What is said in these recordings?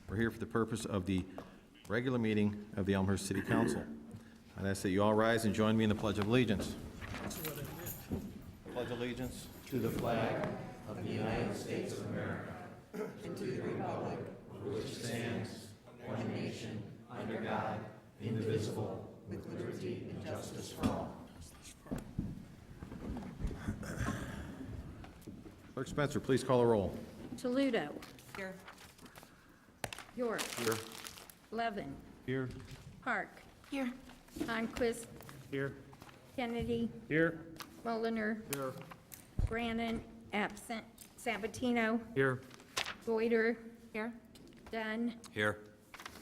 We're here for the purpose of the regular meeting of the Elmhurst City Council. I'd ask that you all rise and join me in the Pledge of Allegiance. Pledge allegiance to the flag of the United States of America and to the republic for which it stands, one nation, under God, indivisible, with liberty and justice for all. Clerk Spencer, please call a roll. Toledo. Here. York. Here. Levin. Here. Park. Here. Conquest. Here. Kennedy. Here. Mulliner. Here. Brannon, absent. Sabatino. Here. Goiter. Here. Dunn. Here.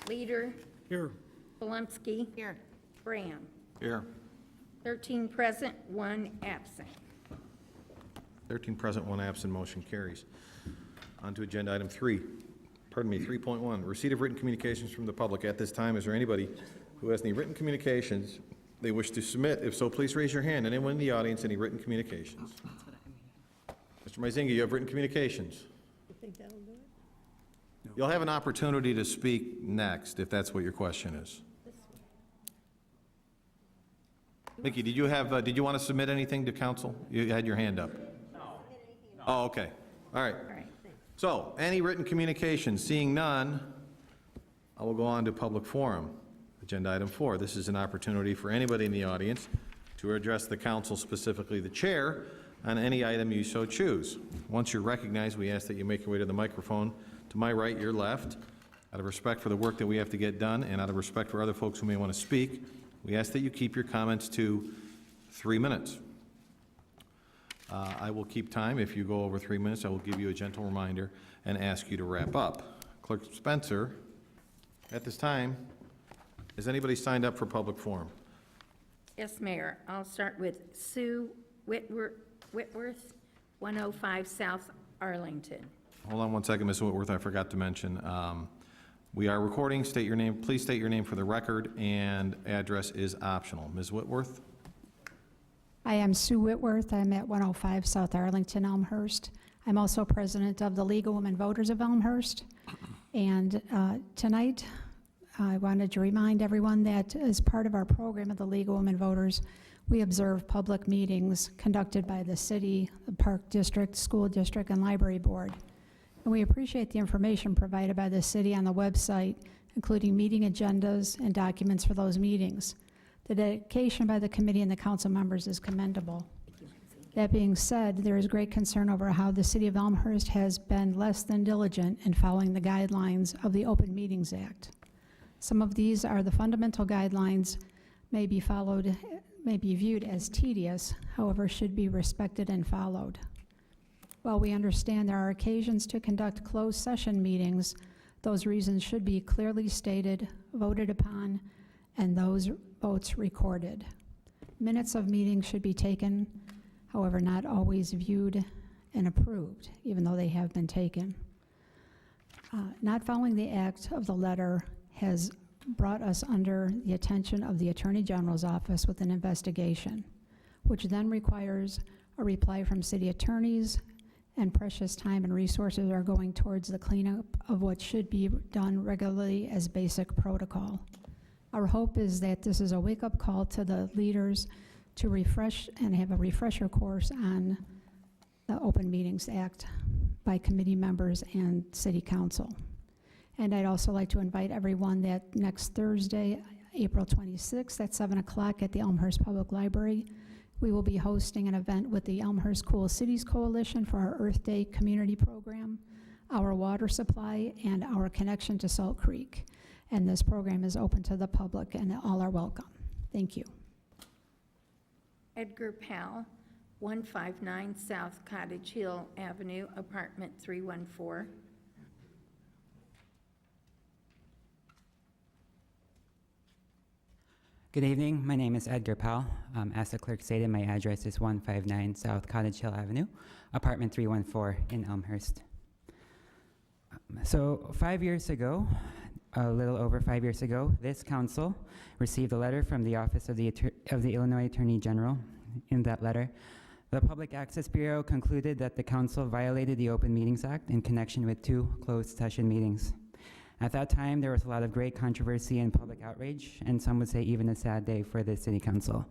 Leader. Here. Polumsky. Here. Graham. Here. 13 present, 1 absent. 13 present, 1 absent, motion carries. On to agenda item 3.1, receipt of written communications from the public. At this time, is there anybody who has any written communications they wish to submit? If so, please raise your hand. Anyone in the audience, any written communications? Mr. Maizinga, you have written communications? You think that'll do it? You'll have an opportunity to speak next, if that's what your question is. Mickey, did you want to submit anything to council? You had your hand up. No. Oh, okay. All right. All right. So, any written communication? Seeing none, I will go on to public forum. Agenda item 4. This is an opportunity for anybody in the audience to address the council, specifically the chair, on any item you so choose. Once you're recognized, we ask that you make your way to the microphone to my right, your left. Out of respect for the work that we have to get done and out of respect for other folks who may want to speak, we ask that you keep your comments to 3 minutes. I will keep time. If you go over 3 minutes, I will give you a gentle reminder and ask you to wrap up. Clerk Spencer, at this time, has anybody signed up for public forum? Yes, Mayor. I'll start with Sue Whitworth, 105 South Arlington. Hold on one second, Ms. Whitworth. I forgot to mention, we are recording. State your name. Please state your name for the record, and address is optional. Ms. Whitworth? I am Sue Whitworth. I'm at 105 South Arlington, Elmhurst. I'm also president of the League of Women Voters of Elmhurst. And tonight, I wanted to remind everyone that as part of our program of the League of Women Voters, we observe public meetings conducted by the city, the park district, school district, and library board. And we appreciate the information provided by the city on the website, including meeting agendas and documents for those meetings. The dedication by the committee and the council members is commendable. That being said, there is great concern over how the city of Elmhurst has been less than diligent in following the guidelines of the Open Meetings Act. Some of these are the fundamental guidelines may be viewed as tedious, however, should be respected and followed. While we understand there are occasions to conduct closed session meetings, those reasons should be clearly stated, voted upon, and those votes recorded. Minutes of meetings should be taken, however, not always viewed and approved, even though they have been taken. Not following the act of the letter has brought us under the attention of the Attorney General's office with an investigation, which then requires a reply from city attorneys, and precious time and resources are going towards the cleanup of what should be done regularly as basic protocol. Our hope is that this is a wake-up call to the leaders to refresh and have a refresher course on the Open Meetings Act by committee members and city council. And I'd also like to invite everyone that next Thursday, April 26th at 7 o'clock at the Elmhurst Public Library, we will be hosting an event with the Elmhurst Cool Cities Coalition for our Earth Day community program, our water supply, and our connection to Salt Creek. And this program is open to the public, and all are welcome. Thank you. Edgar Powell, 159 South Cottage Hill Avenue, apartment 314. Good evening. My name is Edgar Powell. As the clerk stated, my address is 159 South Cottage Hill Avenue, apartment 314 in Elmhurst. So 5 years ago, a little over 5 years ago, this council received a letter from the Office of the Illinois Attorney General. In that letter, the Public Access Bureau concluded that the council violated the Open Meetings Act in connection with 2 closed session meetings. At that time, there was a lot of great controversy and public outrage, and some would say even a sad day for the City Council.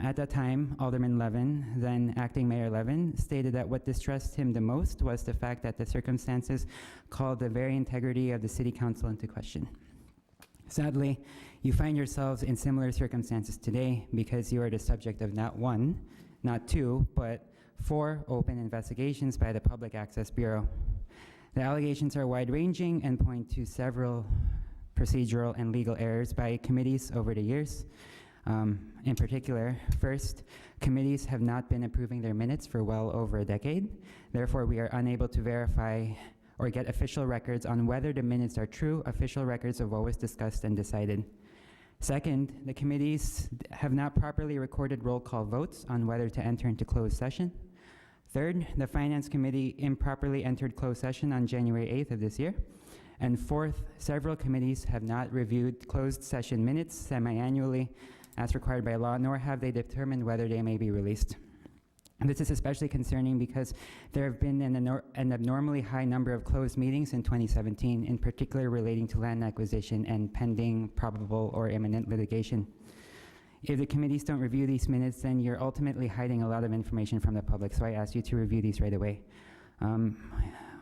At that time, Alderman Levin, then Acting Mayor Levin, stated that what distressed him the most was the fact that the circumstances called the very integrity of the City Council into question. Sadly, you find yourselves in similar circumstances today because you are the subject of not one, not two, but 4 open investigations by the Public Access Bureau. The allegations are wide-ranging and point to several procedural and legal errors by committees over the years. In particular, first, committees have not been approving their minutes for well over a decade. Therefore, we are unable to verify or get official records on whether the minutes are true official records of what was discussed and decided. Second, the committees have not properly recorded roll call votes on whether to enter into closed session. Third, the Finance Committee improperly entered closed session on January 8th of this year. And fourth, several committees have not reviewed closed session minutes semi-annually as required by law, nor have they determined whether they may be released. And this is especially concerning because there have been an abnormally high number of closed meetings in 2017, in particular relating to land acquisition and pending, probable, or imminent litigation. If the committees don't review these minutes, then you're ultimately hiding a lot of information from the public, so I ask you to review these right away.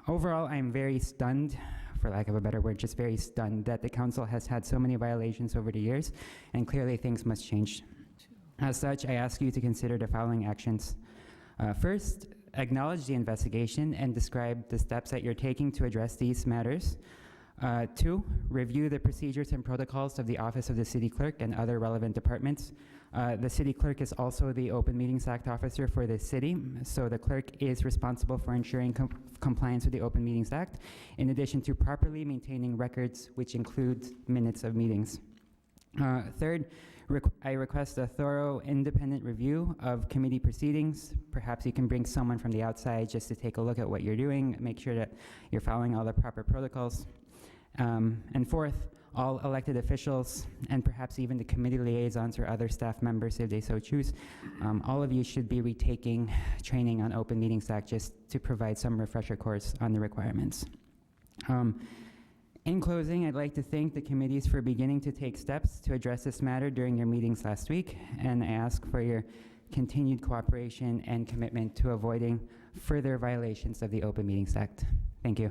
Overall, I'm very stunned, for lack of a better word, just very stunned that the council has had so many violations over the years, and clearly things must change. As such, I ask you to consider the following actions. First, acknowledge the investigation and describe the steps that you're taking to address these matters. 2, review the procedures and protocols of the Office of the City Clerk and other relevant departments. The City Clerk is also the Open Meetings Act officer for the city, so the clerk is responsible for ensuring compliance with the Open Meetings Act, in addition to properly maintaining records, which include minutes of meetings. Third, I request a thorough, independent review of committee proceedings. Perhaps you can bring someone from the outside just to take a look at what you're doing, make sure that you're following all the proper protocols. And fourth, all elected officials, and perhaps even the committee liaisons or other staff members if they so choose, all of you should be retaking training on Open Meetings Act just to provide some refresher course on the requirements. In closing, I'd like to thank the committees for beginning to take steps to address this matter during your meetings last week, and I ask for your continued cooperation and commitment to avoiding further violations of the Open Meetings Act. Thank you.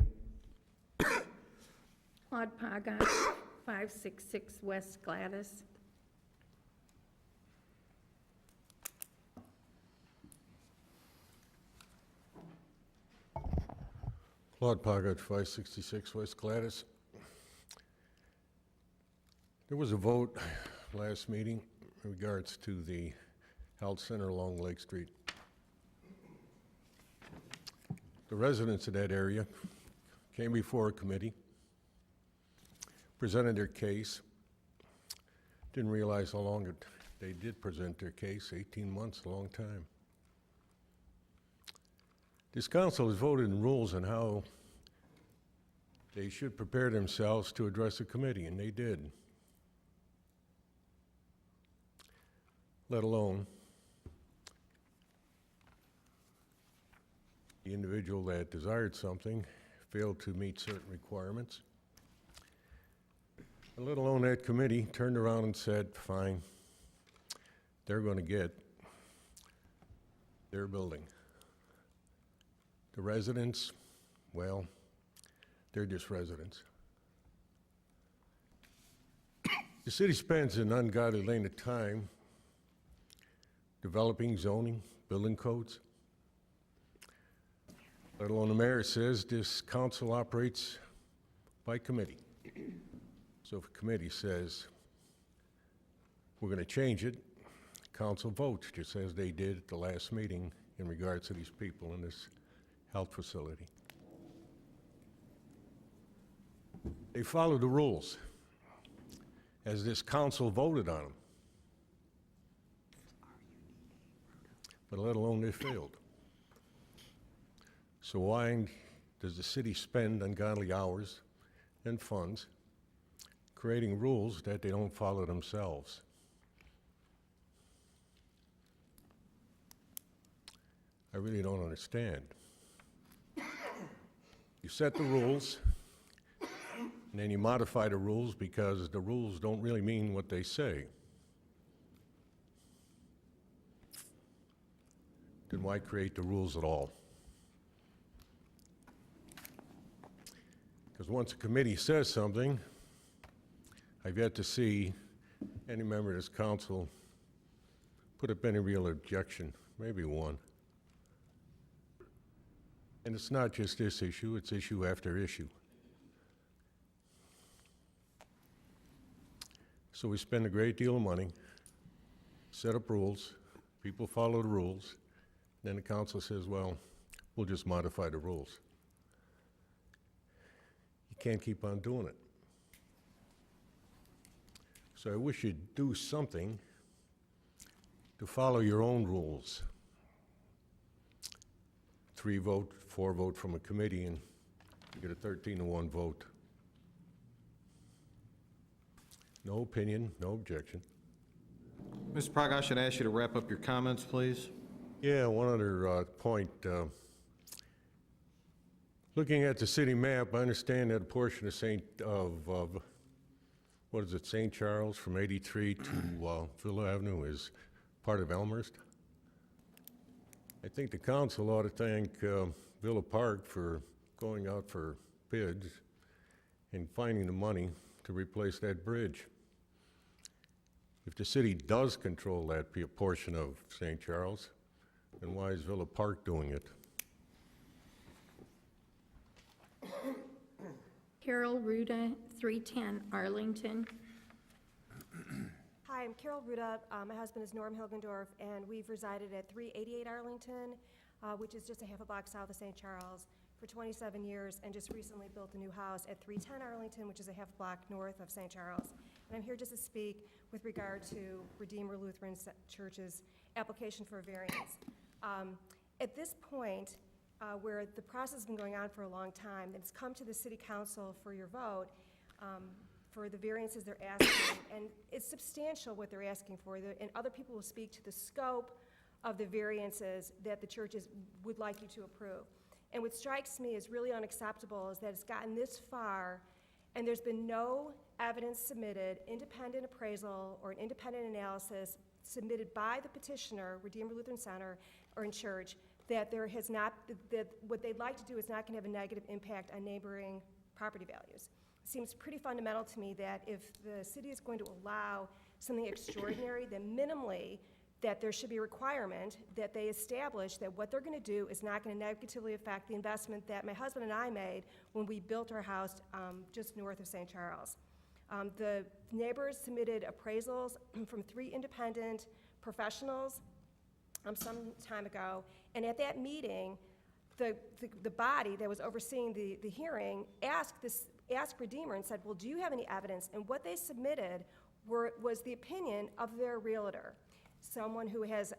Claude Paga, 566 West Gladys. Claude Pagat, 566 West Gladys. There was a vote last meeting in regards to the health center along Lake Street. The residents of that area came before a committee, presented their case. Didn't realize how long they did present their case, 18 months, a long time. This council has voted in rules on how they should prepare themselves to address a committee, and they did. Let alone the individual that desired something failed to meet certain requirements. And let alone that committee turned around and said, fine, they're going to get their building. The residents, well, they're just residents. The city spends an ungodly length of time developing zoning, building codes. Let alone the mayor says this council operates by committee. So if a committee says we're going to change it, council votes just as they did at the last meeting in regards to these people in this health facility. They followed the rules as this council voted on them. But let alone they failed. So why does the city spend ungodly hours and funds creating rules that they don't follow themselves? I really don't understand. You set the rules, And then you modify the rules because the rules don't really mean what they say. Then why create the rules at all? Because once a committee says something, I've yet to see any member of this council put up any real objection, maybe one. And it's not just this issue, it's issue after issue. So we spend a great deal of money, set up rules, people follow the rules, then the council says, well, we'll just modify the rules. You can't keep on doing it. So I wish you'd do something to follow your own rules. 3 vote, 4 vote from a committee, and you get a 13-to-1 vote. No opinion, no objection. Mr. Praga, I should ask you to wrap up your comments, please. Yeah, one other point. Looking at the city map, I understand that a portion of what is it, St. Charles from 83 to Villa Avenue is part of Elmhurst. I think the council ought to thank Villa Park for going out for bids and finding the money to replace that bridge. If the city does control that portion of St. Charles, then why is Villa Park doing it? Carol Ruda, 310 Arlington. Hi, I'm Carol Ruda. My husband is Norm Hilgendorf, and we've resided at 388 Arlington, which is just a half a block south of St. Charles, for 27 years, and just recently built a new house at 310 Arlington, which is a half block north of St. Charles. And I'm here just to speak with regard to Redeemer Lutheran Church's application for a variance. At this point, where the process has been going on for a long time, and it's come to the city council for your vote, for the variances they're asking, and it's substantial what they're asking for, and other people will speak to the scope of the variances that the churches would like you to approve. And what strikes me as really unacceptable is that it's gotten this far, and there's been no evidence submitted, independent appraisal or an independent analysis submitted by the petitioner, Redeemer Lutheran Center or in church, that there has not, that what they'd like to do is not going to have a negative impact on neighboring property values. It seems pretty fundamental to me that if the city is going to allow something extraordinary, then minimally that there should be a requirement that they establish that what they're going to do is not going to negatively affect the investment that my husband and I made when we built our house just north of St. Charles. The neighbors submitted appraisals from 3 independent professionals some time ago, and at that meeting, the body that was overseeing the hearing asked Redeemer and said, well, do you have any evidence? And what they submitted was the opinion of their realtor, someone who has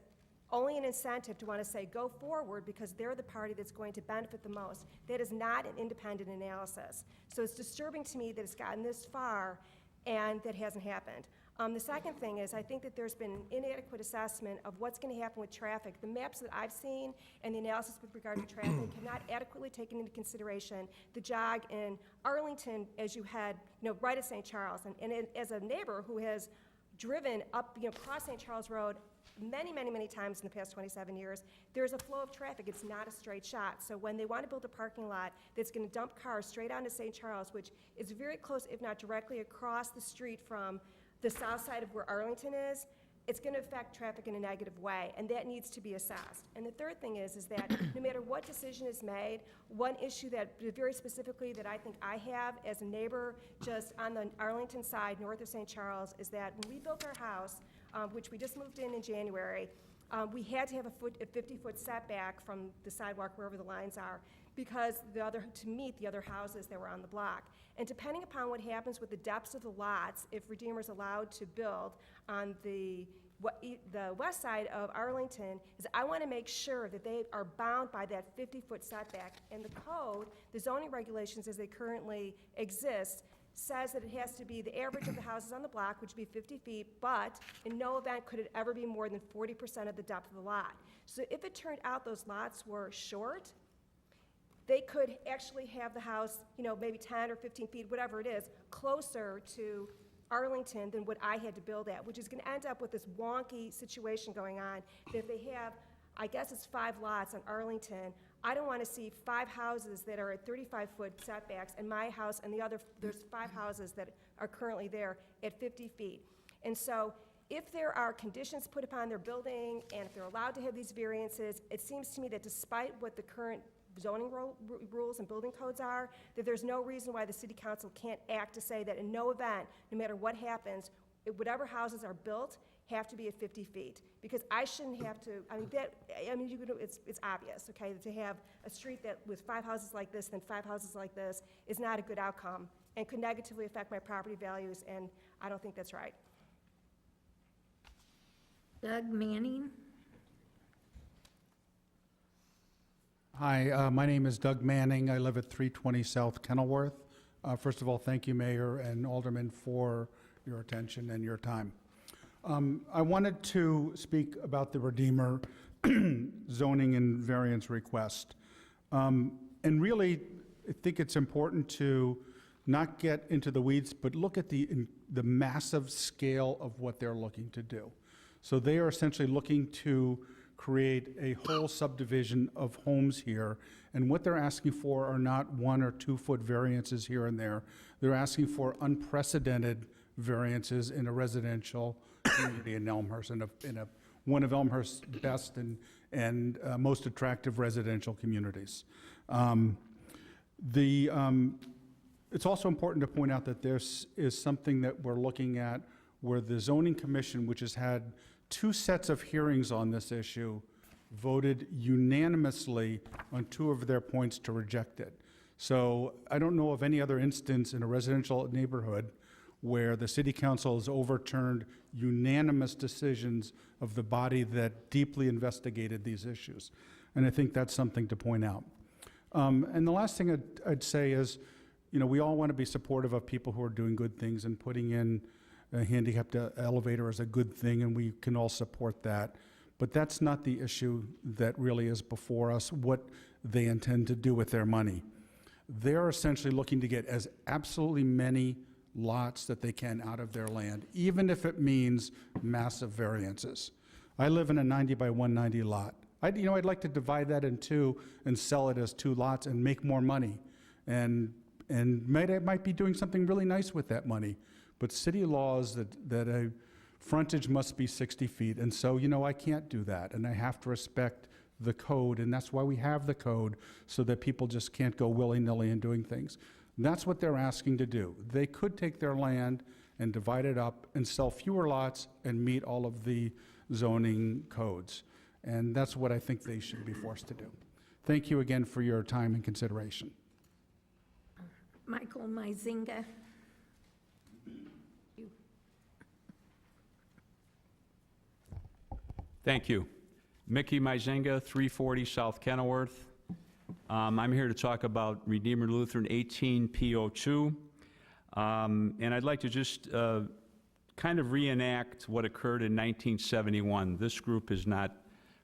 only an incentive to want to say, go forward because they're the party that's going to benefit the most. That is not an independent analysis. So it's disturbing to me that it's gotten this far and that hasn't happened. The second thing is I think that there's been an inadequate assessment of what's going to happen with traffic. The maps that I've seen and the analysis with regard to traffic cannot adequately take into consideration the jog in Arlington as you head, right at St. Charles. And as a neighbor who has driven up, across St. Charles Road many, many, many times in the past 27 years, there's a flow of traffic. It's not a straight shot. So when they want to build a parking lot that's going to dump cars straight onto St. Charles, which is very close, if not directly across the street from the south side of where Arlington is, it's going to affect traffic in a negative way, and that needs to be assessed. And the third thing is that no matter what decision is made, one issue that very specifically that I think I have as a neighbor just on the Arlington side, north of St. Charles, is that when we built our house, which we just moved in January, we had to have a 50-foot setback from the sidewalk wherever the lines are because to meet the other houses that were on the block. And depending upon what happens with the depths of the lots, if Redeemer's allowed to build on the west side of Arlington, is I want to make sure that they are bound by that 50-foot setback. And the code, the zoning regulations as they currently exist, says that it has to be the average of the houses on the block, which would be 50 feet, but in no event could it ever be more than 40% of the depth of the lot. So if it turned out those lots were short, they could actually have the house, you know, maybe 10 or 15 feet, whatever it is, closer to Arlington than what I had to build at, which is going to end up with this wonky situation going on. That if they have, I guess it's 5 lots on Arlington, I don't want to see 5 houses that are at 35-foot setbacks, and my house and the other, there's 5 houses that are currently there at 50 feet. And so if there are conditions put upon their building, and if they're allowed to have these variances, it seems to me that despite what the current zoning rules and building codes are, that there's no reason why the city council can't act to say that in no event, no matter what happens, whatever houses are built have to be at 50 feet. Because I shouldn't have to, it's obvious, okay, to have a street that with 5 houses like this, then 5 houses like this, is not a good outcome, and could negatively affect my property values, and I don't think that's right. Doug Manning? Hi, my name is Doug Manning. I live at 320 South Kenilworth. First of all, thank you, Mayor and Alderman, for your attention and your time. I wanted to speak about the Redeemer zoning and variance request. And really, I think it's important to not get into the weeds, but look at the massive scale of what they're looking to do. So they are essentially looking to create a whole subdivision of homes here, and what they're asking for are not 1 or 2 foot variances here and there. They're asking for unprecedented variances in a residential community in Elmhurst, one of Elmhurst's best and most attractive residential communities. It's also important to point out that there is something that we're looking at where the Zoning Commission, which has had 2 sets of hearings on this issue, voted unanimously on 2 of their points to reject it. So I don't know of any other instance in a residential neighborhood where the city council has overturned unanimous decisions of the body that deeply investigated these issues. And I think that's something to point out. And the last thing I'd say is, you know, we all want to be supportive of people who are doing good things, and putting in a handicapped elevator is a good thing, and we can all support that. But that's not the issue that really is before us, what they intend to do with their money. They're essentially looking to get as absolutely many lots that they can out of their land, even if it means massive variances. I live in a 90 by 190 lot. I'd like to divide that in 2 and sell it as 2 lots and make more money. And might be doing something really nice with that money. But city laws that a frontage must be 60 feet, and so, I can't do that, and I have to respect the code, and that's why we have the code, so that people just can't go willy-nilly in doing things. And that's what they're asking to do. They could take their land and divide it up and sell fewer lots and meet all of the zoning codes, and that's what I think they should be forced to do. Thank you again for your time and consideration. Michael Meizinga? Thank you. Mickey Meizinga, 340 South Kenilworth. I'm here to talk about Redeemer Lutheran 18P02. And I'd like to just kind of reenact what occurred in 1971. This group has not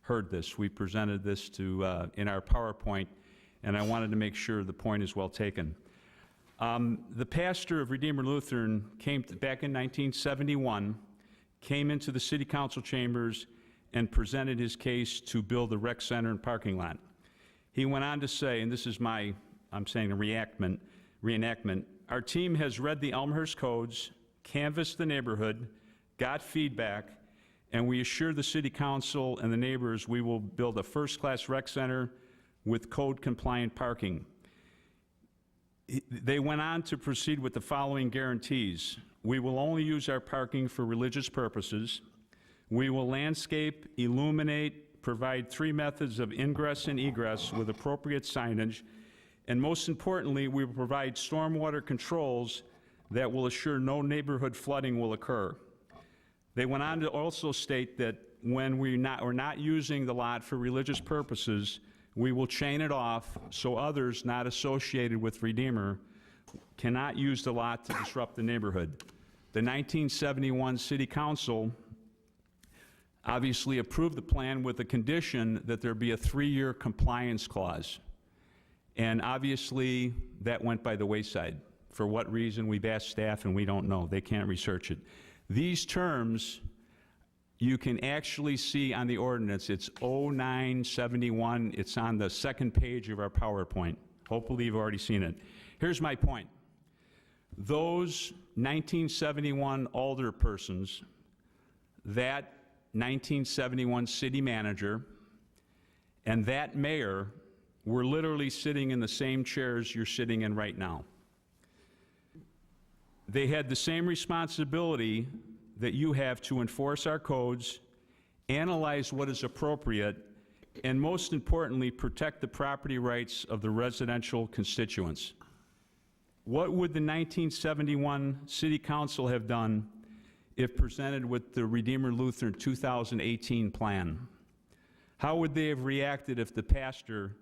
heard this. We presented this in our PowerPoint, and I wanted to make sure the point is well taken. The pastor of Redeemer Lutheran back in 1971, came into the city council chambers and presented his case to build a rec center and parking lot. He went on to say, and this is I'm saying a reenactment, our team has read the Elmhurst codes, canvassed the neighborhood, got feedback, and we assure the city council and the neighbors we will build a first-class rec center with code-compliant parking. They went on to proceed with the following guarantees. We will only use our parking for religious purposes. We will landscape, illuminate, provide 3 methods of ingress and egress with appropriate signage, and most importantly, we will provide stormwater controls that will assure no neighborhood flooding will occur. They went on to also state that when we're not using the lot for religious purposes, we will chain it off so others not associated with Redeemer cannot use the lot to disrupt the neighborhood. The 1971 City Council obviously approved the plan with the condition that there be a 3-year compliance clause. And obviously, that went by the wayside. For what reason, we've asked staff and we don't know. They can't research it. These terms, you can actually see on the ordinance. It's 0971. It's on the second page of our PowerPoint. Hopefully, you've already seen it. Here's my point. Those 1971 alderpersons, that 1971 city manager, and that mayor were literally sitting in the same chairs you're sitting in right now. They had the same responsibility that you have to enforce our codes, analyze what is appropriate, and most importantly, protect the property rights of the residential constituents. What would the 1971 City Council have done if presented with the Redeemer Lutheran 2018 plan? How would they have reacted if the pastor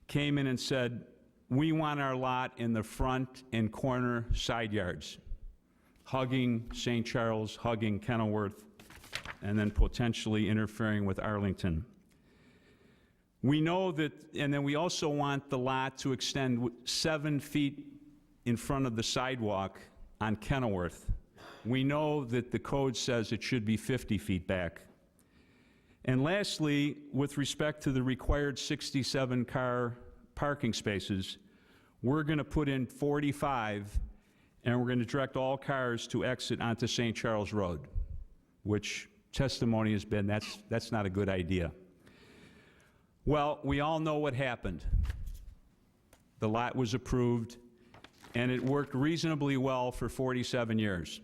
came in and said, we want our lot in the front and corner side yards, hugging St. Charles, hugging Kenilworth, and then potentially interfering with Arlington? We know that, and then we also want the lot to extend 7 feet in front of the sidewalk on Kenilworth. We know that the code says it should be 50 feet back. And lastly, with respect to the required 67-car parking spaces, we're going to put in 45, and we're going to direct all cars to exit onto St. Charles Road, which testimony has been that's not a good idea. Well, we all know what happened. The lot was approved, and it worked reasonably well for 47 years.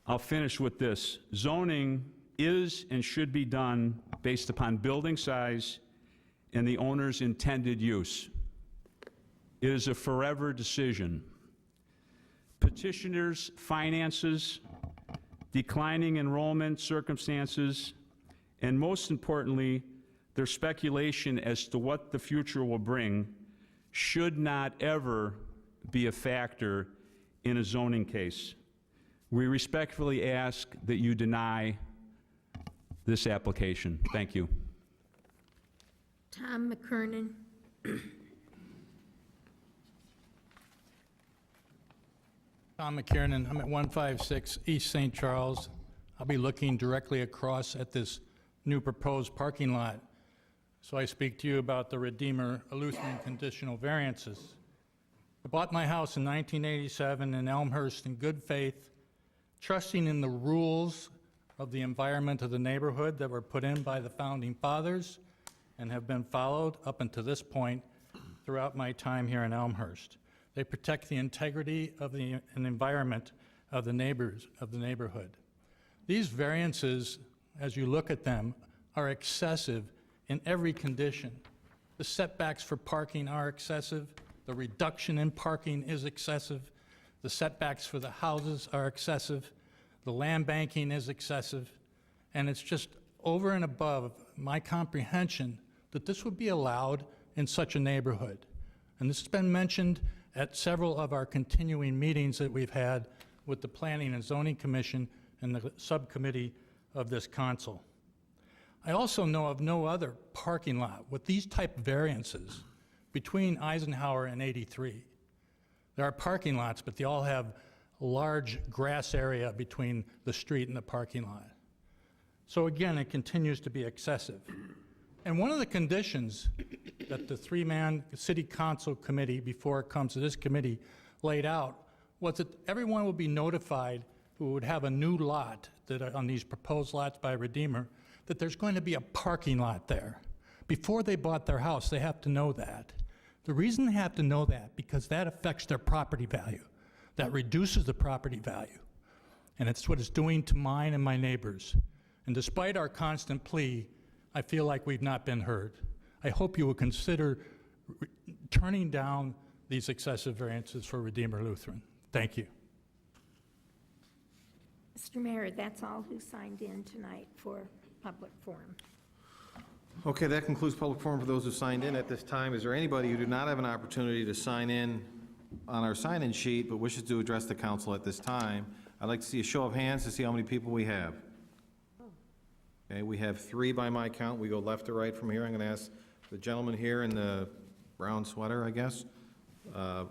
I'll finish with this. Zoning is and should be done based upon building size and the owner's intended use. It is a forever decision. Petitioners' finances, declining enrollment circumstances, and most importantly, their speculation as to what the future will bring should not ever be a factor in a zoning case. We respectfully ask that you deny this application. Thank you. Tom McKernan. Tom McKiernan, I'm at 156 East St. Charles. I'll be looking directly across at this new proposed parking lot. So I speak to you about the Redeemer Lutheran conditional variances. I bought my house in 1987 in Elmhurst in good faith, trusting in the rules of the environment of the neighborhood that were put in by the founding fathers and have been followed up until this point throughout my time here in Elmhurst. They protect the integrity of the environment of the neighborhood. These variances, as you look at them, are excessive in every condition. The setbacks for parking are excessive. The reduction in parking is excessive. The setbacks for the houses are excessive. The land banking is excessive. And it's just over and above my comprehension that this would be allowed in such a neighborhood. And this has been mentioned at several of our continuing meetings that we've had with the Planning and Zoning Commission and the subcommittee of this council. I also know of no other parking lot with these type of variances between Eisenhower and 83. There are parking lots, but they all have a large grass area between the street and the parking lot. So again, it continues to be excessive. And one of the conditions that the three-man city council committee, before it comes to this committee, laid out was that everyone would be notified who would have a new lot that are on these proposed lots by Redeemer, that there's going to be a parking lot there. Before they bought their house, they have to know that. The reason they have to know that, because that affects their property value. That reduces the property value. And it's what it's doing to mine and my neighbors. And despite our constant plea, I feel like we've not been heard. I hope you will consider turning down these excessive variances for Redeemer Lutheran. Thank you. Mr. Mayor, that's all who signed in tonight for public forum. Okay, that concludes public forum for those who signed in at this time. Is there anybody who did not have an opportunity to sign in on our sign-in sheet but wishes to address the council at this time? I'd like to see a show of hands to see how many people we have. Okay, we have 3 by my count. We go left to right from here. I'm going to ask The gentleman here in the brown sweater, I guess.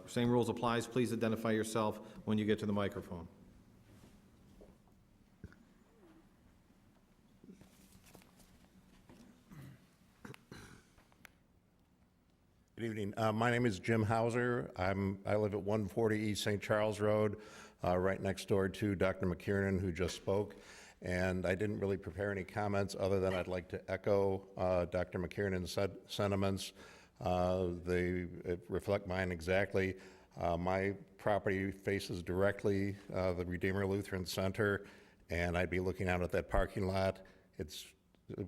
Same rules applies. Please identify yourself when you get to the microphone. Good evening. My name is Jim Hauser. I live at 140 East St. Charles Road, right next door to Dr. McKiernan, who just spoke. And I didn't really prepare any comments other than I'd like to echo Dr. McKiernan's sentiments. They reflect mine exactly. My property faces directly the Redeemer Lutheran Center, and I'd be looking out at that parking lot.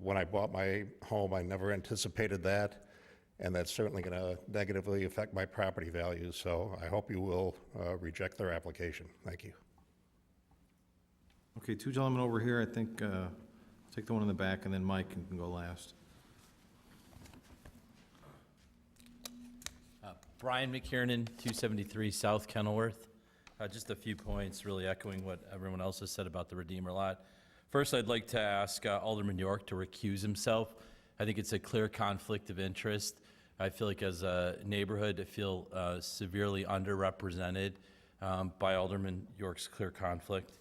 When I bought my home, I never anticipated that. And that's certainly going to negatively affect my property values. So I hope you will reject their application. Thank you. Okay, two gentlemen over here. I think take the one in the back, and then Mike can go last. Brian McKiernan, 273 South Kenilworth. Just a few points, really echoing what everyone else has said about the Redeemer lot. First, I'd like to ask Alderman York to recuse himself. I think it's a clear conflict of interest. I feel like as a neighborhood, I feel severely underrepresented by Alderman York's clear conflict.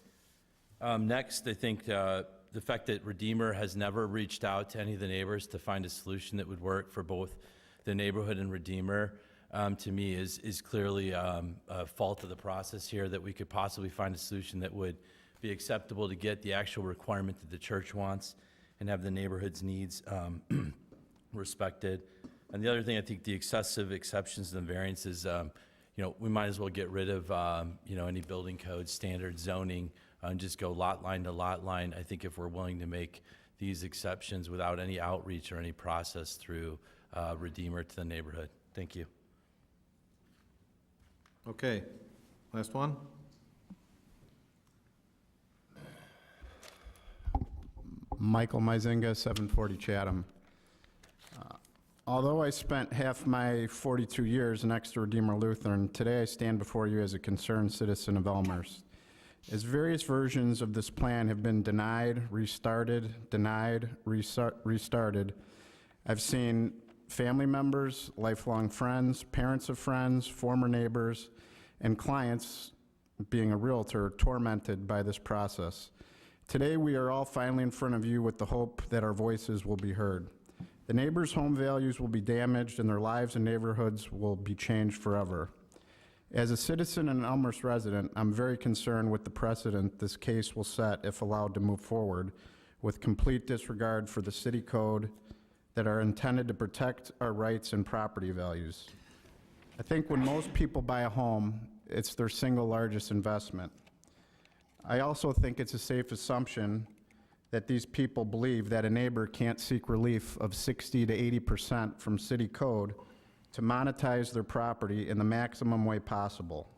Next, I think the fact that Redeemer has never reached out to any of the neighbors to find a solution that would work for both the neighborhood and Redeemer, to me is clearly a fault of the process here, that we could possibly find a solution that would be acceptable to get the actual requirement that the church wants and have the neighborhood's needs respected. And the other thing, I think the excessive exceptions and variances, we might as well get rid of, any building code, standard zoning, and just go lot line to lot line. I think if we're willing to make these exceptions without any outreach or any process through Redeemer to the neighborhood. Thank you. Okay, last one. Michael Myzinga, 740 Chatham. Although I spent half my 42 years next to Redeemer Lutheran, today I stand before you as a concerned citizen of Elmhurst. As various versions of this plan have been denied, restarted, I've seen family members, lifelong friends, parents of friends, former neighbors, and clients, being a realtor, tormented by this process. Today, we are all finally in front of you with the hope that our voices will be heard. The neighbors' home values will be damaged and their lives and neighborhoods will be changed forever. As a citizen and an Elmhurst resident, I'm very concerned with the precedent this case will set if allowed to move forward, with complete disregard for the city code that are intended to protect our rights and property values. I think when most people buy a home, it's their single largest investment. I also think it's a safe assumption that these people believe that a neighbor can't seek relief of 60 to 80% from city code to monetize their property in the maximum way possible.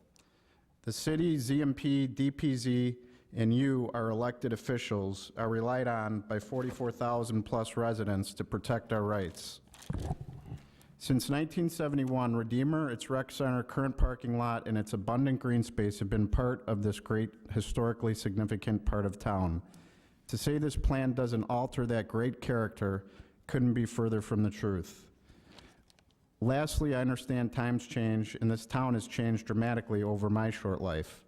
The city, ZMP, DPZ, and you, our elected officials, are relied on by 44,000 plus residents to protect our rights. Since 1971, Redeemer, its rec center, current parking lot, and its abundant green space have been part of this great, historically significant part of town. To say this plan doesn't alter that great character couldn't be further from the truth. Lastly, I understand times change, and this town has changed dramatically over my short life.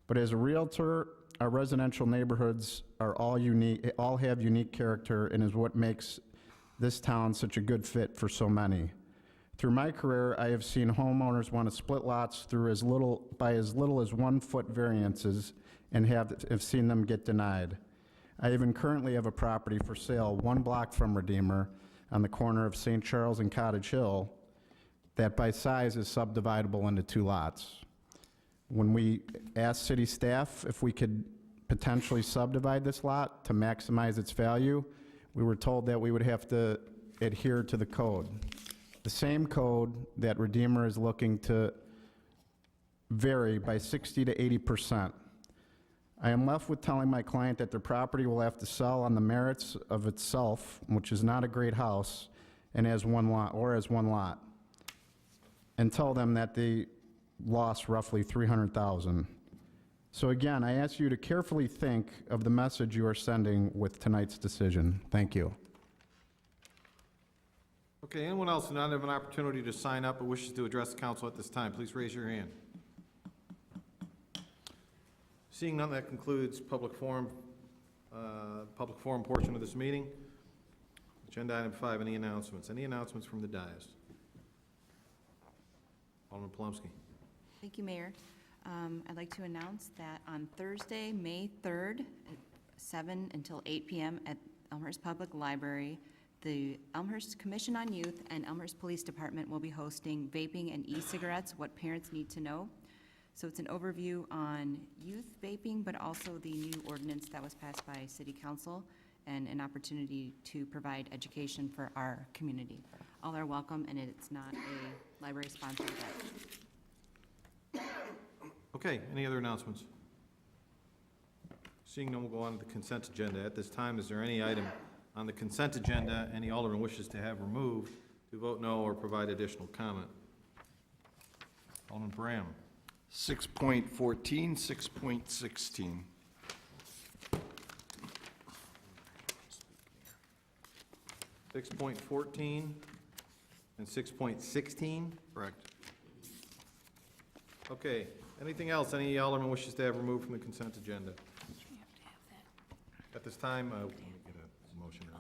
But as a realtor, our residential neighborhoods are all unique, all have unique character, and is what makes this town such a good fit for so many. Through my career, I have seen homeowners want to split lots through by as little as 1 foot variances and have seen them get denied. I even currently have a property for sale 1 block from Redeemer on the corner of St. Charles and Cottage Hill that by size is subdividable into 2 lots. When we asked city staff if we could potentially subdivide this lot to maximize its value, we were told that we would have to adhere to the code. The same code that Redeemer is looking to vary by 60 to 80%. I am left with telling my client that their property will have to sell on the merits of itself, which is not a great house, and as 1 lot, and tell them that they lost roughly $300,000. So again, I ask you to carefully think of the message you are sending with tonight's decision. Thank you. Okay, anyone else who not have an opportunity to sign up but wishes to address the council at this time, please raise your hand. Seeing none, that concludes public forum portion of this meeting. Agenda item 5, any announcements? Any announcements from the dais? Alderman Palomsky. Thank you, Mayor. I'd like to announce that on Thursday, May 3rd, at 7 until 8 p.m. at Elmhurst Public Library, the Elmhurst Commission on Youth and Elmhurst Police Department will be hosting Vaping and E-Cigarettes, What Parents Need to Know. So it's an overview on youth vaping, but also the new ordinance that was passed by City Council, and an opportunity to provide education for our community. All are welcome, and it's not a library-sponsored event. Okay, any other announcements? Seeing none, we'll go on to the consent agenda. At this time, is there any item on the consent agenda any alderman wishes to have removed, to vote no or provide additional comment? Alderman Bram. 6.14, 6.16. 6.14 and 6.16? Correct. Okay, anything else any alderman wishes to have removed from the consent agenda? At this time, let me get a motion out.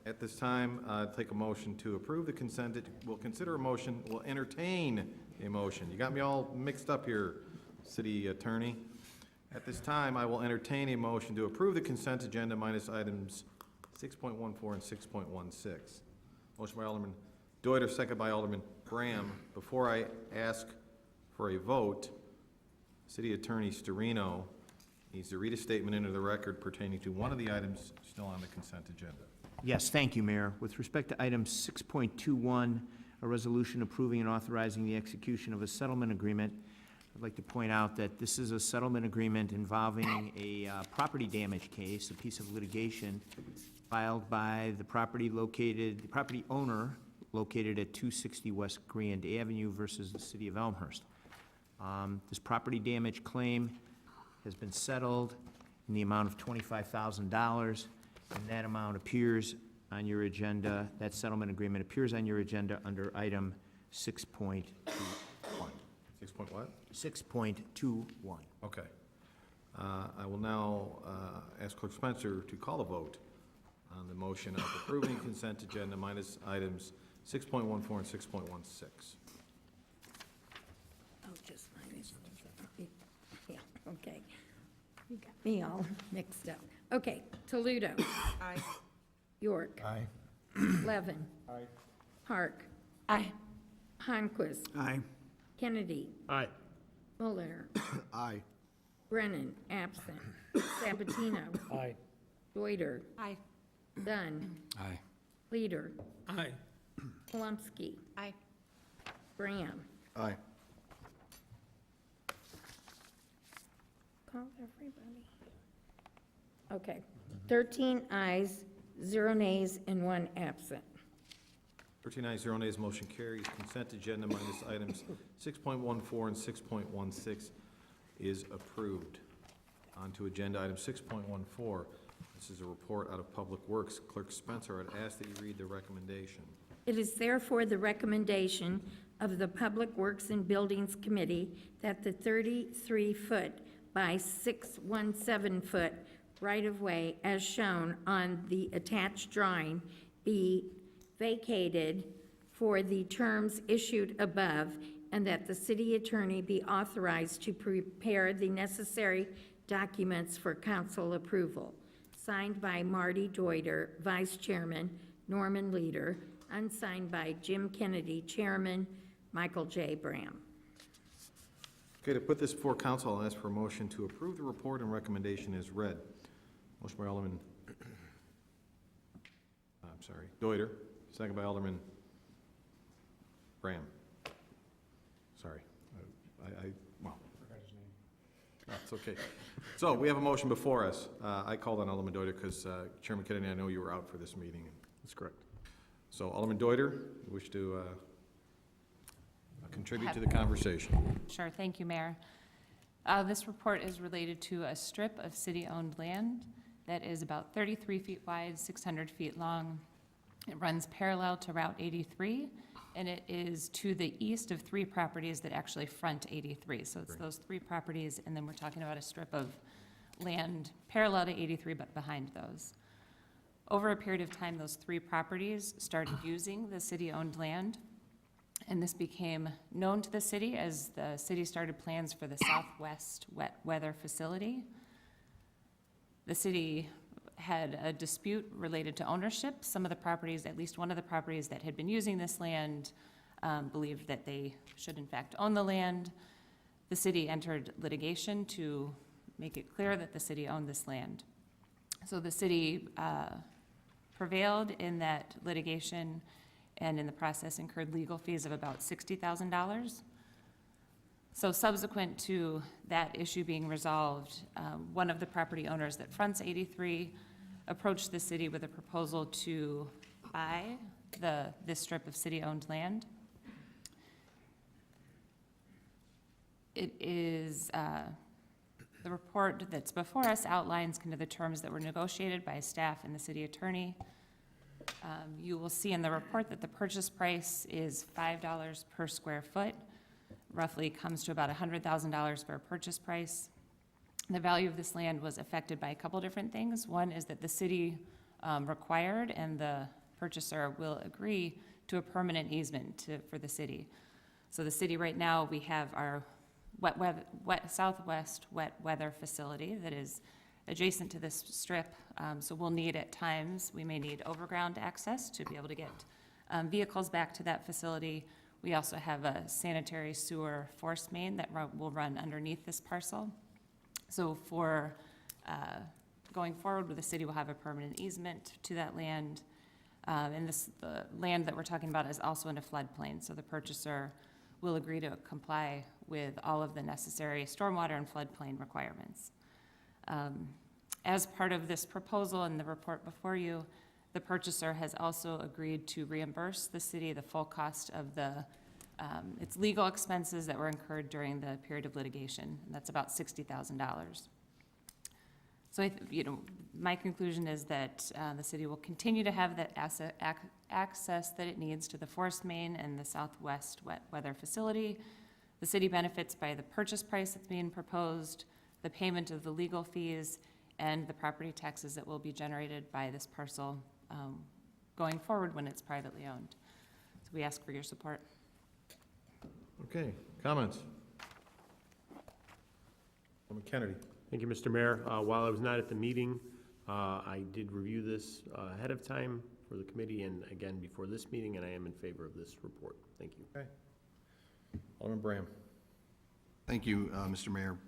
At this time, take a motion to approve the consent. We'll consider a motion, we'll entertain a motion. You got me all mixed up here, city attorney. At this time, I will entertain a motion to approve the consent agenda minus items 6.14 and 6.16. Motion by Alderman Deuter, second by Alderman Graham. Before I ask for a vote, City Attorney Storino needs to read a statement into the record pertaining to one of the items still on the consent agenda. Yes, thank you, Mayor. With respect to item 6.21, a resolution approving and authorizing the execution of a settlement agreement, I'd like to point out that this is a settlement agreement involving a property damage case, a piece of litigation filed by the property owner located at 260 West Grand Avenue versus the City of Elmhurst. This property damage claim has been settled in the amount of $25,000, and that amount appears on your agenda, that settlement agreement appears on your agenda under item 6.21. 6 point what? 6.21. Okay. I will now ask Clerk Spencer to call a vote on the motion of approving consent agenda minus items 6.14 and 6.16. Oh, just minus, yeah, okay. You got me all mixed up. Okay, Toledo. Aye. York. Aye. Levin. Aye. Park. Aye. Honquist. Aye. Kennedy. Aye. Muller. Aye. Brennan, absent. Sabatino. Aye. Deuter. Aye. Dunn. Aye. Leader. Aye. Palomsky. Aye. Graham. Aye. Call everybody. Okay. 13 ayes, 0 nays, and 1 absent. 13 ayes, 0 nays, motion carries. Consent agenda minus items 6.14 and 6.16 is approved. On to agenda item 6.14. This is a report out of Public Works. Clerk Spencer, I'd ask that you read the recommendation. It is therefore the recommendation of the Public Works and Buildings Committee that the 33-foot by 617-foot right-of-way as shown on the attached drawing be vacated for the terms issued above, and that the city attorney be authorized to prepare the necessary documents for council approval. Signed by Marty Deuter, Vice Chairman, Norman Leader, unsigned by Jim Kennedy, Chairman, Michael J. Bram. Okay, to put this before council, I'll ask for a motion to approve the report and recommendation as read. Motion by Alderman, Deuter, second by Alderman Graham. Sorry, well, that's okay. So we have a motion before us. I called on Alderman Deuter because Chairman Kennedy, I know you were out for this meeting. That's correct. So Alderman Deuter, you wish to contribute to the conversation? Sure, thank you, Mayor. This report is related to a strip of city-owned land that is about 33 feet wide, 600 feet long, It runs parallel to Route 83, and it is to the east of 3 properties that actually front 83. So it's those 3 properties, and then we're talking about a strip of land parallel to 83, but behind those. Over a period of time, those 3 properties started using the city-owned land, and this became known to the city as the city started plans for the Southwest Wet Weather Facility. The city had a dispute related to ownership. Some of the properties, at least one of the properties that had been using this land, believed that they should in fact own the land. The city entered litigation to make it clear that the city owned this land. So the city prevailed in that litigation, and in the process incurred legal fees of about $60,000. So subsequent to that issue being resolved, one of the property owners that fronts 83 approached the city with a proposal to buy this strip of city-owned land. It is, the report that's before us outlines kind of the terms that were negotiated by staff and the city attorney. You will see in the report that the purchase price is $5 per square foot, roughly comes to about $100,000 for a purchase price. The value of this land was affected by a couple different things. One is that the city required, and the purchaser will agree to, a permanent easement for the city. So the city right now, we have our Southwest Wet Weather Facility that is adjacent to this strip. So we'll need at times, we may need overground access to be able to get vehicles back to that facility. We also have a sanitary sewer force main that will run underneath this parcel. So for going forward, the city will have a permanent easement to that land. And the land that we're talking about is also in a floodplain, so the purchaser will agree to comply with all of the necessary stormwater and floodplain requirements. As part of this proposal and the report before you, the purchaser has also agreed to reimburse the city the full cost of its legal expenses that were incurred during the period of litigation, and that's about $60,000. So, my conclusion is that the city will continue to have that access that it needs to the force main and the Southwest Wet Weather Facility. The city benefits by the purchase price that's being proposed, the payment of the legal fees, and the property taxes that will be generated by this parcel going forward when it's privately owned. So we ask for your support. Okay, comments? Alderman Kennedy. Thank you, Mr. Mayor. While I was not at the meeting, I did review this ahead of time for the committee and again before this meeting, and I am in favor of this report. Thank you. Okay. Alderman Braham. Thank you, Mr. Mayor.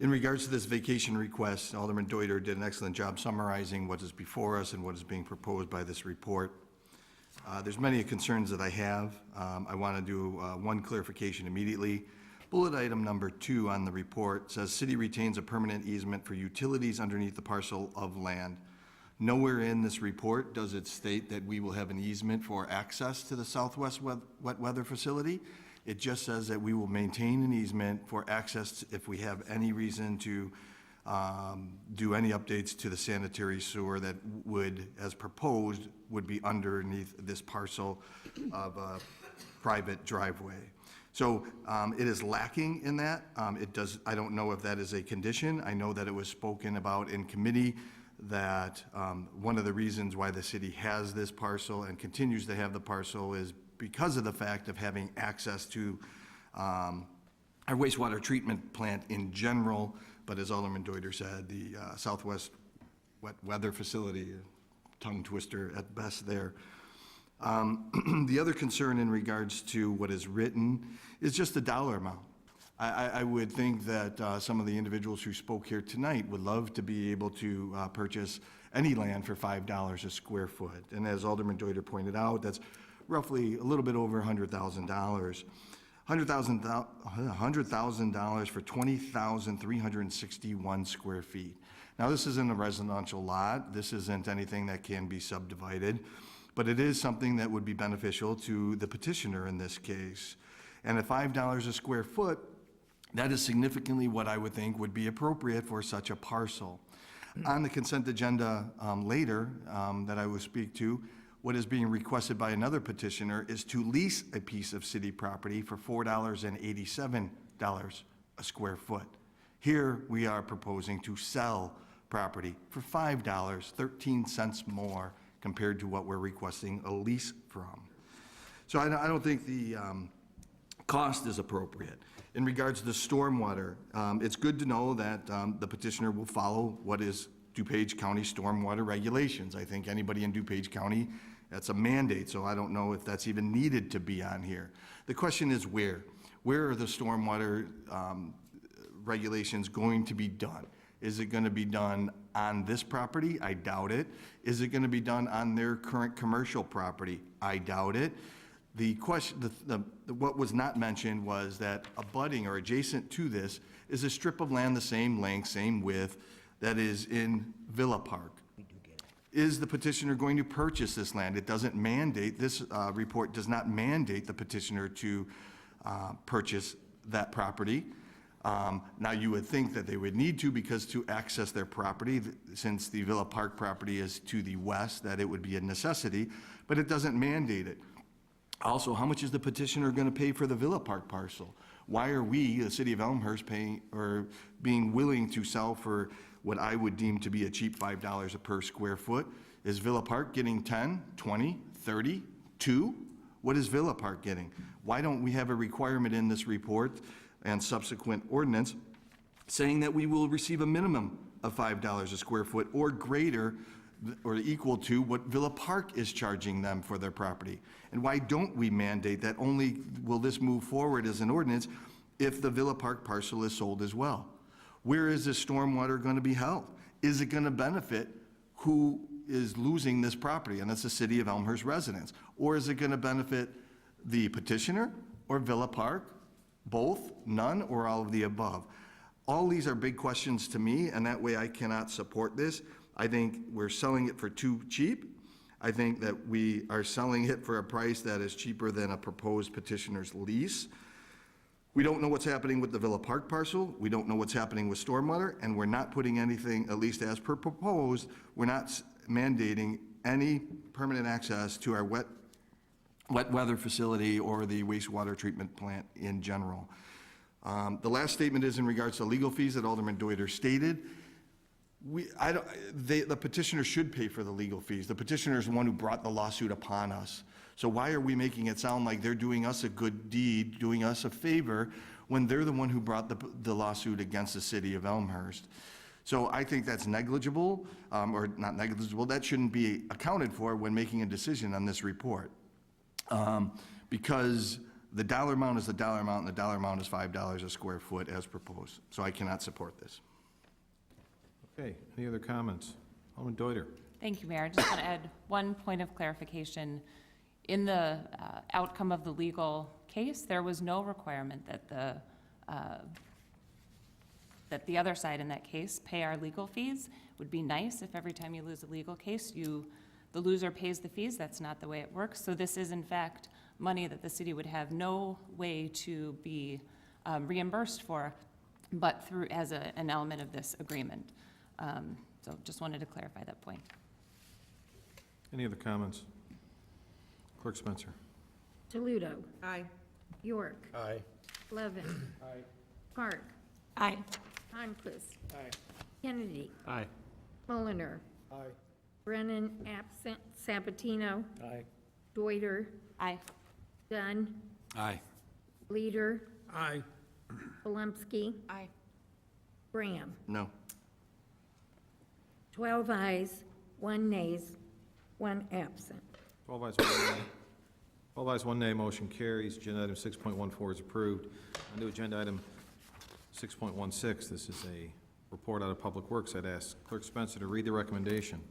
In regards to this vacation request, Alderman Deuter did an excellent job summarizing what is before us and what is being proposed by this report. There's many concerns that I have. I want to do one clarification immediately. Bullet item number 2 on the report says city retains a permanent easement for utilities underneath the parcel of land. Nowhere in this report does it state that we will have an easement for access to the Southwest Wet Weather Facility. It just says that we will maintain an easement for access if we have any reason to do any updates to the sanitary sewer that would, as proposed, would be underneath this parcel of a private driveway. So it is lacking in that. I don't know if that is a condition. I know that it was spoken about in committee that one of the reasons why the city has this parcel and continues to have the parcel is because of the fact of having access to our wastewater treatment plant in general, but as Alderman Deuter said, the Southwest Wet Weather Facility, tongue twister at best there. The other concern in regards to what is written is just the dollar amount. I would think that some of the individuals who spoke here tonight would love to be able to purchase any land for $5 a square foot. And as Alderman Deuter pointed out, that's roughly a little bit over $100,000. $100,000 for 20,361 square feet. Now, this isn't a residential lot. This isn't anything that can be subdivided, but it is something that would be beneficial to the petitioner in this case. And at $5 a square foot, that is significantly what I would think would be appropriate for such a parcel. On the consent agenda later that I will speak to, what is being requested by another petitioner is to lease a piece of city property for $4.87 a square foot. Here, we are proposing to sell property for $5, 13 cents more compared to what we're requesting a lease from. So I don't think the cost is appropriate. In regards to the stormwater, it's good to know that the petitioner will follow what is DuPage County stormwater regulations. I think anybody in DuPage County, that's a mandate, so I don't know if that's even needed to be on here. The question is where? Where are the stormwater regulations going to be done? Is it going to be done on this property? I doubt it. Is it going to be done on their current commercial property? I doubt it. The question, what was not mentioned was that abutting or adjacent to this is a strip of land the same length, same width, that is in Villa Park. Is the petitioner going to purchase this land? It doesn't mandate, this report does not mandate the petitioner to purchase that property. Now, you would think that they would need to, because to access their property, since the Villa Park property is to the west, that it would be a necessity, but it doesn't mandate it. Also, how much is the petitioner going to pay for the Villa Park parcel? Why are we, the city of Elmhurst, paying or being willing to sell for what I would deem to be a cheap $5 per square foot? Is Villa Park getting 10, 20, 30, 2? What is Villa Park getting? Why don't we have a requirement in this report and subsequent ordinance saying that we will receive a minimum of $5 a square foot or greater or equal to what Villa Park is charging them for their property? And why don't we mandate that only will this move forward as an ordinance if the Villa Park parcel is sold as well? Where is this stormwater going to be held? Is it going to benefit who is losing this property, and that's the city of Elmhurst residents? Or is it going to benefit the petitioner or Villa Park? Both, none, or all of the above? All these are big questions to me, and that way I cannot support this. I think we're selling it for too cheap. I think that we are selling it for a price that is cheaper than a proposed petitioner's lease. We don't know what's happening with the Villa Park parcel. We don't know what's happening with stormwater, and we're not putting anything, at least as per proposed, we're not mandating any permanent access to our wet weather facility or the wastewater treatment plant in general. The last statement is in regards to legal fees that Alderman Deuter stated. The petitioner should pay for the legal fees. The petitioner is the one who brought the lawsuit upon us. So why are we making it sound like they're doing us a good deed, doing us a favor, when they're the one who brought the lawsuit against the city of Elmhurst? So I think that's negligible, or not negligible, that shouldn't be accounted for when making a decision on this report. Because the dollar amount is the dollar amount, and the dollar amount is $5 a square foot as proposed. So I cannot support this. Okay, any other comments? Alderman Deuter. Thank you, Mayor. I just want to add one point of clarification. In the outcome of the legal case, there was no requirement that the other side in that case pay our legal fees. It would be nice if every time you lose a legal case, the loser pays the fees. That's not the way it works. So this is, in fact, money that the city would have no way to be reimbursed for, but through as an element of this agreement. So just wanted to clarify that point. Any other comments? Clerk Spencer. Toledo. Aye. York. Aye. Levin. Aye. Park. Aye. Conquest. Aye. Kennedy. Aye. Mulliner. Aye. Brennan, absent. Sabatino. Aye. Deuter. Aye. Dunn. Aye. Leader. Aye. Polumsky. Aye. Graham. No. 12 ayes, 1 nays, 1 absent. 12 ayes, 1 nay. 12 ayes, 1 nay, motion carries. Agenda item 6.14 is approved. On to agenda item 6.16. This is a report out of Public Works. I'd ask Clerk Spencer to read the recommendation.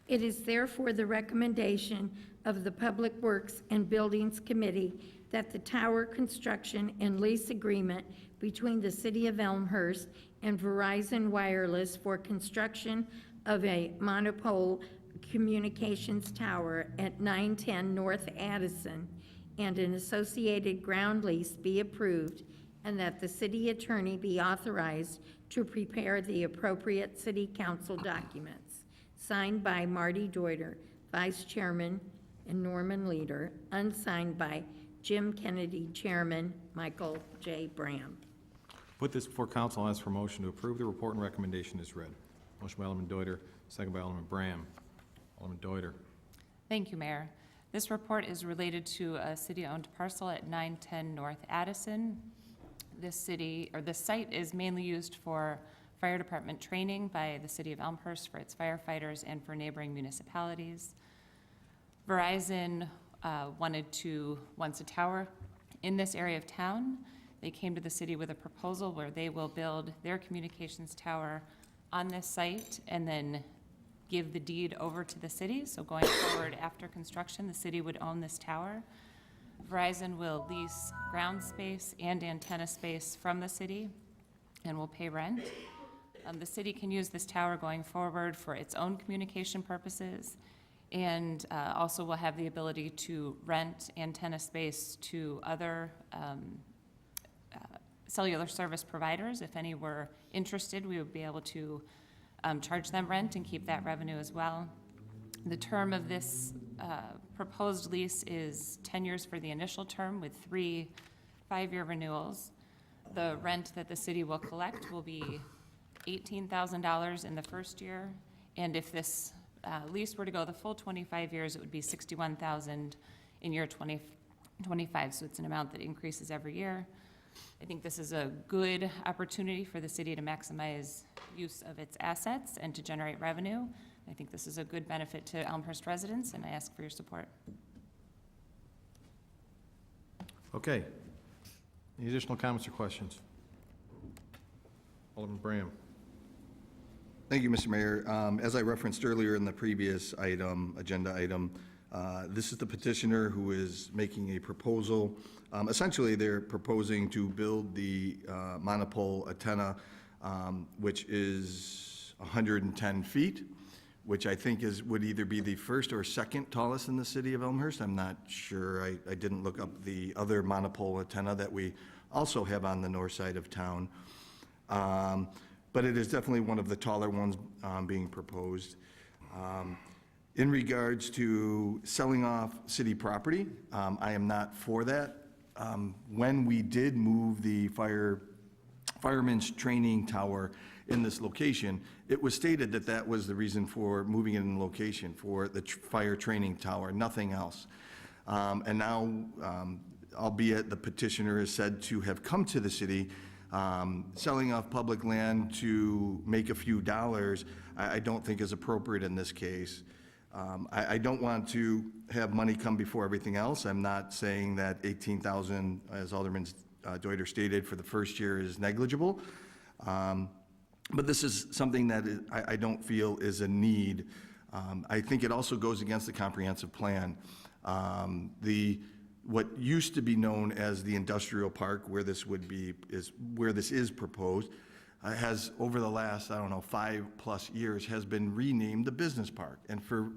It is therefore the recommendation of the Public Works and Buildings Committee that the tower construction and lease agreement between the City of Elmhurst and Verizon Wireless for construction of a monopole communications tower at 910 North Addison and an associated ground lease be approved, and that the city attorney be authorized to prepare the appropriate city council documents. Signed by Marty Deuter, Vice Chairman, and Norman Leader. Unsigned by Jim Kennedy, Chairman, Michael J. Bram. Put this before council and ask for motion to approve the report and recommendation as read. Motion by Alderman Deuter, second by Alderman Bram. Alderman Deuter. Thank you, Mayor. This report is related to a city-owned parcel at 910 North Addison. This site is mainly used for fire department training by the city of Elmhurst for its firefighters and for neighboring municipalities. Verizon wants a tower in this area of town. They came to the city with a proposal where they will build their communications tower on this site and then give the deed over to the city. So going forward, after construction, the city would own this tower. Verizon will lease ground space and antenna space from the city and will pay rent. The city can use this tower going forward for its own communication purposes, and also will have the ability to rent antenna space to other cellular service providers. If any were interested, we would be able to charge them rent and keep that revenue as well. The term of this proposed lease is 10 years for the initial term with 3 5-year renewals. The rent that the city will collect will be $18,000 in the first year, and if this lease were to go the full 25 years, it would be $61,000 in year 2025, so it's an amount that increases every year. I think this is a good opportunity for the city to maximize use of its assets and to generate revenue. I think this is a good benefit to Elmhurst residents, and I ask for your support. Okay. Any additional comments or questions? Alderman Bram. Thank you, Mr. Mayor. As I referenced earlier in the previous agenda item, this is the petitioner who is making a proposal. Essentially, they're proposing to build the monopole antenna, which is 110 feet, which I think would either be the first or second tallest in the city of Elmhurst. I'm not sure. I didn't look up the other monopole antenna that we also have on the north side of town. But it is definitely one of the taller ones being proposed. In regards to selling off city property, I am not for that. When we did move the fireman's training tower in this location, it was stated that that was the reason for moving it in location, for the fire training tower, nothing else. And now, albeit the petitioner is said to have come to the city, selling off public land to make a few dollars, I don't think is appropriate in this case. I don't want to have money come before everything else. I'm not saying that $18,000, as Alderman Deuter stated, for the first year is negligible. But this is something that I don't feel is a need. I think it also goes against the comprehensive plan. What used to be known as the industrial park, where this is proposed, has over the last, 5+ years, has been renamed the business park, and for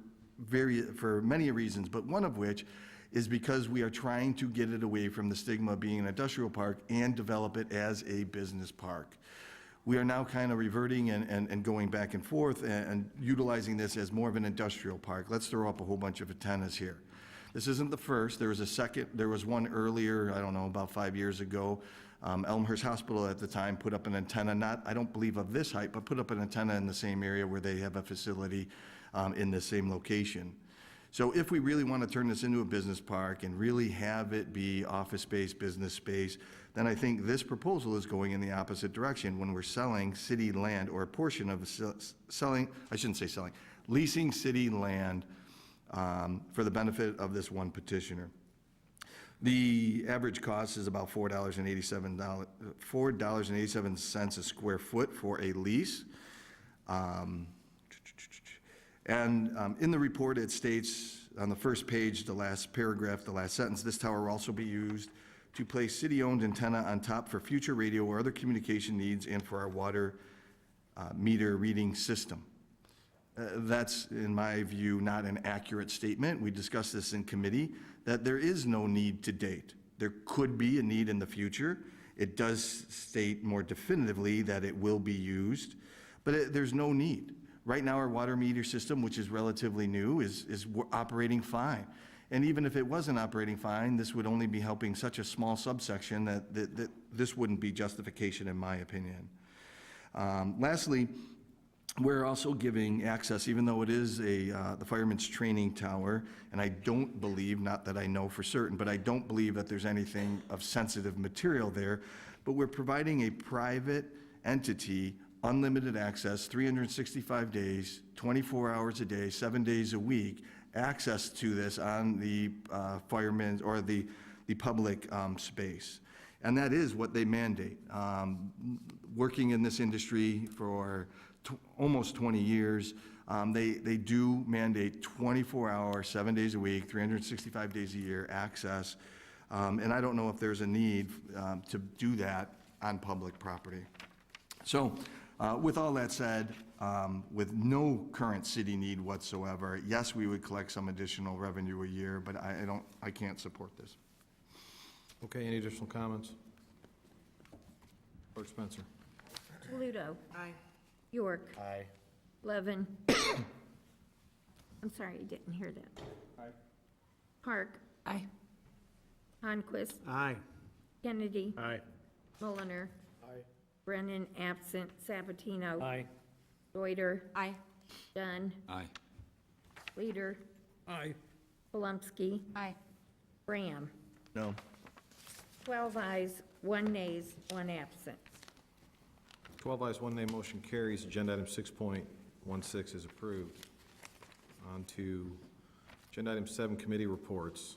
many reasons, but one of which is because we are trying to get it away from the stigma of being an industrial park and develop it as a business park. We are now kind of reverting and going back and forth and utilizing this as more of an industrial park. Let's throw up a whole bunch of antennas here. This isn't the first. There was one earlier, about 5 years ago. Elmhurst Hospital at the time put up an antenna, I don't believe of this height, but put up an antenna in the same area where they have a facility in the same location. So if we really want to turn this into a business park and really have it be office space, business space, then I think this proposal is going in the opposite direction when we're selling city land, or a portion of leasing city land for the benefit of this one petitioner. The average cost is about $4.87 a square foot for a lease. In the report, it states on the first page, the last paragraph, the last sentence, this tower will also be used to place city-owned antenna on top for future radio or other communication needs and for our water meter reading system. That's, in my view, not an accurate statement. We discussed this in committee, that there is no need to date. There could be a need in the future, It does state more definitively that it will be used, but there's no need. Right now, our water meter system, which is relatively new, is operating fine. And even if it wasn't operating fine, this would only be helping such a small subsection that this wouldn't be justification, in my opinion. Lastly, we're also giving access, even though it is the fireman's training tower, and I don't believe, not that I know for certain, but I don't believe that there's anything of sensitive material there, but we're providing a private entity unlimited access, 365 days, 24 hours a day, 7 days a week, access to this on the firemen's or the public space. And that is what they mandate. Working in this industry for almost 20 years, they do mandate 24-hour, 7 days a week, 365 days a year access. And I don't know if there's a need to do that on public property. So with all that said, with no current city need whatsoever, yes, we would collect some additional revenue a year, but I can't support this. Okay, any additional comments? Clerk Spencer. Toledo. Aye. York. Aye. Levin. I'm sorry, I didn't hear that. Aye. Park. Aye. Conquest. Aye. Kennedy. Aye. Mulliner. Aye. Brennan, absent. Sabatino. Aye. Reuter. Aye. Dunn. Aye. Leader. Aye. Palumski. Aye. Graham. No. 12 ayes, 1 nays, 1 absent. 12 ayes, 1 nay, motion carries. Agenda item 6.16 is approved. On to agenda item 7, committee reports.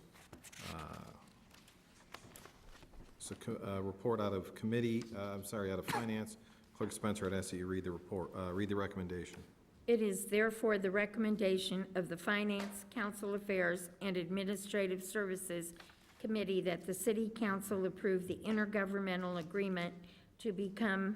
So report out of committee, out of finance. Clerk Spencer, I'd ask that you read the report, read the recommendation. It is therefore the recommendation of the Finance, Council Affairs, and Administrative Services Committee that the City Council approve the intergovernmental agreement to become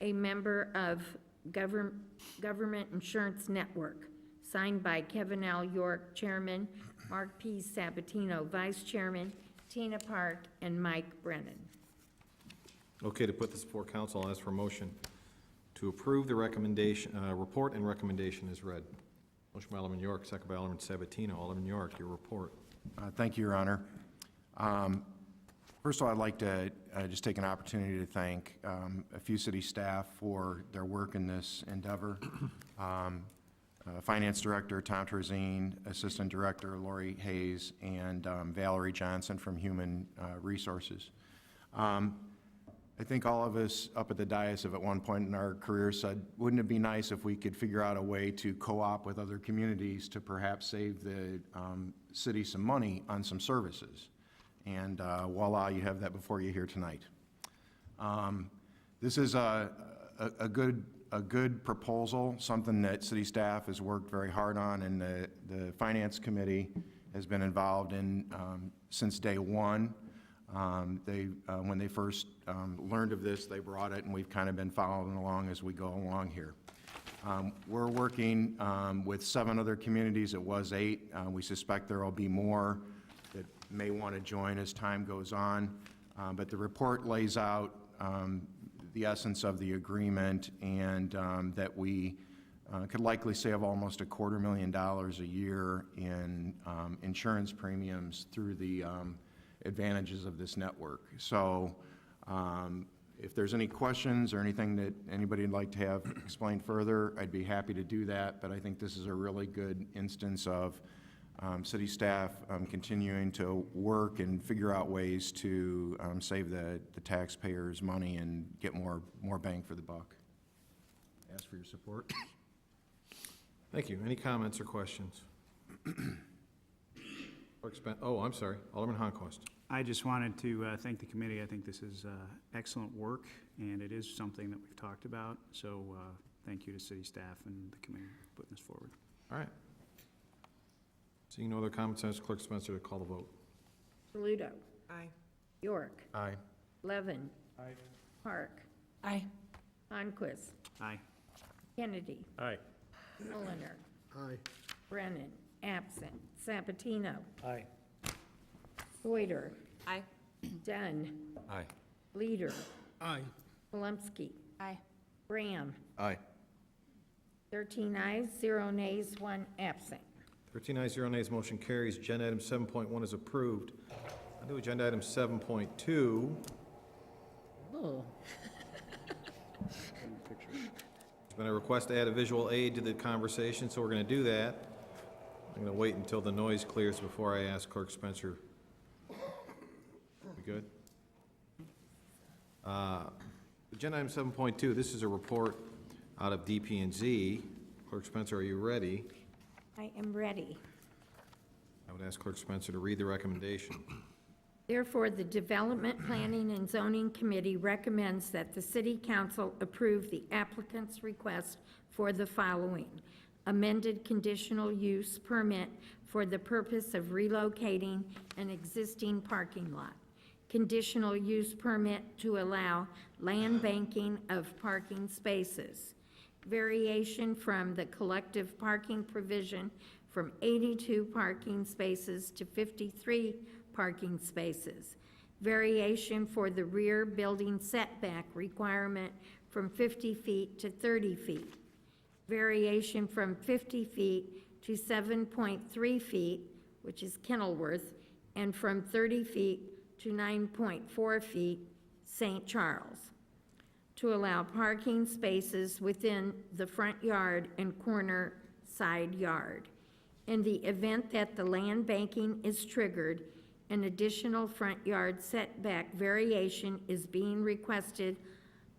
a member of Government Insurance Network, signed by Kevin L. York, Chairman, Mark P. Sabatino, Vice Chairman, Tina Park, and Mike Brennan. Okay, to put this before council, I'll ask for a motion to approve the recommendation, report and recommendation is read. Motion by Alderman York, second by Alderman Sabatino. Alderman York, your report. Thank you, Your Honor. First of all, I'd like to just take an opportunity to thank a few city staff for their work in this endeavor. Finance Director Tom Terzine, Assistant Director Lori Hayes, and Valerie Johnson from Human Resources. I think all of us up at the dais have at one point in our careers said, wouldn't it be nice if we could figure out a way to co-op with other communities to perhaps save the city some money on some services? And voila, you have that before you here tonight. This is a good proposal, something that city staff has worked very hard on, and the Finance Committee has been involved in since day one. When they first learned of this, they brought it, and we've kind of been following along as we go along here. We're working with 7 other communities. It was 8. We suspect there will be more that may want to join as time goes on. But the report lays out the essence of the agreement, and that we could likely save almost $250,000 a year in insurance premiums through the advantages of this network. So if there's any questions or anything that anybody would like to have explained further, I'd be happy to do that, but I think this is a really good instance of city staff continuing to work and figure out ways to save the taxpayers money and get more bang for the buck. Ask for your support. Thank you. Any comments or questions? Oh, I'm sorry, Alderman Honquist. I just wanted to thank the committee. I think this is excellent work, and it is something that we've talked about. So thank you to city staff and the committee for putting this forward. All right. Seeing no other comments, I ask Clerk Spencer to call the vote. Toledo. Aye. York. Aye. Levin. Aye. Park. Aye. Conquest. Aye. Kennedy. Aye. Mulliner. Aye. Brennan, absent. Sabatino. Aye. Reuter. Aye. Dunn. Aye. Leader. Aye. Palumski. Aye. Graham. Aye. 13 ayes, 0 nays, 1 absent. 13 ayes, 0 nays, motion carries. Agenda item 7.1 is approved. On to agenda item 7.2. Oh. There's been a request to add a visual aid to the conversation, so we're going to do that. I'm going to wait until the noise clears before I ask Clerk Spencer. We good? Agenda item 7.2, this is a report out of DP&Z. Clerk Spencer, are you ready? I am ready. I would ask Clerk Spencer to read the recommendation. Therefore, the Development, Planning, and Zoning Committee recommends that the City Council approve the applicant's request for the following: amended conditional use permit for the purpose of relocating an existing parking lot, conditional use permit to allow land banking of parking spaces, variation from the collective parking provision from 82 parking spaces to 53 parking spaces, variation for the rear building setback requirement from 50 feet to 30 feet, variation from 50 feet to 7.3 feet, which is Kenilworth, and from 30 feet to 9.4 feet, St. Charles, to allow parking spaces within the front yard and corner side yard. In the event that the land banking is triggered, an additional front yard setback variation is being requested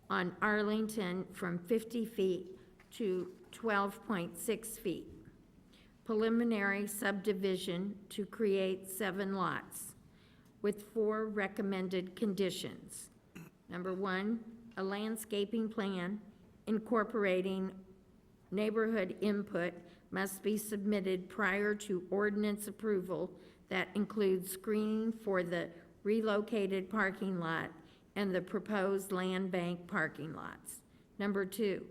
on Arlington from 50 feet to 12.6 feet. Preliminary subdivision to create 7 lots with 4 recommended conditions. Number 1, a landscaping plan incorporating neighborhood input must be submitted prior to ordinance approval that includes screening for the relocated parking lot and the proposed land bank parking lots. Number 2,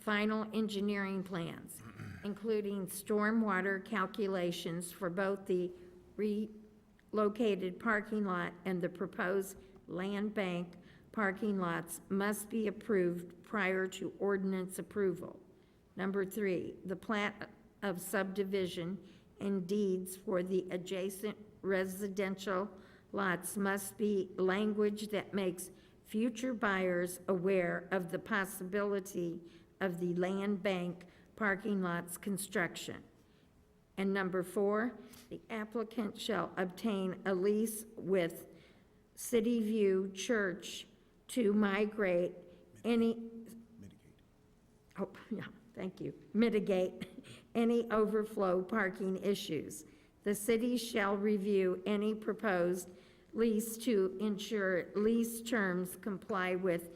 final engineering plans, including stormwater calculations for both the relocated parking lot and the proposed land bank parking lots must be approved prior to ordinance approval. Number 3, the plat of subdivision and deeds for the adjacent residential lots must be language that makes future buyers aware of the possibility of the land bank parking lots construction. And number 4, the applicant shall obtain a lease with City View Church to migrate any, oh, yeah, thank you, mitigate any overflow parking issues. The city shall review any proposed lease to ensure lease terms comply with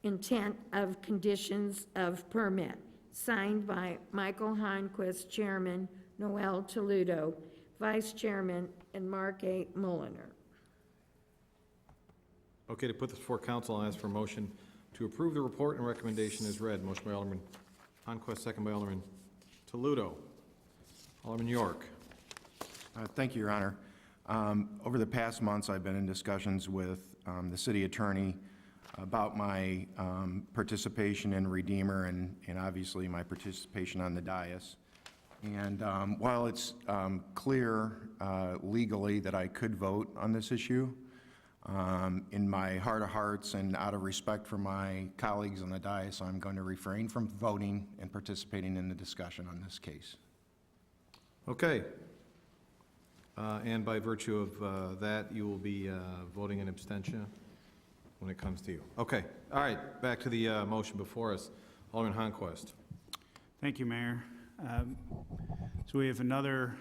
intent of conditions of permit. Signed by Michael Honquist, Chairman, Noel Toludo, Vice Chairman, and Mark A. Mulliner. Okay, to put this before council, I'll ask for a motion to approve the report and recommendation as read. Motion by Alderman Honquist, second by Alderman Toludo. Alderman York. Thank you, Your Honor. Over the past months, I've been in discussions with the city attorney about my participation in Redeemer and obviously my participation on the dais. And while it's clear legally that I could vote on this issue, in my heart of hearts and out of respect for my colleagues on the dais, I'm going to refrain from voting and participating in the discussion on this case. Okay. And by virtue of that, you will be voting in abstention when it comes to you. Okay. All right. Back to the motion before us. Alderman Honquist. Thank you, Mayor. So we have another,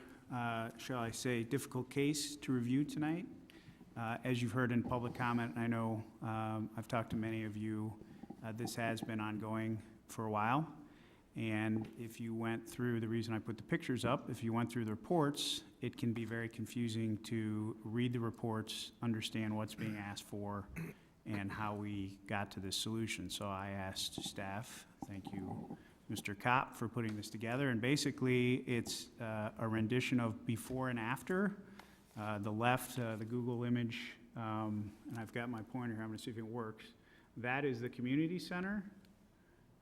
shall I say, difficult case to review tonight. As you've heard in public comment, I know I've talked to many of you, this has been ongoing for a while. And if you went through, the reason I put the pictures up, if you went through the reports, it can be very confusing to read the reports, understand what's being asked for, and how we got to this solution. So I asked staff, thank you, Mr. Kopp, for putting this together. And basically, it's a rendition of before and after. The left, the Google image and I've got my pointer here, I'm gonna see if it works. That is the community center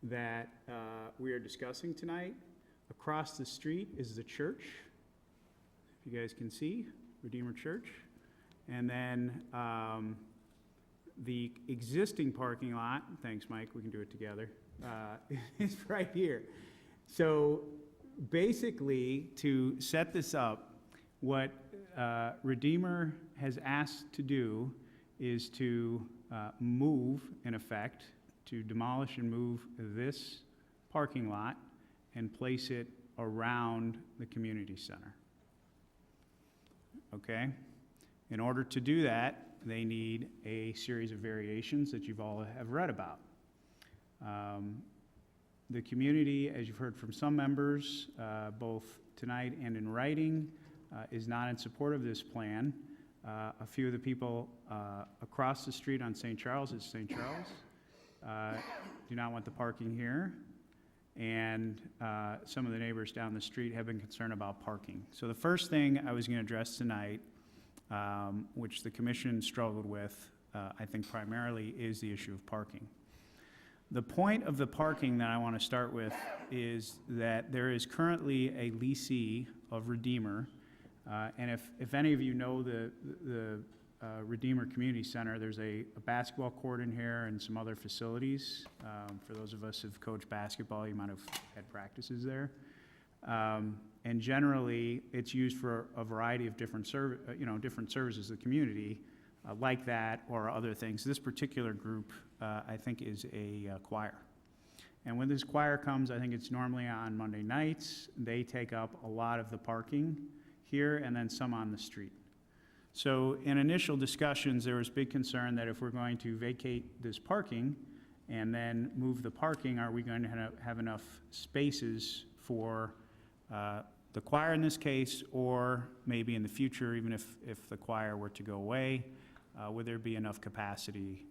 that we are discussing tonight. Across the street is the church, if you guys can see, Redeemer Church. And then the existing parking lot, thanks Mike, we can do it together, is right here. So basically, to set this up, what Redeemer has asked to do is to move, in effect, to demolish and move this parking lot and place it around the community center. Okay? In order to do that, they need a series of variations that you've all have read about. The community, as you've heard from some members, both tonight and in writing, is not in support of this plan. A few of the people across the street on St. Charles do not want the parking here. And some of the neighbors down the street have been concerned about parking. So the first thing I was going to address tonight, which the commission struggled with, I think primarily, is the issue of parking. The point of the parking that I want to start with is that there is currently a leasee of Redeemer, and if any of you know the Redeemer Community Center, there's a basketball court in here and some other facilities. For those of us who've coached basketball, you might have had practices there. And generally, it's used for a variety of different services of the community, like that or other things. This particular group, I think, is a choir. And when this choir comes, I think it's normally on Monday nights. They take up a lot of the parking here and then some on the street. So in initial discussions, there was big concern that if we're going to vacate this parking and then move the parking, are we going to have enough spaces for the choir in this case, or maybe in the future, even if the choir were to go away, would there be enough capacity?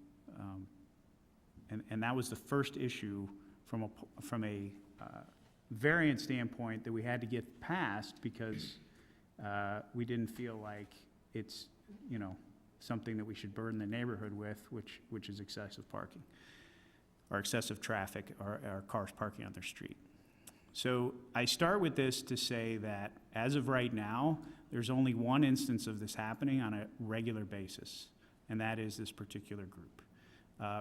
And that was the first issue from a variance standpoint that we had to get past, because we didn't feel like it's, something that we should burden the neighborhood with, which is excessive parking, or excessive traffic, or cars parking on their street. So I start with this to say that as of right now, there's only one instance of this happening on a regular basis, and that is this particular group.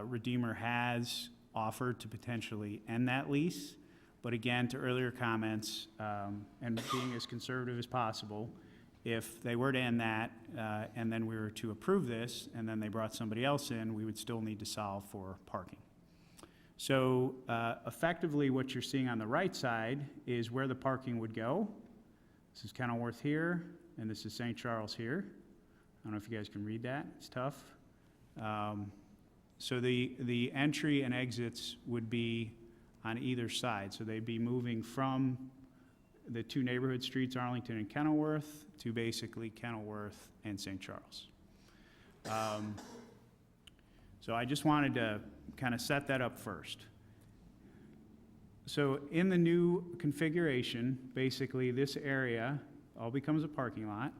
Redeemer has offered to potentially end that lease, but again, to earlier comments, and being as conservative as possible, if they were to end that, and then we were to approve this, and then they brought somebody else in, we would still need to solve for parking. So effectively, what you're seeing on the right side is where the parking would go. This is Kenilworth here, and this is St. Charles here. I don't know if you guys can read that. It's tough. So the entry and exits would be on either side. So they'd be moving from the two neighborhood streets, Arlington and Kenilworth, to basically Kenilworth and St. Charles. So I just wanted to kind of set that up first. So in the new configuration, basically this area all becomes a parking lot.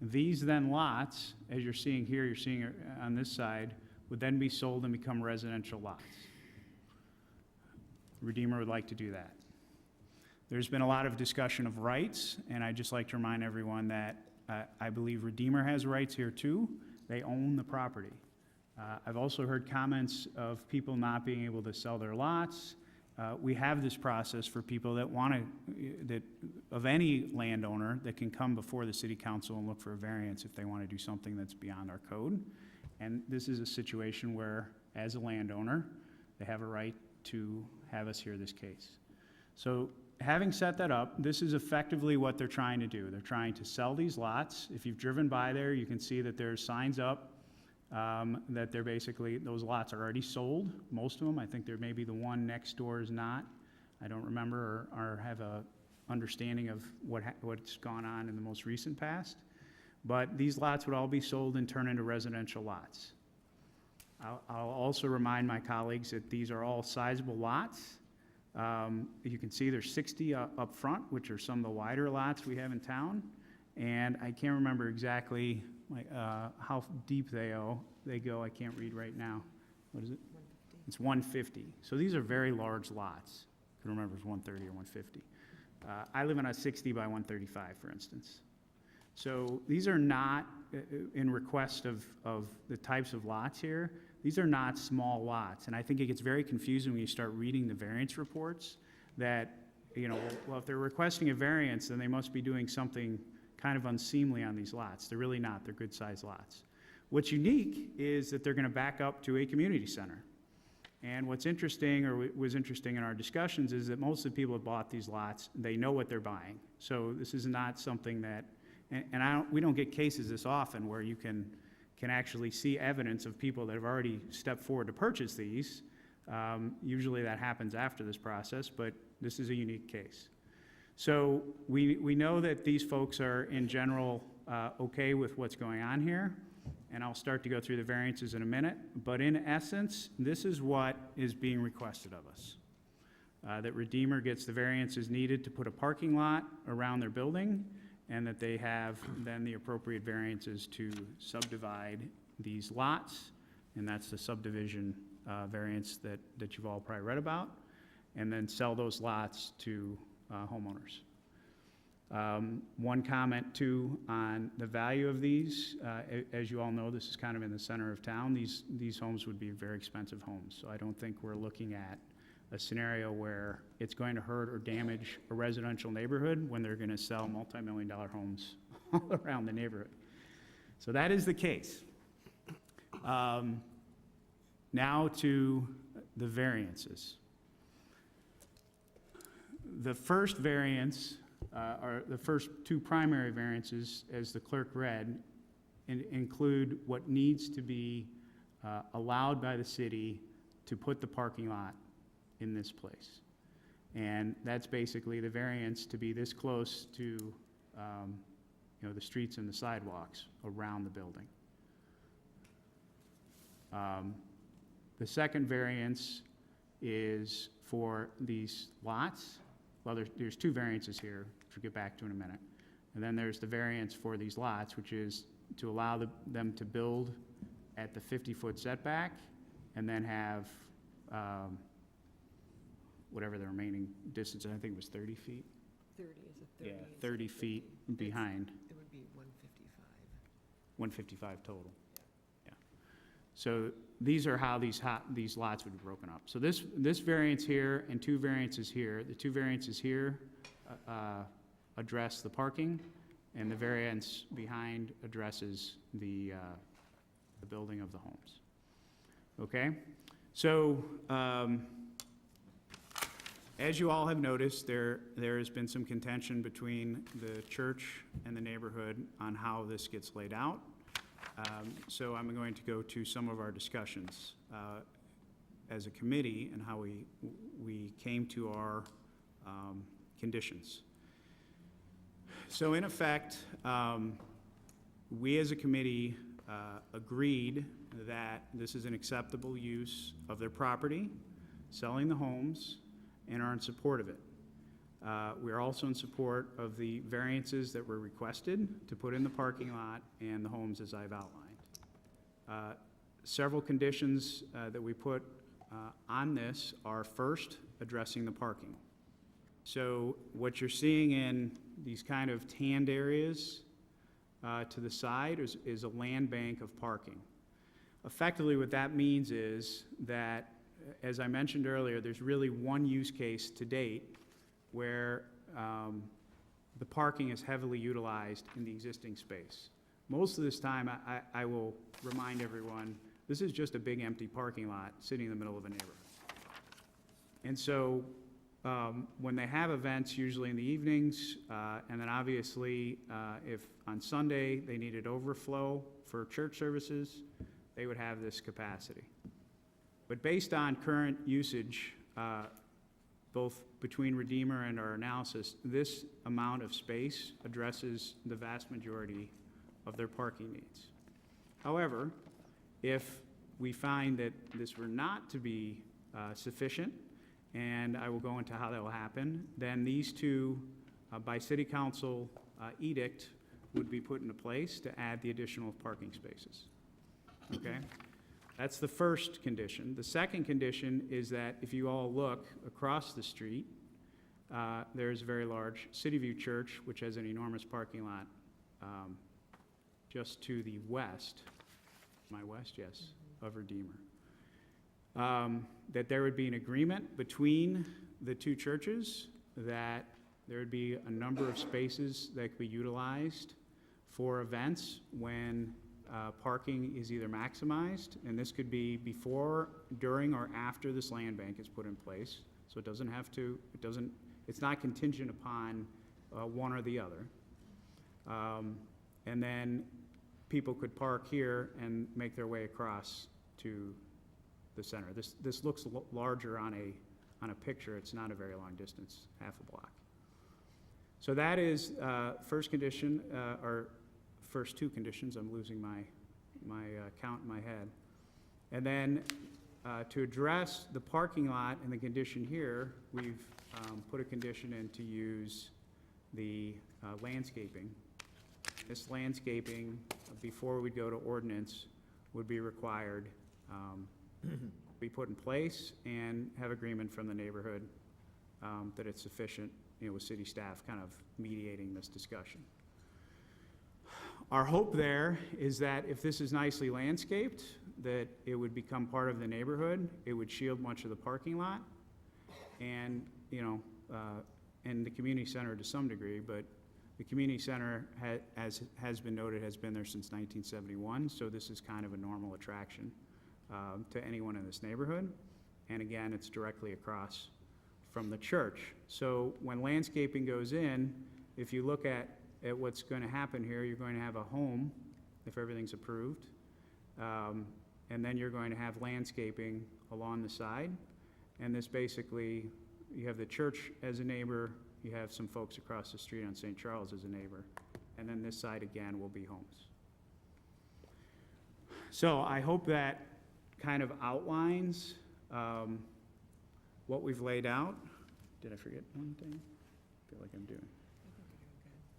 These then lots, as you're seeing here, you're seeing on this side, would then be sold and become residential lots. Redeemer would like to do that. There's been a lot of discussion of rights, and I'd just like to remind everyone that I believe Redeemer has rights here too. They own the property. I've also heard comments of people not being able to sell their lots. We have this process for people that of any landowner that can come before the city council and look for a variance if they want to do something that's beyond our code. And this is a situation where, as a landowner, they have a right to have us hear this case. So having set that up, this is effectively what they're trying to do. They're trying to sell these lots. If you've driven by there, you can see that there's signs up that they're basically, those lots are already sold, most of them. I think there may be the one next door is not. I don't remember or have a understanding of what's gone on in the most recent past. But these lots would all be sold and turned into residential lots. I'll also remind my colleagues that these are all sizable lots. You can see there's 60 up front, which are some of the wider lots we have in town. And I can't remember exactly how deep they go, I can't read right now. What is it? 150. It's 150. So these are very large lots. I can remember if it's 130 or 150. I live in a 60 by 135, for instance. So these are not, in request of the types of lots here, these are not small lots. And I think it gets very confusing when you start reading the variance reports that, well, if they're requesting a variance, then they must be doing something kind of unseemly on these lots. They're really not. They're good-sized lots. What's unique is that they're going to back up to a community center. And what's interesting, or was interesting in our discussions, is that most of the people that bought these lots, they know what they're buying. So this is not something that, we don't get cases this often where you can actually see evidence of people that have already stepped forward to purchase these. Usually that happens after this process, but this is a unique case. So we know that these folks are, in general, okay with what's going on here. And I'll start to go through the variances in a minute. But in essence, this is what is being requested of us. That Redeemer gets the variances needed to put a parking lot around their building, and that they have then the appropriate variances to subdivide these lots. And that's the subdivision variance that you've all probably read about. And then sell those lots to homeowners. One comment, too, on the value of these. As you all know, this is kind of in the center of town. These homes would be very expensive homes. So I don't think we're looking at a scenario where it's going to hurt or damage a residential neighborhood when they're going to sell multi-million-dollar homes all around the neighborhood. So that is the case. Now to the variances. The first variance, or the first two primary variances, as the clerk read, include what needs to be allowed by the city to put the parking lot in this place. And that's basically the variance to be this close to the streets and the sidewalks around the building. The second variance is for these lots. Well, there's two variances here, which we'll get back to in a minute. And then there's the variance for these lots, which is to allow them to build at the 50-foot setback and then have whatever the remaining distance, I think it was 30 feet. 30 is a 30. Yeah, 30 feet behind. It would be 155. 155 total. Yeah. So these are how these lots would be broken up. So this variance here and two variances here, the two variances here address the parking, and the variance behind addresses the building of the homes. Okay? So, as you all have noticed, there has been some contention between the church and the neighborhood on how this gets laid out. So I'm going to go to some of our discussions as a committee and how we came to our conditions. So in effect, we as a committee agreed that this is an acceptable use of their property, selling the homes, and are in support of it. We are also in support of the variances that were requested to put in the parking lot and the homes as I've outlined. Several conditions that we put on this are first, addressing the parking. So what you're seeing in these kind of tanned areas to the side is a land bank of parking. Effectively, what that means is that, as I mentioned earlier, there's really one use case to date where the parking is heavily utilized in the existing space. Most of this time, I will remind everyone, this is just a big empty parking lot sitting in the middle of a neighborhood. And so when they have events, usually in the evenings, and then obviously if on Sunday they needed overflow for church services, they would have this capacity. But based on current usage, both between Redeemer and our analysis, this amount of space addresses the vast majority of their parking needs. However, if we find that this were not to be sufficient, and I will go into how that will happen, then these two, by City Council edict, would be put into place to add the additional parking spaces. Okay? That's the first condition. The second condition is that if you all look across the street, there's a very large City View Church, which has an enormous parking lot just to the west, my west, yes, of Redeemer. That there would be an agreement between the two churches that there would be a number of spaces that could be utilized for events when parking is either maximized, and this could be before, during, or after this land bank is put in place. So it doesn't have to, it's not contingent upon one or the other. And then people could park here and make their way across to the center. This looks larger on a picture. It's not a very long distance, half a block. So that is first condition, or first two conditions. I'm losing my count in my head. And then to address the parking lot and the condition here, we've put a condition in to use the landscaping. This landscaping, before we go to ordinance, would be required, be put in place, and have agreement from the neighborhood that it's sufficient, with city staff kind of mediating this discussion. Our hope there is that if this is nicely landscaped, that it would become part of the neighborhood. It would shield much of the parking lot, and and the community center to some degree. But the community center, as has been noted, has been there since 1971. So this is kind of a normal attraction to anyone in this neighborhood. And again, it's directly across from the church. So when landscaping goes in, if you look at what's going to happen here, you're going to have a home, if everything's approved, and then you're going to have landscaping along the side. And this basically, you have the church as a neighbor, you have some folks across the street on St. Charles as a neighbor, and then this side again will be homes. So I hope that kind of outlines what we've laid out. Did I forget one thing? I feel like I'm doing.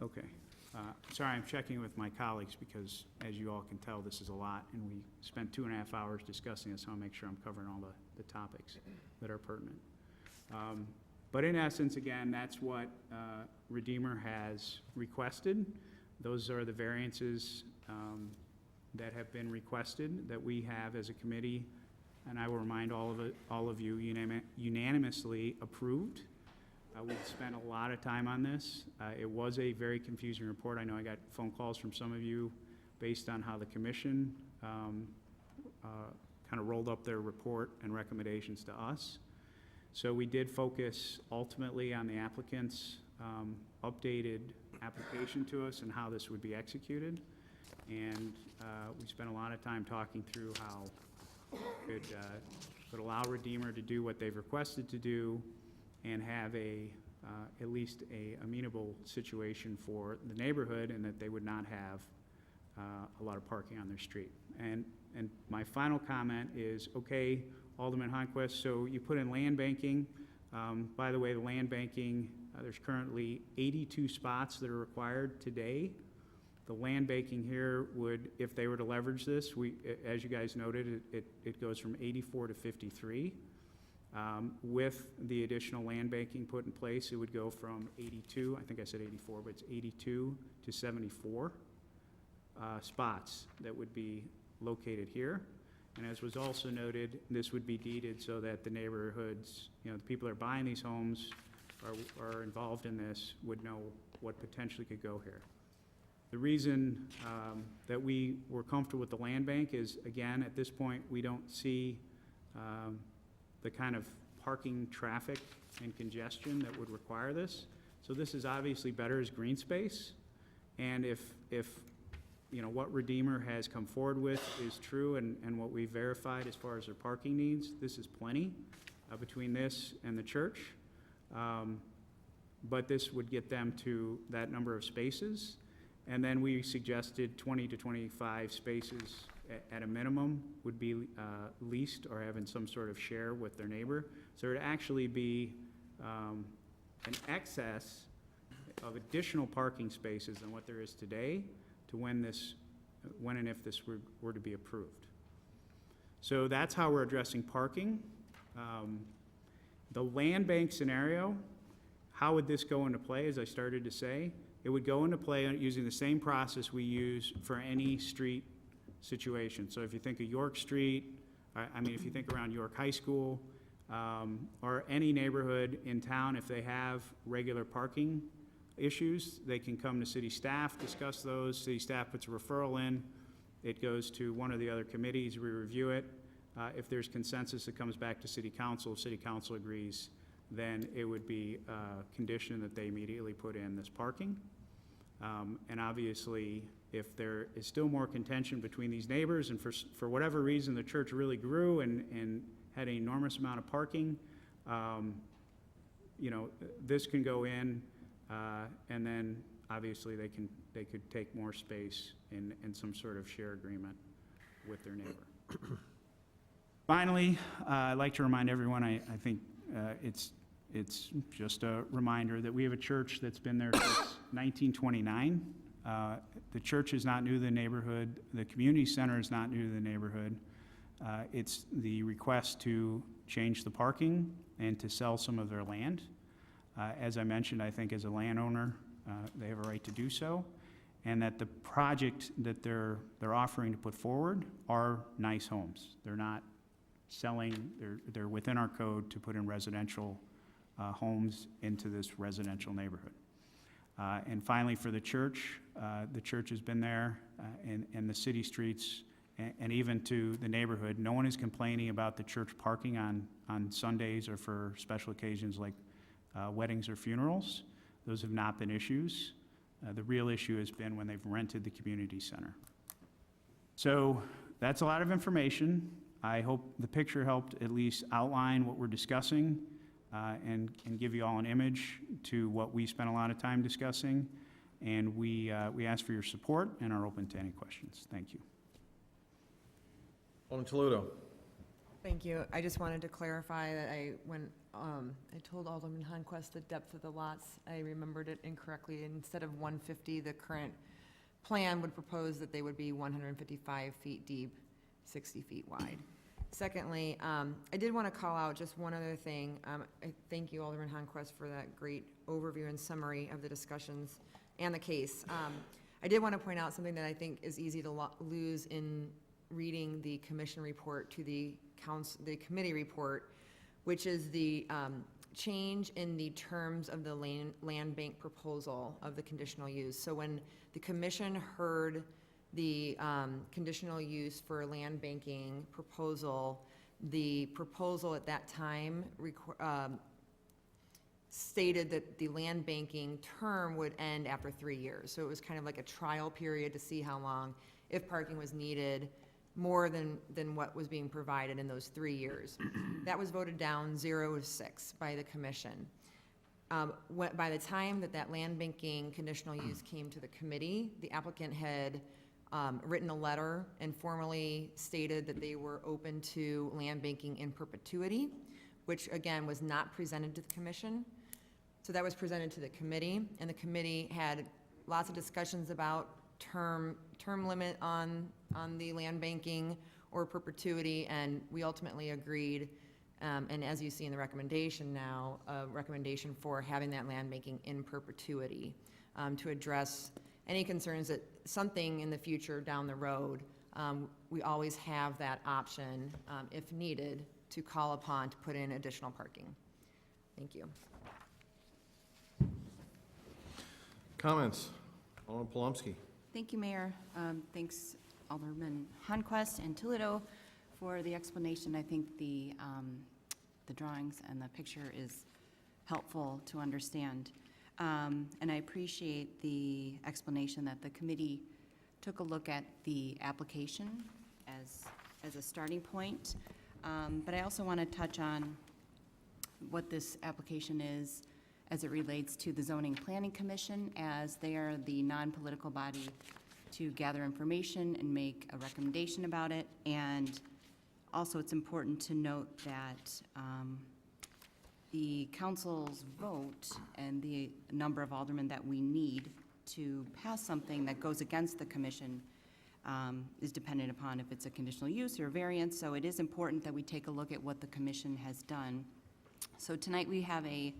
Okay. Sorry, I'm checking with my colleagues because, as you all can tell, this is a lot, and we spent 2.5 hours discussing this, so I'll make sure I'm covering all the topics that are pertinent. But in essence, again, that's what Redeemer has requested. Those are the variances that have been requested that we have as a committee, and I will remind all of you unanimously approved. We spent a lot of time on this. It was a very confusing report. I know I got phone calls from some of you based on how the commission kind of rolled up their report and recommendations to us. So we did focus ultimately on the applicant's updated application to us and how this would be executed. And we spent a lot of time talking through how it could allow Redeemer to do what they've requested to do and have at least a amenable situation for the neighborhood, and that they would not have a lot of parking on their street. And my final comment is, okay, Alderman Honquist, so you put in land banking. By the way, the land banking, there's currently 82 spots that are required today. The land banking here would, if they were to leverage this, as you guys noted, it goes from 84 to 53. With the additional land banking put in place, it would go from 82, I think I said 84, but it's 82 to 74 spots that would be located here. And as was also noted, this would be deeded so that the neighborhoods, the people that are buying these homes are involved in this would know what potentially could go here. The reason that we were comfortable with the land bank is, again, at this point, we don't see the kind of parking traffic and congestion that would require this. So this is obviously better as green space. And if what Redeemer has come forward with is true and what we verified as far as their parking needs, this is plenty between this and the church. But this would get them to that number of spaces. And then we suggested 20 to 25 spaces at a minimum would be leased or having some sort of share with their neighbor. So it would actually be an excess of additional parking spaces than what there is today to when and if this were to be approved. So that's how we're addressing parking. The land bank scenario, how would this go into play, as I started to say? It would go into play using the same process we use for any street situation. So if you think of York Street, if you think around York High School, or any neighborhood in town, if they have regular parking issues, they can come to city staff, discuss those. City staff puts a referral in. It goes to one of the other committees, we review it. If there's consensus, it comes back to city council. If city council agrees, then it would be a condition that they immediately put in this parking. And obviously, if there is still more contention between these neighbors, and for whatever reason the church really grew and had an enormous amount of parking, this can go in, and then obviously they could take more space in some sort of share agreement with their neighbor. Finally, I'd like to remind everyone, I think it's just a reminder that we have a church that's been there since 1929. The church is not new to the neighborhood. The community center is not new to the neighborhood. It's the request to change the parking and to sell some of their land. As I mentioned, I think as a landowner, they have a right to do so, and that the project that they're offering to put forward are nice homes. They're not selling, they're within our code to put in residential homes into this residential neighborhood. And finally, for the church has been there, and the city streets, and even to the neighborhood. No one is complaining about the church parking on Sundays or for special occasions like weddings or funerals. Those have not been issues. The real issue has been when they've rented the community center. So that's a lot of information. I hope the picture helped at least outline what we're discussing and give you all an image to what we spent a lot of time discussing. And we ask for your support and are open to any questions. Thank you. Alderman Toledo. Thank you. I just wanted to clarify that when I told Alderman Honquist the depth of the lots, I remembered it incorrectly. Instead of 150, the current plan would propose that they would be 155 feet deep, 60 feet wide. Secondly, I did want to call out just one other thing. I thank you, Alderman Honquist, for that great overview and summary of the discussions and the case. I did want to point out something that I think is easy to lose in reading the commission report to the committee report, which is the change in the terms of the land bank proposal of the conditional use. So when the commission heard the conditional use for land banking proposal, the proposal at that time stated that the land banking term would end after 3 years. So it was kind of like a trial period to see how long, if parking was needed, more than what was being provided in those 3 years. That was voted down 0-6 by the commission. By the time that land banking conditional use came to the committee, the applicant had written a letter and formally stated that they were open to land banking in perpetuity, which again was not presented to the commission. So that was presented to the committee, and the committee had lots of discussions about term limit on the land banking or perpetuity, and we ultimately agreed, and as you see in the recommendation now, a recommendation for having that land banking in perpetuity to address any concerns that something in the future down the road, we always have that option, if needed, to call upon to put in additional parking. Thank you. Comments? Alderman Palomsky. Thank you, Mayor. Thanks, Alderman Honquist and Toledo, for the explanation. I think the drawings and the picture is helpful to understand. And I appreciate the explanation that the committee took a look at the application as a starting point. But I also want to touch on what this application is as it relates to the Zoning Planning Commission, as they are the non-political body to gather information and make a recommendation about it. And also it's important to note that the council's vote and the number of aldermen that we need to pass something that goes against the commission is dependent upon if it's a conditional use or a variance, so it is important that we take a look at what the commission has done. So tonight we have a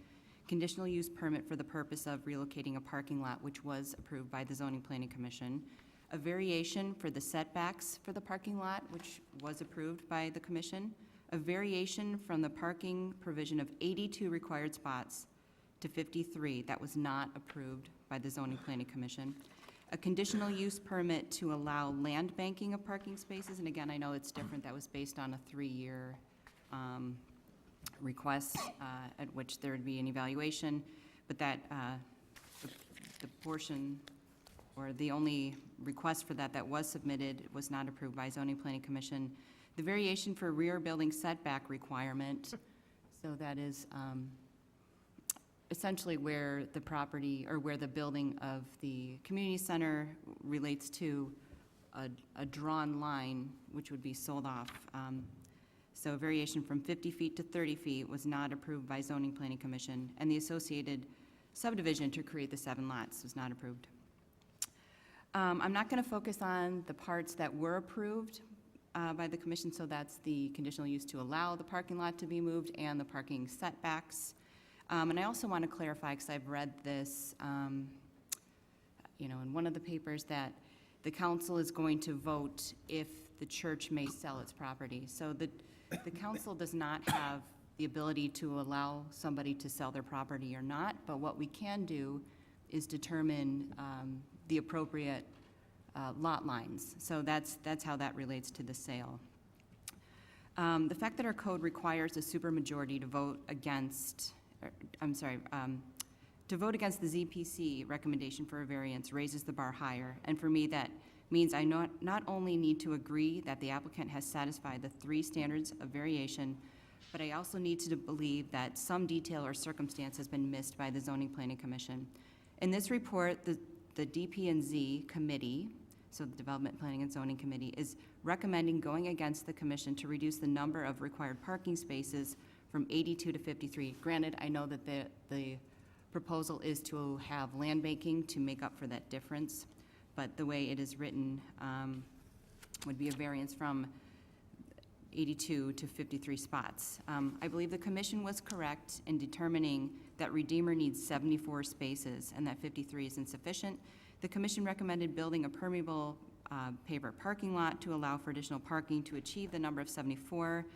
conditional use permit for the purpose of relocating a parking lot, which was approved by the Zoning Planning Commission, a variation for the setbacks for the parking lot, which was approved by the commission, a variation from the parking provision of 82 required spots to 53, that was not approved by the Zoning Planning Commission, a conditional use permit to allow land banking of parking spaces, and again, I know it's different, that was based on a 3-year request at which there would be an evaluation, but that the portion, or the only request for that was submitted was not approved by Zoning Planning Commission. The variation for rear building setback requirement, so that is essentially where the property, or where the building of the community center relates to a drawn line, which would be sold off. So a variation from 50 feet to 30 feet was not approved by Zoning Planning Commission, and the associated subdivision to create the 7 lots was not approved. I'm not going to focus on the parts that were approved by the commission, so that's the conditional use to allow the parking lot to be moved and the parking setbacks. And I also want to clarify, because I've read this, in one of the papers, that the council is going to vote if the church may sell its property. So the council does not have the ability to allow somebody to sell their property or not, but what we can do is determine the appropriate lot lines. So that's how that relates to the sale. The fact that our code requires a supermajority to vote against, to vote against the ZPC recommendation for a variance raises the bar higher, and for me that means I not only need to agree that the applicant has satisfied the 3 standards of variation, but I also need to believe that some detail or circumstance has been missed by the Zoning Planning Commission. In this report, the DP&Z committee, so the Development Planning and Zoning Committee, is recommending going against the commission to reduce the number of required parking spaces from 82 to 53. Granted, I know that the proposal is to have land banking to make up for that difference, but the way it is written would be a variance from 82 to 53 spots. I believe the commission was correct in determining that Redeemer needs 74 spaces and that 53 is insufficient. The commission recommended building a permeable paver parking lot to allow for additional parking to achieve the number of 74.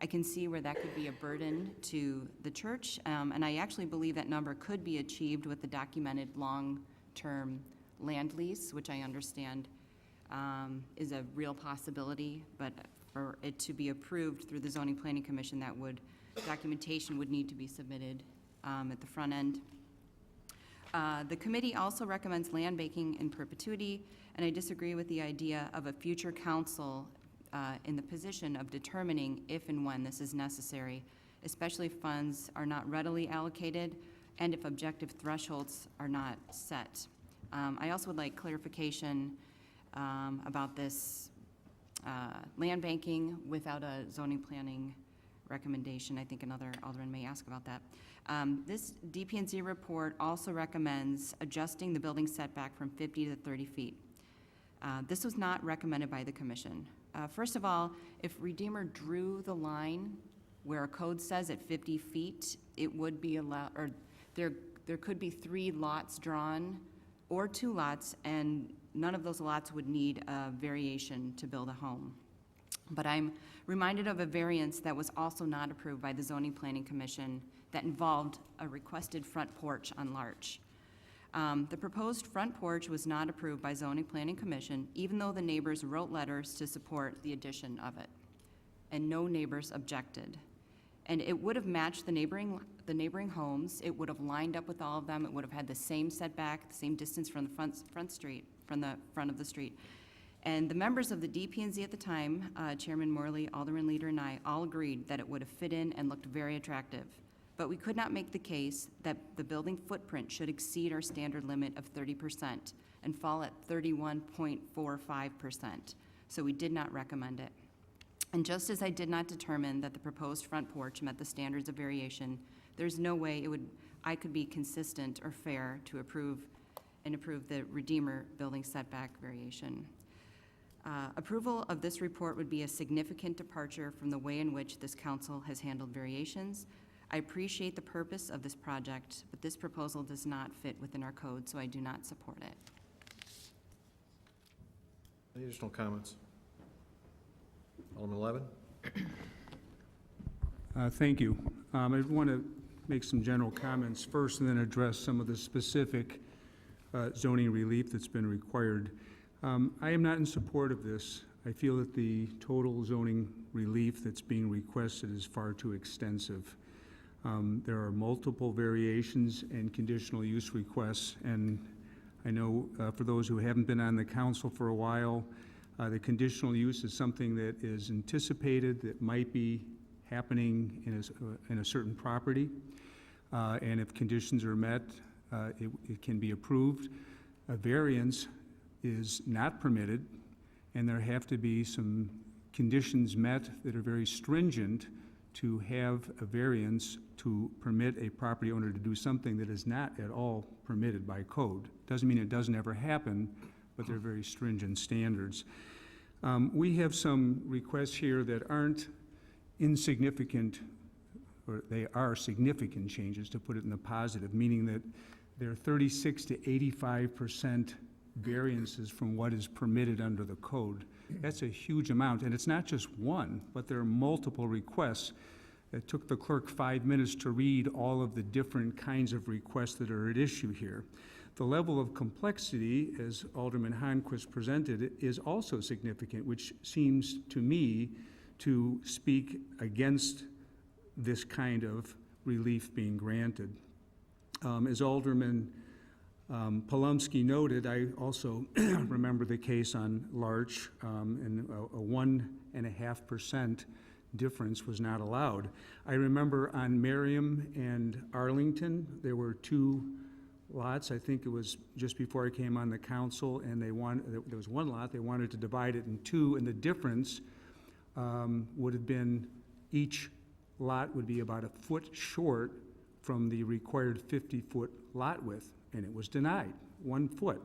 I can see where that could be a burden to the church, and I actually believe that number could be achieved with the documented long-term land lease, which I understand is a real possibility, but for it to be approved through the Zoning Planning Commission, documentation would need to be submitted at the front end. The committee also recommends land banking in perpetuity, and I disagree with the idea of a future council in the position of determining if and when this is necessary, especially if funds are not readily allocated and if objective thresholds are not set. I also would like clarification about this land banking without a zoning planning recommendation. I think another alderman may ask about that. This DP&Z report also recommends adjusting the building setback from 50 to 30 feet. This was not recommended by the commission. First of all, if Redeemer drew the line where a code says at 50 feet, it would be allowed, or there could be 3 lots drawn or 2 lots, and none of those lots would need a variation to build a home. But I'm reminded of a variance that was also not approved by the Zoning Planning Commission that involved a requested front porch on Larch. The proposed front porch was not approved by Zoning Planning Commission, even though the neighbors wrote letters to support the addition of it, and no neighbors objected. And it would have matched the neighboring homes. It would have lined up with all of them. It would have had the same setback, the same distance from the front of the street. And the members of the DP&Z at the time, Chairman Morley, Alderman Leader, and I all agreed that it would have fit in and looked very attractive. But we could not make the case that the building footprint should exceed our standard limit of 30% and fall at 31.45%. So we did not recommend it. And just as I did not determine that the proposed front porch met the standards of variation, There's no way I could be consistent or fair to approve the Redeemer building setback variation. Approval of this report would be a significant departure from the way in which this council has handled variations. I appreciate the purpose of this project, but this proposal does not fit within our code, so I do not support it. Any additional comments? Alderman Levin? Thank you. I want to make some general comments first and then address some of the specific zoning relief that's been required. I am not in support of this. I feel that the total zoning relief that's being requested is far too extensive. There are multiple variations and conditional use requests, and I know for those who haven't been on the council for a while, the conditional use is something that is anticipated, that might be happening in a certain property, and if conditions are met, it can be approved. A variance is not permitted, and there have to be some conditions met that are very stringent to have a variance to permit a property owner to do something that is not at all permitted by code. Doesn't mean it doesn't ever happen, but they're very stringent standards. We have some requests here that aren't insignificant, or they are significant changes, to put it in the positive, meaning that they're 36 to 85% variances from what is permitted under the code. That's a huge amount, and it's not just one, but there are multiple requests. It took the clerk 5 minutes to read all of the different kinds of requests that are at issue here. The level of complexity, as Alderman Honquist presented, is also significant, which seems to me to speak against this kind of relief being granted. As Alderman Polumsky noted, I also remember the case on Larch, and a 1.5% difference was not allowed. I remember on Merriam and Arlington, there were 2 lots. I think it was just before I came on the council, and there was one lot, they wanted to divide it in 2, and the difference would have been, each lot would be about a foot short from the required 50-foot lot width, and it was denied, 1 foot.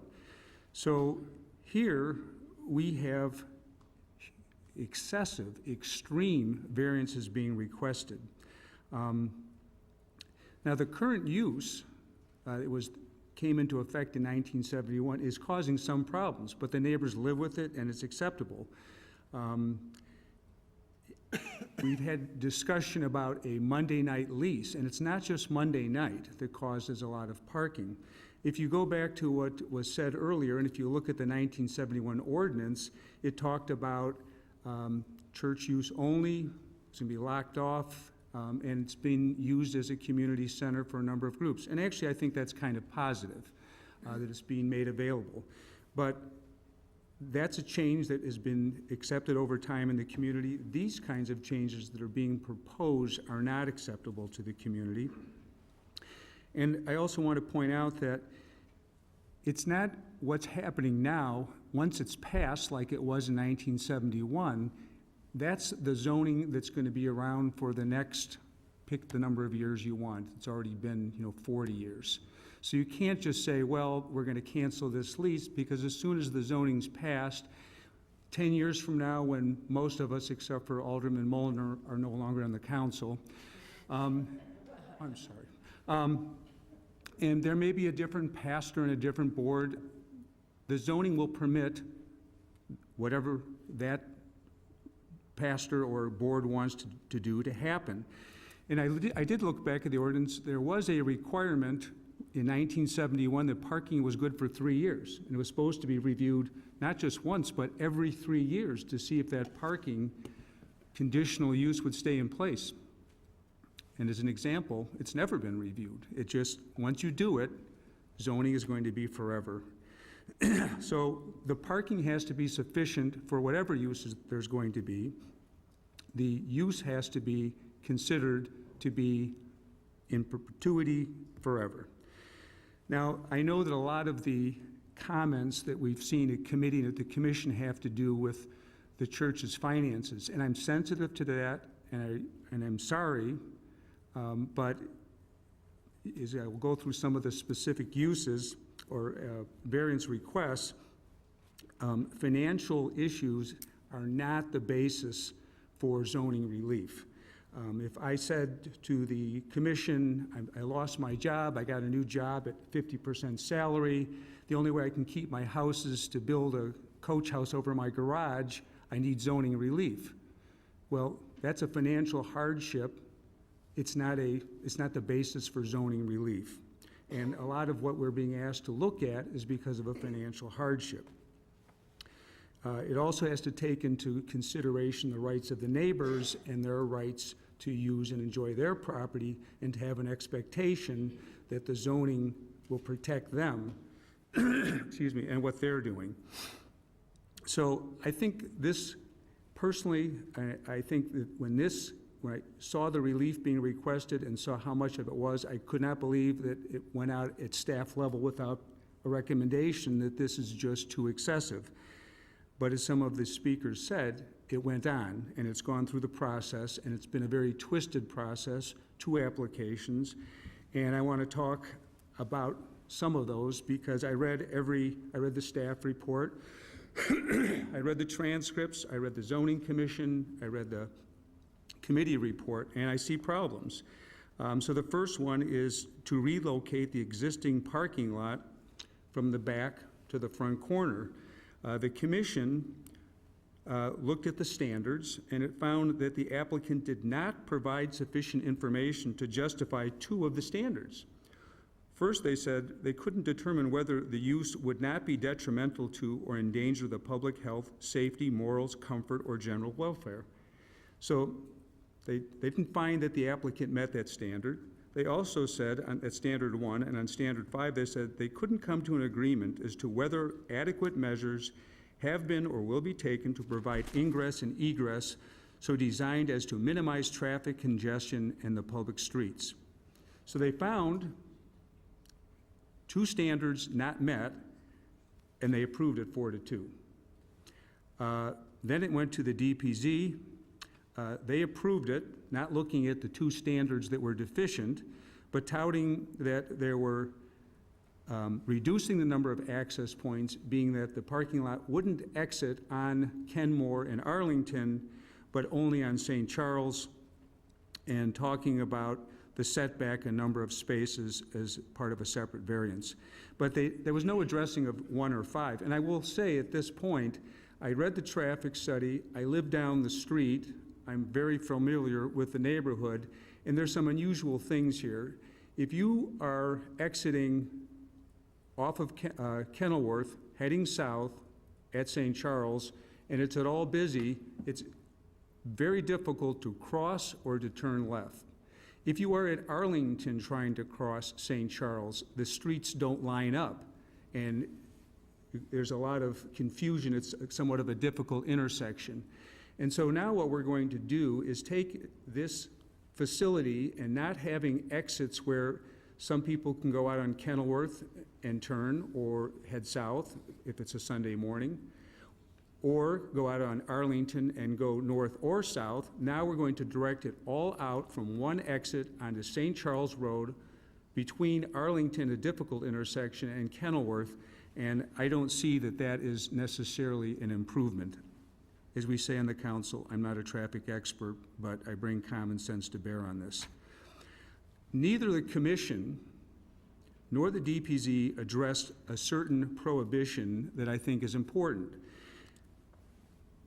So here we have excessive, extreme variances being requested. Now the current use, came into effect in 1971, is causing some problems, but the neighbors live with it and it's acceptable. We've had discussion about a Monday night lease, and it's not just Monday night that causes a lot of parking. If you go back to what was said earlier, and if you look at the 1971 ordinance, it talked about church use only, it's gonna be locked off, and it's been used as a community center for a number of groups. And actually, I think that's kind of positive, that it's being made available. But that's a change that has been accepted over time in the community. These kinds of changes that are being proposed are not acceptable to the community. And I also want to point out that it's not what's happening now. Once it's passed, like it was in 1971, that's the zoning that's going to be around for the next, pick the number of years you want. It's already been, 40 years. So you can't just say, well, we're going to cancel this lease, because as soon as the zoning's passed, 10 years from now, when most of us, except for Alderman Mulliner, are no longer on the council, I'm sorry, and there may be a different pastor and a different board, the zoning will permit whatever that pastor or board wants to do to happen. And I did look back at the ordinance. There was a requirement in 1971 that parking was good for 3 years, and it was supposed to be reviewed not just once, but every 3 years to see if that parking conditional use would stay in place. And as an example, it's never been reviewed. It just, once you do it, zoning is going to be forever. So the parking has to be sufficient for whatever uses there's going to be. The use has to be considered to be in perpetuity forever. Now, I know that a lot of the comments that we've seen at committee and at the commission have to do with the church's finances, and I'm sensitive to that, and I'm sorry, but is I will go through some of the specific uses or variance requests. Financial issues are not the basis for zoning relief. If I said to the commission, I lost my job, I got a new job at 50% salary, the only way I can keep my house is to build a coach house over my garage, I need zoning relief. Well, that's a financial hardship. It's not the basis for zoning relief. And a lot of what we're being asked to look at is because of a financial hardship. It also has to take into consideration the rights of the neighbors and their rights to use and enjoy their property, and to have an expectation that the zoning will protect them, excuse me, and what they're doing. So I think this, personally, I think that when I saw the relief being requested and saw how much of it was, I could not believe that it went out at staff level without a recommendation that this is just too excessive. But as some of the speakers said, it went on, and it's gone through the process, and it's been a very twisted process, 2 applications. And I want to talk about some of those because I read the staff report, I read the transcripts, I read the zoning commission, I read the committee report, and I see problems. So the first one is to relocate the existing parking lot from the back to the front corner. The commission looked at the standards, and it found that the applicant did not provide sufficient information to justify 2 of the standards. First, they said they couldn't determine whether the use would not be detrimental to or endanger the public health, safety, morals, comfort, or general welfare. So they didn't find that the applicant met that standard. They also said at standard 1 and on standard 5, they said they couldn't come to an agreement as to whether adequate measures have been or will be taken to provide ingress and egress so designed as to minimize traffic congestion in the public streets. So they found 2 standards not met, and they approved it 4-2. Then it went to the DPZ. They approved it, not looking at the 2 standards that were deficient, but touting that there were reducing the number of access points, being that the parking lot wouldn't exit on Kenmore and Arlington, but only on St. Charles, and talking about the setback and number of spaces as part of a separate variance. But there was no addressing of 1 or 5. And I will say at this point, I read the traffic study, I live down the street, I'm very familiar with the neighborhood, and there's some unusual things here. If you are exiting off of Kenilworth, heading south at St. Charles, and it's at all busy, it's very difficult to cross or to turn left. If you are at Arlington trying to cross St. Charles, the streets don't line up, and there's a lot of confusion. It's somewhat of a difficult intersection. And so now what we're going to do is take this facility and not having exits where some people can go out on Kenilworth and turn or head south if it's a Sunday morning, or go out on Arlington and go north or south. Now we're going to direct it all out from one exit onto St. Charles Road between Arlington, a difficult intersection, and Kenilworth, and I don't see that that is necessarily an improvement. As we say on the council, I'm not a traffic expert, but I bring common sense to bear on this. Neither the commission nor the DPZ addressed a certain prohibition that I think is important.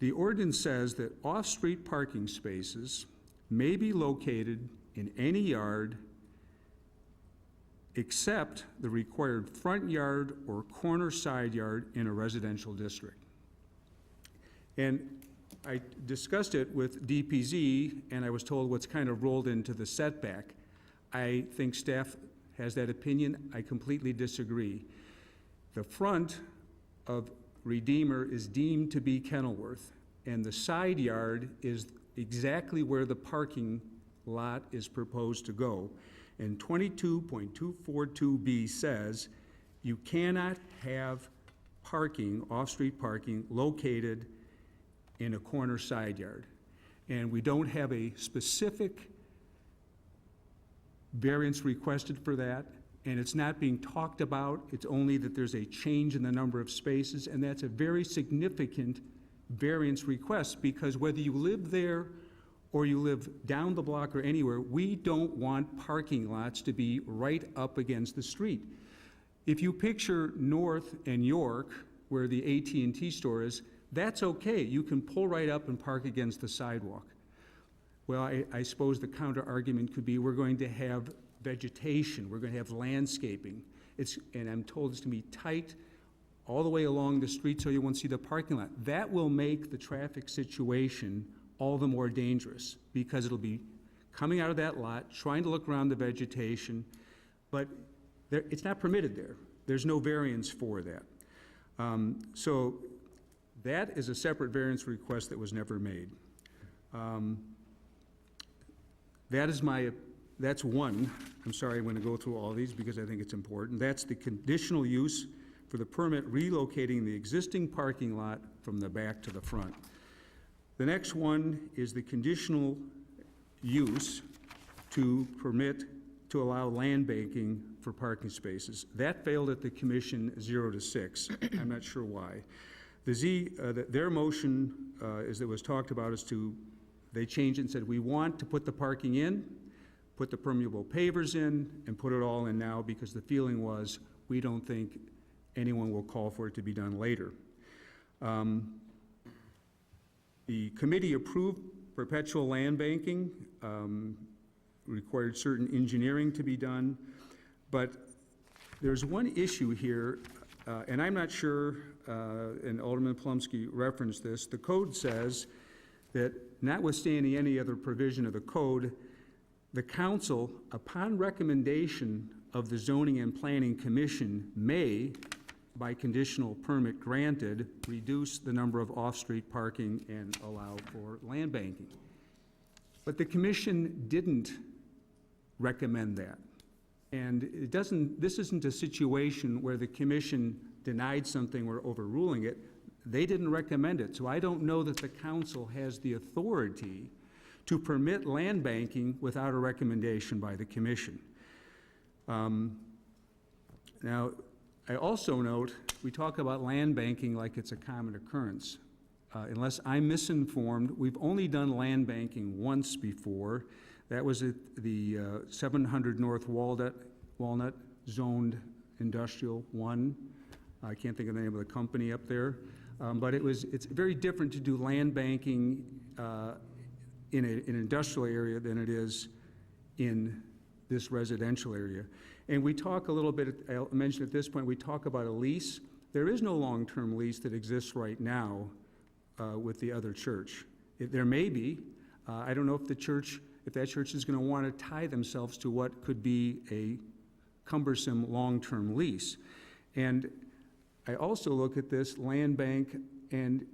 The ordinance says that off-street parking spaces may be located in any yard except the required front yard or corner side yard in a residential district. And I discussed it with DPZ, and I was told what's kind of rolled into the setback. I think staff has that opinion. I completely disagree. The front of Redeemer is deemed to be Kenilworth, and the side yard is exactly where the parking lot is proposed to go. And 22.242B says you cannot have parking, off-street parking, located in a corner side yard. And we don't have a specific variance requested for that, and it's not being talked about. It's only that there's a change in the number of spaces, and that's a very significant variance request, because whether you live there or you live down the block or anywhere, we don't want parking lots to be right up against the street. If you picture North and York, where the AT&T store is, that's okay. You can pull right up and park against the sidewalk. Well, I suppose the counter argument could be we're going to have vegetation, we're going to have landscaping. And I'm told it's going to be tight all the way along the street so you won't see the parking lot. That will make the traffic situation all the more dangerous, because it'll be coming out of that lot, trying to look around the vegetation, but it's not permitted there. There's no variance for that. So that is a separate variance request that was never made. That's one. I'm sorry, I'm going to go through all these because I think it's important. That's the conditional use for the permit relocating the existing parking lot from the back to the front. The next one is the conditional use to allow land banking for parking spaces. That failed at the commission 0-6. I'm not sure why. Their motion that was talked about is they changed it and said, we want to put the parking in, put the permeable pavers in, and put it all in now, because the feeling was we don't think anyone will call for it to be done later. The committee approved perpetual land banking, required certain engineering to be done, but there's one issue here, and I'm not sure, and Alderman Plumsky referenced this. The code says that notwithstanding any other provision of the code, the council, upon recommendation of the Zoning and Planning Commission, may, by conditional permit granted, reduce the number of off-street parking and allow for land banking. But the commission didn't recommend that. And this isn't a situation where the commission denied something or overruling it. They didn't recommend it. So I don't know that the council has the authority to permit land banking without a recommendation by the commission. Now, I also note, we talk about land banking like it's a common occurrence. Unless I'm misinformed, we've only done land banking once before. That was at the 700 North Walnut Zoned Industrial 1. I can't think of the name of the company up there. But it's very different to do land banking in an industrial area than it is in this residential area. And we talk a little bit, I'll mention at this point, we talk about a lease. There is no long-term lease that exists right now with the other church. There may be. I don't know if that church is going to want to tie themselves to what could be a cumbersome long-term lease. And I also look at this land bank, and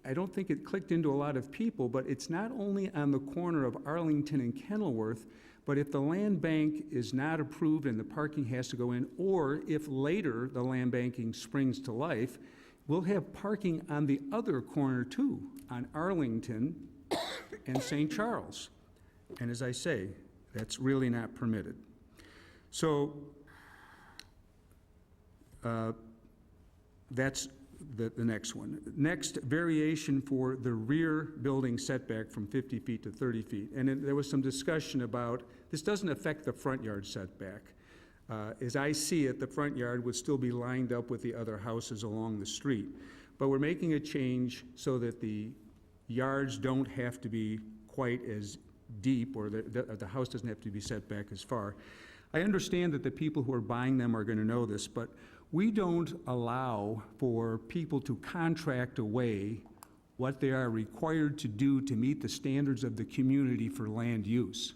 I don't think it clicked into a lot of people, but it's not only on the corner of Arlington and Kenilworth, but if the land bank is not approved and the parking has to go in, or if later the land banking springs to life, we'll have parking on the other corner too, on Arlington and St. Charles. And as I say, that's really not permitted. So that's the next one. Next, variation for the rear building setback from 50 feet to 30 feet. And then there was some discussion about, this doesn't affect the front yard setback. As I see it, the front yard would still be lined up with the other houses along the street. But we're making a change so that the yards don't have to be quite as deep, or the house doesn't have to be set back as far. I understand that the people who are buying them are going to know this, but we don't allow for people to contract away what they are required to do to meet the standards of the community for land use.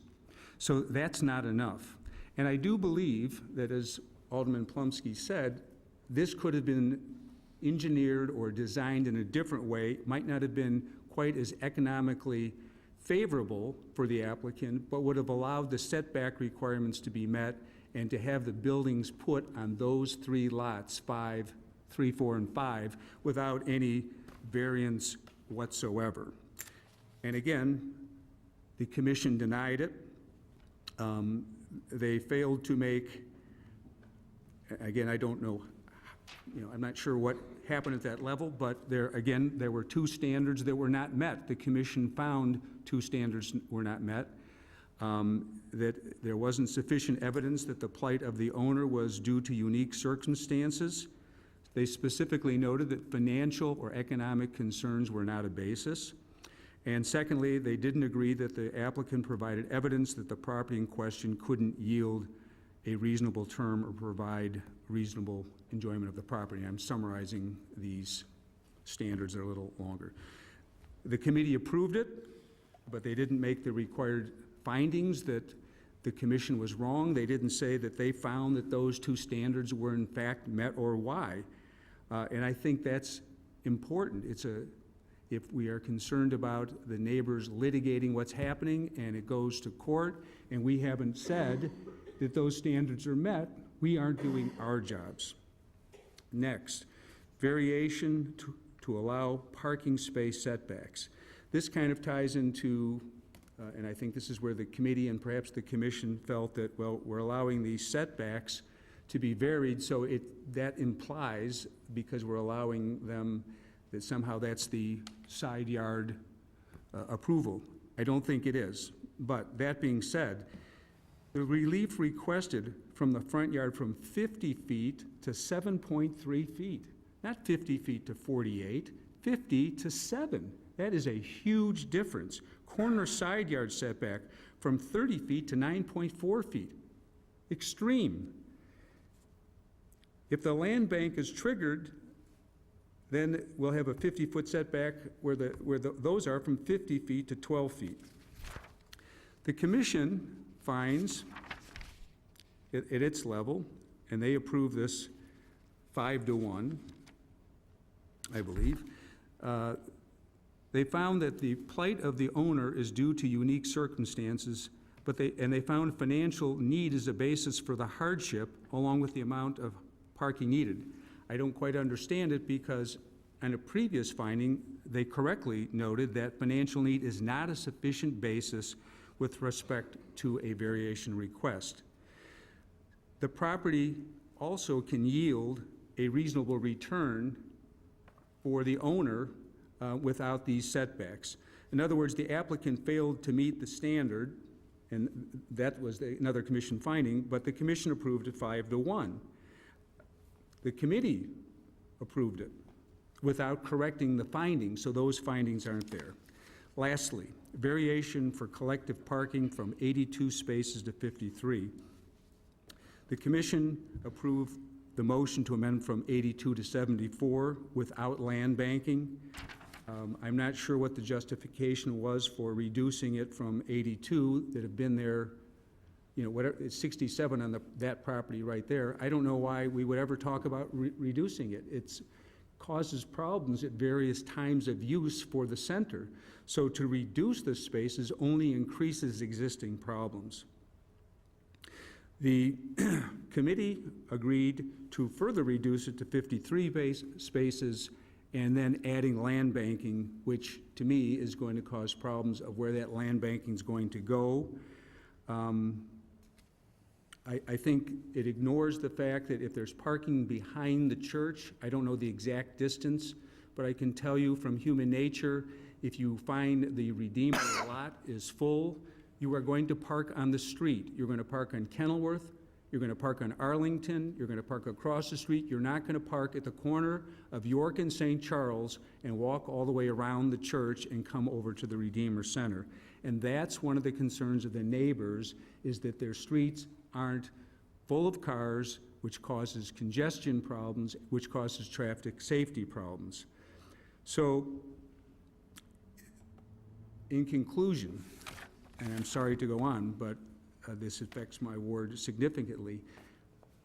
So that's not enough. And I do believe that, as Alderman Plumsky said, this could have been engineered or designed in a different way. It might not have been quite as economically favorable for the applicant, but would have allowed the setback requirements to be met and to have the buildings put on those three lots, 5, 3, 4, and 5, without any variance whatsoever. And again, the commission denied it. They failed to make, again, I don't know, I'm not sure what happened at that level, but there were two standards that were not met. The commission found two standards were not met, that there wasn't sufficient evidence that the plight of the owner was due to unique circumstances. They specifically noted that financial or economic concerns were not a basis. And secondly, they didn't agree that the applicant provided evidence that the property in question couldn't yield a reasonable term or provide reasonable enjoyment of the property. I'm summarizing these standards, they're a little longer. The committee approved it, but they didn't make the required findings that the commission was wrong. They didn't say that they found that those two standards were in fact met or why. And I think that's important. If we are concerned about the neighbors litigating what's happening and it goes to court and we haven't said that those standards are met, we aren't doing our jobs. Next, variation to allow parking space setbacks. This kind of ties into, and I think this is where the committee and perhaps the commission felt that, well, we're allowing these setbacks to be varied, so that implies, because we're allowing them, that somehow that's the side yard approval. I don't think it is. But that being said, the relief requested from the front yard from 50 feet to 7.3 feet, not 50 feet to 48, 50 to 7. That is a huge difference. Corner side yard setback from 30 feet to 9.4 feet. Extreme. If the land bank is triggered, then we'll have a 50-foot setback where those are from 50 feet to 12 feet. The commission finds at its level, and they approve this 5-1, I believe, they found that the plight of the owner is due to unique circumstances, and they found financial need as a basis for the hardship along with the amount of parking needed. I don't quite understand it because on a previous finding, they correctly noted that financial need is not a sufficient basis with respect to a variation request. The property also can yield a reasonable return for the owner without these setbacks. In other words, the applicant failed to meet the standard, and that was another commission finding, but the commission approved it 5-1. The committee approved it without correcting the findings, so those findings aren't there. Lastly, variation for collective parking from 82 spaces to 53. The commission approved the motion to amend from 82 to 74 without land banking. I'm not sure what the justification was for reducing it from 82 that have been there, whatever, it's 67 on that property right there. I don't know why we would ever talk about reducing it. It causes problems at various times of use for the center. So to reduce the spaces only increases existing problems. The committee agreed to further reduce it to 53 spaces and then adding land banking, which to me is going to cause problems of where that land banking is going to go. I think it ignores the fact that if there's parking behind the church, I don't know the exact distance, but I can tell you from human nature, if you find the Redeemer lot is full, you are going to park on the street. You're going to park on Kenilworth, you're going to park on Arlington, you're going to park across the street. You're not going to park at the corner of York and St. Charles and walk all the way around the church and come over to the Redeemer Center. And that's one of the concerns of the neighbors, is that their streets aren't full of cars, which causes congestion problems, which causes traffic safety problems. So, in conclusion, and I'm sorry to go on, but this affects my ward significantly,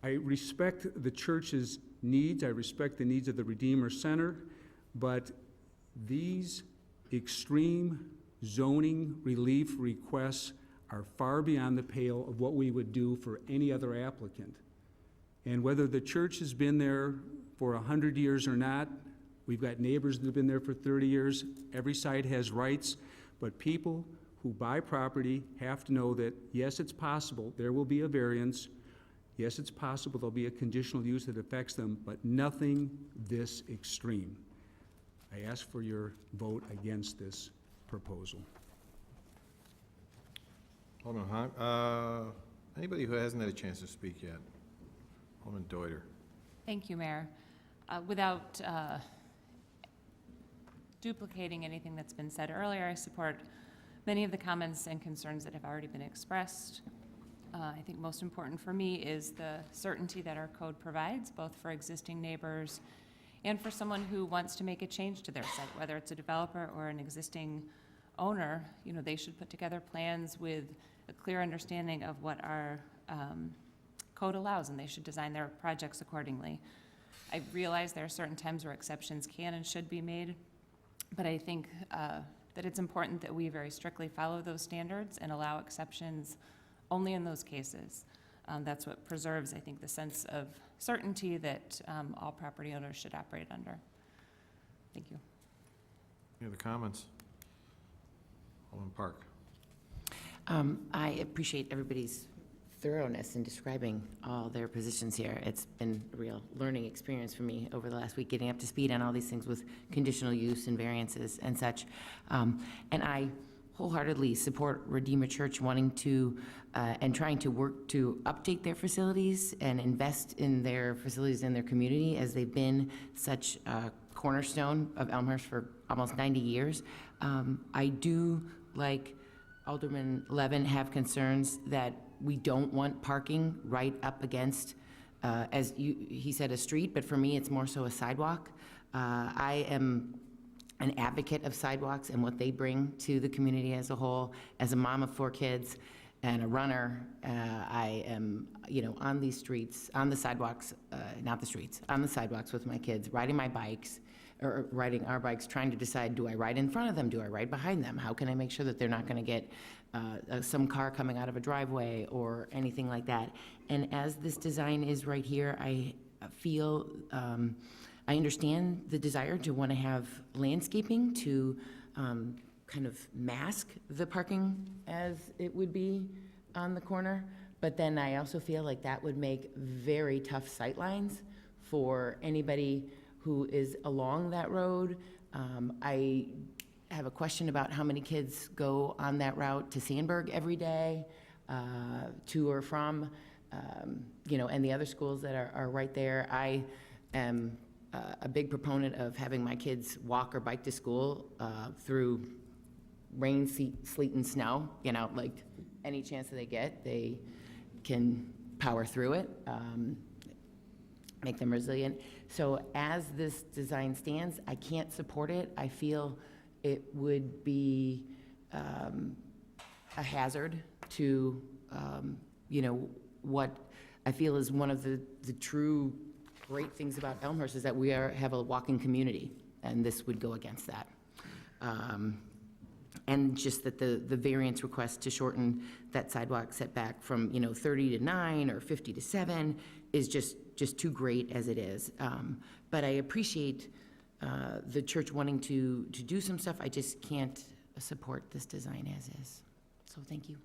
I respect the church's needs, I respect the needs of the Redeemer Center, but these extreme zoning relief requests are far beyond the pale of what we would do for any other applicant. And whether the church has been there for 100 years or not, we've got neighbors that have been there for 30 years, every side has rights, but people who buy property have to know that, yes, it's possible, there will be a variance, yes, it's possible there'll be a conditional use that affects them, but nothing this extreme. I ask for your vote against this proposal. Alderman Hahn, anybody who hasn't had a chance to speak yet? Alderman Deuter. Thank you, Mayor. Without duplicating anything that's been said earlier, I support many of the comments and concerns that have already been expressed. I think most important for me is the certainty that our code provides, both for existing neighbors and for someone who wants to make a change to their site, whether it's a developer or an existing owner. You know, they should put together plans with a clear understanding of what our code allows, and they should design their projects accordingly. I realize there are certain times where exceptions can and should be made, but I think that it's important that we very strictly follow those standards and allow exceptions only in those cases. That's what preserves, I think, the sense of certainty that all property owners should operate under. Thank you. Any other comments? Alderman Park. I appreciate everybody's thoroughness in describing all their positions here. It's been a real learning experience for me over the last week, getting up to speed on all these things with conditional use and variances and such. And I wholeheartedly support Redeemer Church wanting to and trying to work to update their facilities and invest in their facilities in their community, as they've been such a cornerstone of Elmhurst for almost 90 years. I do, like Alderman Levin, have concerns that we don't want parking right up against, he said, a street, but for me, it's more so a sidewalk. I am an advocate of sidewalks and what they bring to the community as a whole. As a mom of 4 kids and a runner, I am, on these streets, on the sidewalks, not the streets, on the sidewalks with my kids, riding my bikes, or riding our bikes, trying to decide, do I ride in front of them? Do I ride behind them? How can I make sure that they're not going to get some car coming out of a driveway or anything like that? And as this design is right here, I feel, I understand the desire to want to have landscaping to kind of mask the parking as it would be on the corner. But then I also feel like that would make very tough sight lines for anybody who is along that road. I have a question about how many kids go on that route to Sandburg every day, to or from, and the other schools that are right there. I am a big proponent of having my kids walk or bike to school through rain, sleet, and snow. Like any chance that they get, they can power through it, make them resilient. So as this design stands, I can't support it. I feel it would be a hazard to, what I feel is one of the true great things about Elmhurst is that we have a walking community, and this would go against that. And just that the variance request to shorten that sidewalk setback from 30 to 9 or 50 to 7 is just too great as it is. But I appreciate the church wanting to do some stuff. I just can't support this design as is. So thank you.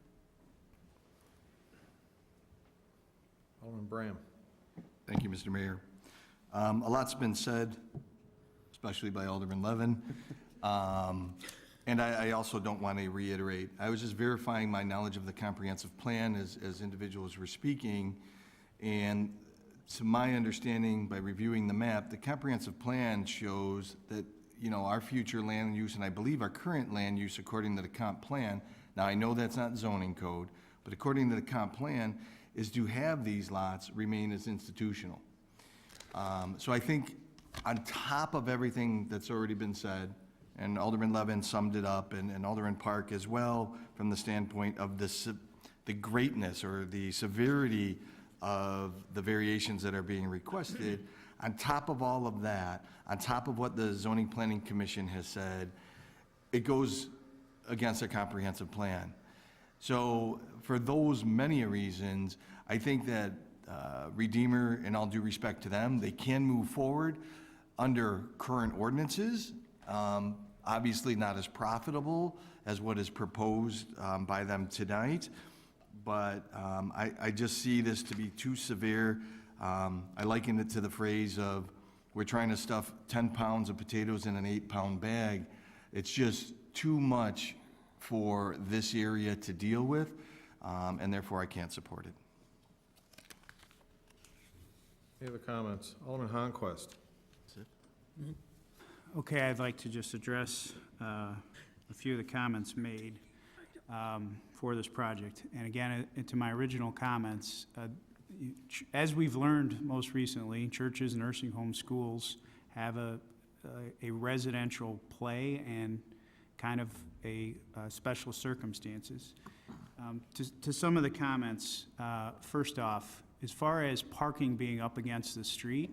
Alderman Bram. Thank you, Mr. Mayor. A lot's been said, especially by Alderman Levin. And I also don't want to reiterate. I was just verifying my knowledge of the comprehensive plan as individuals were speaking. And to my understanding, by reviewing the map, the comprehensive plan shows that, our future land use, and I believe our current land use according to the comp plan, now I know that's not zoning code, but according to the comp plan, is to have these lots remain as institutional. So I think on top of everything that's already been said, and Alderman Levin summed it up, and Alderman Park as well, from the standpoint of the greatness or the severity of the variations that are being requested, on top of all of that, on top of what the Zoning Planning Commission has said, it goes against a comprehensive plan. So for those many reasons, I think that Redeemer, in all due respect to them, they can move forward under current ordinances, Obviously not as profitable as what is proposed by them tonight, but I just see this to be too severe. I liken it to the phrase of, we're trying to stuff 10 pounds of potatoes in an 8-pound bag. It's just too much for this area to deal with, and therefore I can't support it. Any other comments? Alderman Honquist. Okay, I'd like to just address a few of the comments made for this project. And again, to my original comments, as we've learned most recently, churches, nursing homes, schools have a residential play and kind of a special circumstances. To some of the comments, first off, as far as parking being up against the street,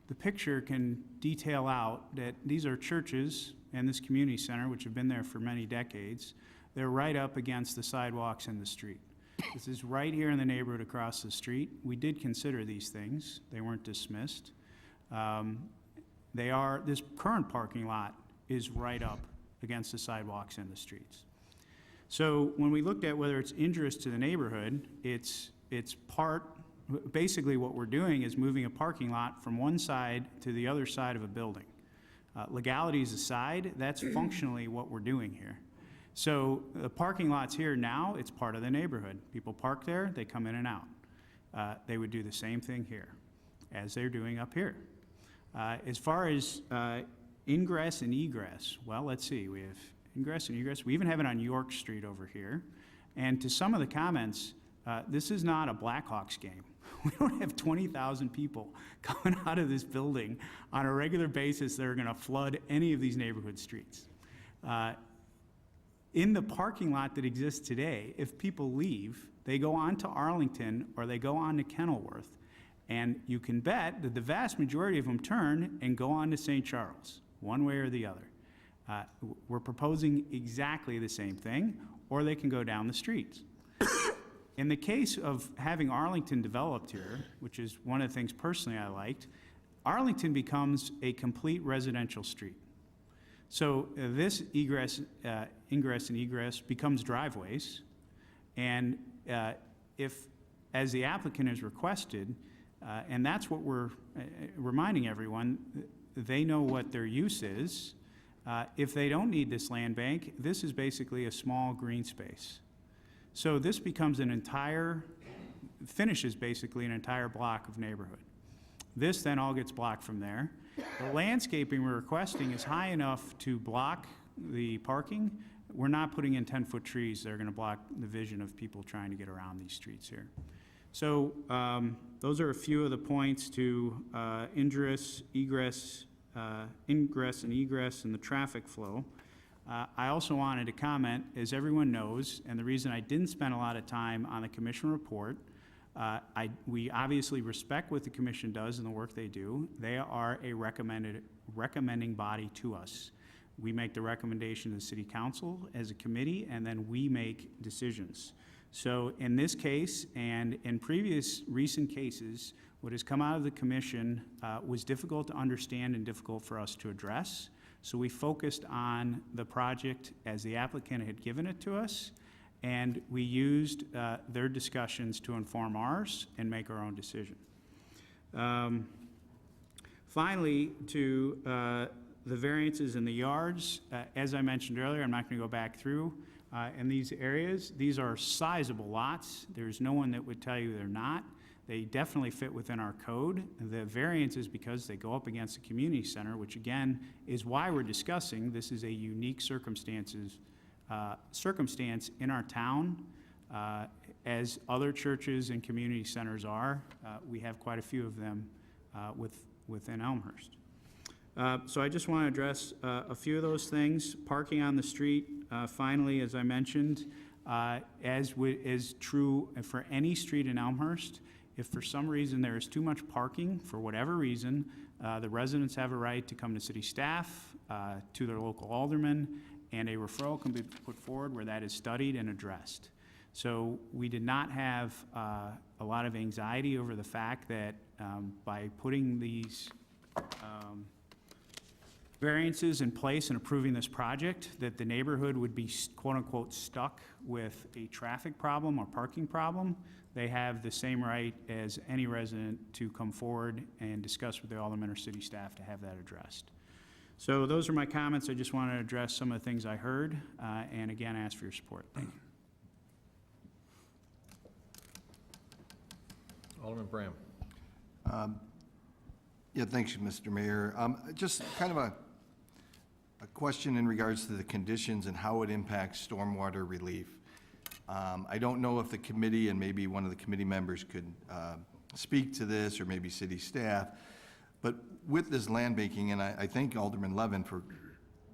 the picture can detail out that these are churches and this community center, which have been there for many decades. They're right up against the sidewalks in the street. This is right here in the neighborhood across the street. We did consider these things. They weren't dismissed. This current parking lot is right up against the sidewalks in the streets. So when we looked at whether it's injurious to the neighborhood, basically what we're doing is moving a parking lot from one side to the other side of a building. Legalities aside, that's functionally what we're doing here. So the parking lot's here now, it's part of the neighborhood. People park there, they come in and out. They would do the same thing here as they're doing up here. As far as ingress and egress, well, let's see, we have ingress and egress. We even have it on York Street over here. And to some of the comments, this is not a Blackhawks game. We don't have 20,000 people coming out of this building on a regular basis that are going to flood any of these neighborhood streets. In the parking lot that exists today, if people leave, they go on to Arlington or they go on to Kenilworth, and you can bet that the vast majority of them turn and go on to St. Charles, one way or the other. We're proposing exactly the same thing, or they can go down the streets. In the case of having Arlington developed here, which is one of the things personally I liked, Arlington becomes a complete residential street. So this ingress and egress becomes driveways, and if, as the applicant has requested, and that's what we're reminding everyone, they know what their use is. If they don't need this land bank, this is basically a small green space. So this becomes finishes basically an entire block of neighborhood. This then all gets blocked from there. The landscaping we're requesting is high enough to block the parking. We're not putting in 10-foot trees that are going to block the vision of people trying to get around these streets here. So those are a few of the points to ingress and egress and the traffic flow. I also wanted to comment, as everyone knows, and the reason I didn't spend a lot of time on the commission report, we obviously respect what the commission does and the work they do. They are a recommending body to us. We make the recommendation to the city council as a committee, and then we make decisions. So in this case, and in previous recent cases, what has come out of the commission was difficult to understand and difficult for us to address. So we focused on the project as the applicant had given it to us, and we used their discussions to inform ours and make our own decision. Finally, to the variances in the yards, as I mentioned earlier, I'm not going to go back through in these areas. These are sizable lots. There's no one that would tell you they're not. They definitely fit within our code. The variance is because they go up against the community center, which again is why we're discussing. This is a unique circumstance in our town. As other churches and community centers are, we have quite a few of them within Elmhurst. So I just want to address a few of those things. Parking on the street, finally, as I mentioned, as is true for any street in Elmhurst, if for some reason there is too much parking, for whatever reason, the residents have a right to come to city staff, to their local alderman, and a referral can be put forward where that is studied and addressed. So we did not have a lot of anxiety over the fact that by putting these variances in place in approving this project, that the neighborhood would be quote-unquote stuck with a traffic problem or parking problem. They have the same right as any resident to come forward and discuss with the alderman or city staff to have that addressed. So those are my comments. I just wanted to address some of the things I heard, and again, ask for your support. Thank you. Alderman Bram. Yeah, thanks, Mr. Mayor. Just kind of a question in regards to the conditions and how it impacts stormwater relief. I don't know if the committee and maybe one of the committee members could speak to this, or maybe city staff, but with this land banking, and I thank Alderman Levin for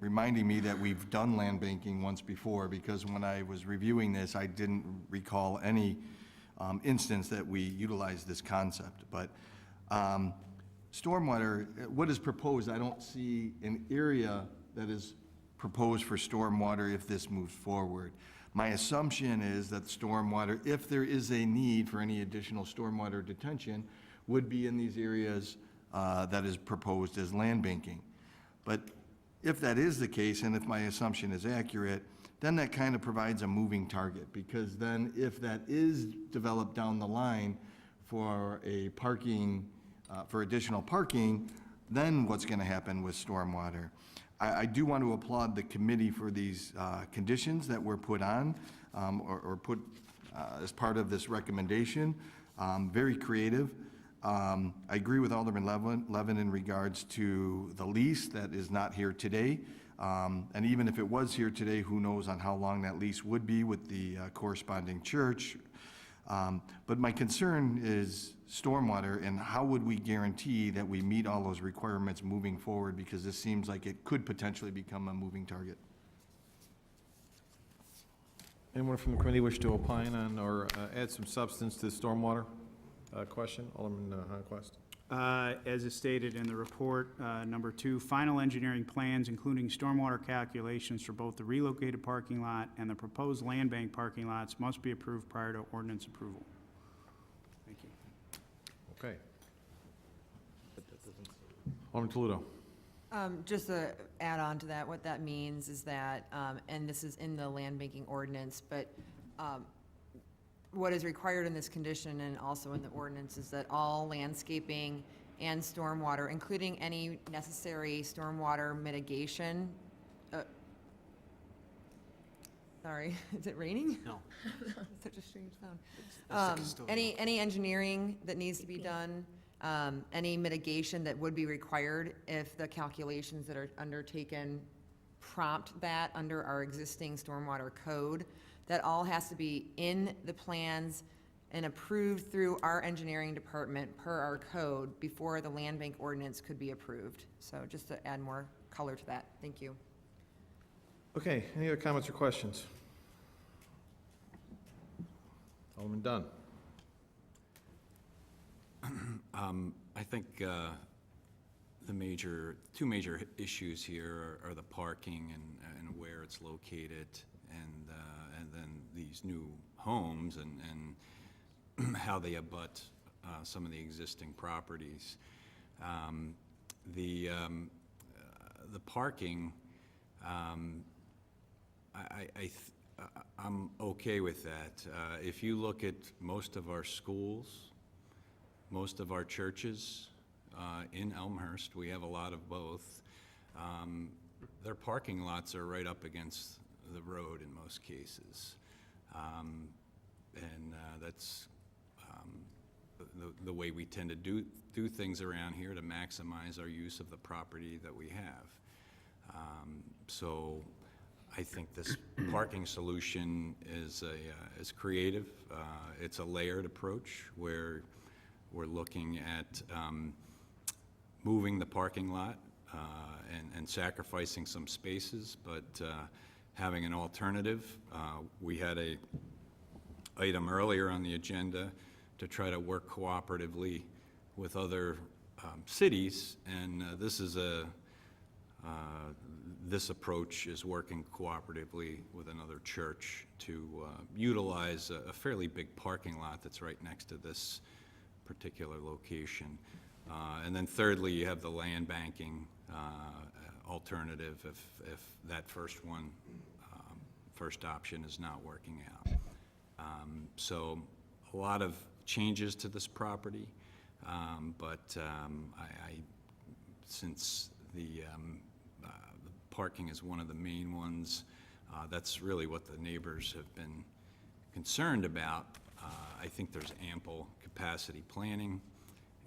reminding me that we've done land banking once before, because when I was reviewing this, I didn't recall any instance that we utilized this concept. But stormwater, what is proposed, I don't see an area that is proposed for stormwater if this moves forward. My assumption is that stormwater, if there is a need for any additional stormwater detention, would be in these areas that is proposed as land banking. But if that is the case, and if my assumption is accurate, then that kind of provides a moving target, because then if that is developed down the line for a parking, for additional parking, then what's going to happen with stormwater? I do want to applaud the committee for these conditions that were put on, or put as part of this recommendation. Very creative. I agree with Alderman Levin in regards to the lease that is not here today. And even if it was here today, who knows on how long that lease would be with the corresponding church. But my concern is stormwater, and how would we guarantee that we meet all those requirements moving forward, because this seems like it could potentially become a moving target. Anyone from the committee wish to opine on or add some substance to the stormwater question? Alderman Honquist. As is stated in the report, number 2, final engineering plans, including stormwater calculations for both the relocated parking lot and the proposed land bank parking lots, must be approved prior to ordinance approval. Thank you. Okay. Alderman Toledo. Just to add on to that, what that means is that, and this is in the land banking ordinance, but what is required in this condition and also in the ordinance is that all landscaping and stormwater, including any necessary stormwater mitigation, sorry, is it raining? No. Such a strange sound. Any engineering that needs to be done, any mitigation that would be required if the calculations that are undertaken prompt that under our existing stormwater code, that all has to be in the plans and approved through our engineering department per our code before the land bank ordinance could be approved. So just to add more color to that. Thank you. Okay, any other comments or questions? Alderman Dunn. I think the two major issues here are the parking and where it's located, and then these new homes and how they abut some of the existing properties. The parking, I'm okay with that. If you look at most of our schools, most of our churches in Elmhurst, we have a lot of both. Their parking lots are right up against the road in most cases. And that's the way we tend to do things around here to maximize our use of the property that we have. So I think this parking solution is creative. It's a layered approach where we're looking at moving the parking lot and sacrificing some spaces, but having an alternative. We had a item earlier on the agenda to try to work cooperatively with other cities, and this approach is working cooperatively with another church to utilize a fairly big parking lot that's right next to this particular location. And then thirdly, you have the land banking alternative if that first one, first option is not working out. So a lot of changes to this property, but since the parking is one of the main ones, that's really what the neighbors have been concerned about. I think there's ample capacity planning,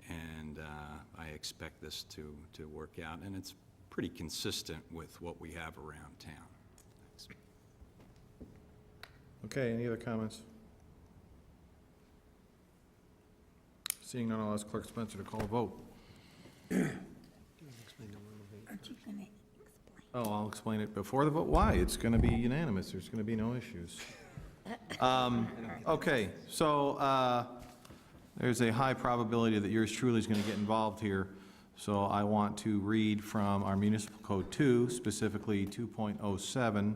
and I expect this to work out, and it's pretty consistent with what we have around town. Thanks. Okay, any other comments? Seeing none, I'll ask Clerk Spencer to call a vote. Aren't you gonna explain? Oh, I'll explain it before the vote. Why? It's going to be unanimous. There's going to be no issues. Okay, so there's a high probability that yours truly is going to get involved here. So I want to read from our Municipal Code 2, specifically 2.07,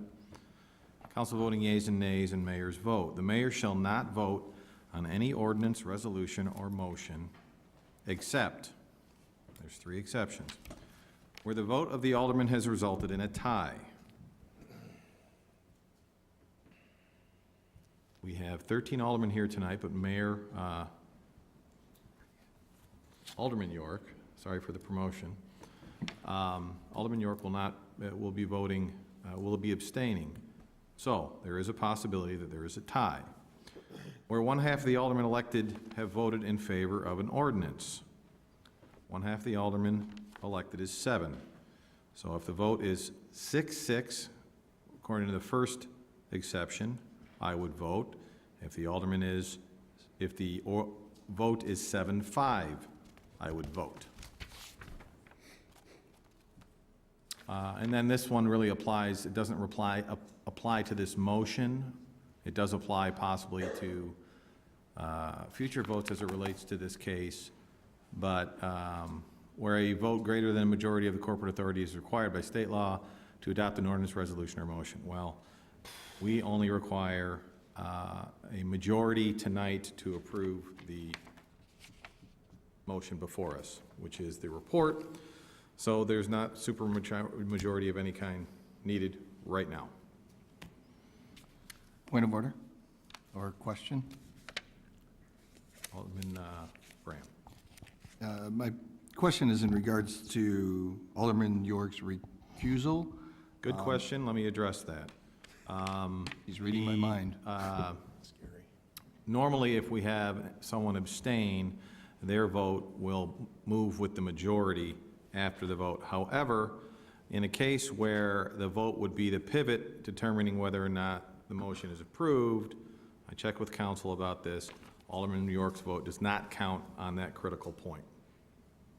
council voting yeas and nays and mayor's vote. The mayor shall not vote on any ordinance, resolution, or motion except, there's 3 exceptions, where the vote of the alderman has resulted in a tie. We have 13 aldermen here tonight, but Alderman York, sorry for the promotion, Alderman York will be voting, will be abstaining. So there is a possibility that there is a tie, where 1/2 of the aldermen elected have voted in favor of an ordinance. 1/2 of the aldermen elected is 7. So if the vote is 6-6, according to the first exception, I would vote. If the vote is 7-5, I would vote. And then this one really applies, it doesn't apply to this motion. It does apply possibly to future votes as it relates to this case, but where a vote greater than a majority of the corporate authority is required by state law to adopt an ordinance, resolution, or motion. Well, we only require a majority tonight to approve the motion before us, which is the report. So there's not super majority of any kind needed right now. Point of order or question? Alderman Graham. My question is in regards to Alderman York's recusal. Good question. Let me address that. He's reading my mind. Normally, if we have someone abstain, their vote will move with the majority after the vote. However, in a case where the vote would be the pivot determining whether or not the motion is approved, I checked with council about this, Alderman New York's vote does not count on that critical point.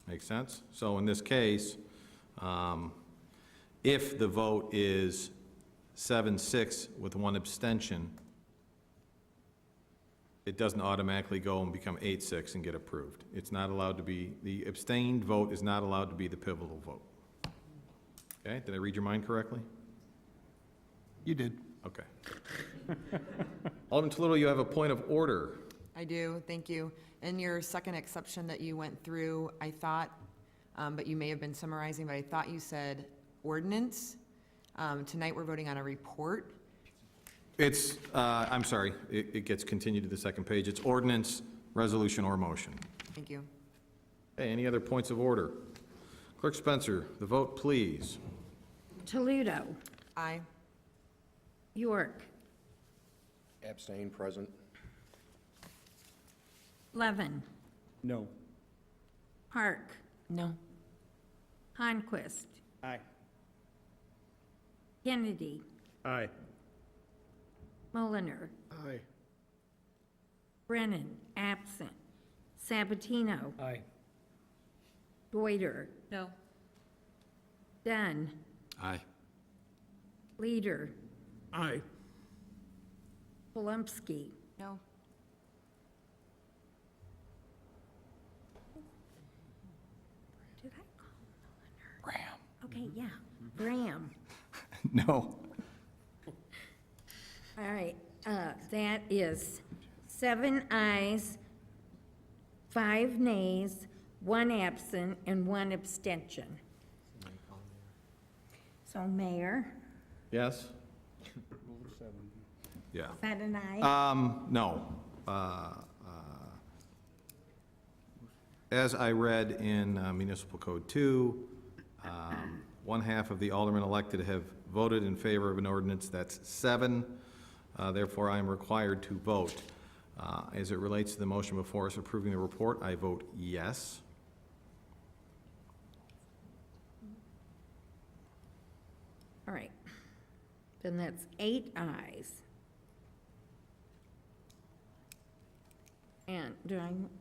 Make sense? So in this case, if the vote is 7-6 with 1 abstention, it doesn't automatically go and become 8-6 and get approved. It's not allowed to be, the abstained vote is not allowed to be the pivotal vote. Okay, did I read your mind correctly? You did. Okay. Alderman Toledo, you have a point of order. I do, thank you. In your second exception that you went through, I thought, but you may have been summarizing, but I thought you said ordinance. Tonight, we're voting on a report. It's, I'm sorry, it gets continued to the second page. It's ordinance, resolution, or motion. Thank you. Okay, any other points of order? Clerk Spencer, the vote, please. Toledo. Aye. York. Abstain, present. Levin. No. Park. No. Honquist. Aye. Kennedy. Aye. Mulliner. Aye. Brennan, absent. Sabatino. Aye. Deuter. No. Dunn. Aye. Leader. Aye. Polumsky. No. Did I call Mulliner? Graham. Okay, yeah, Graham. No. All right, that is 7 ayes, 5 nays, 1 absent, and 1 abstention. So Mayor, Yes? Yeah. is that an aye? No. As I read in Municipal Code 2, one half of the aldermen elected have voted in favor of an ordinance, that's 7. Therefore, I am required to vote. As it relates to the motion before us approving the report, I vote yes. All right. Then that's 8 ayes. And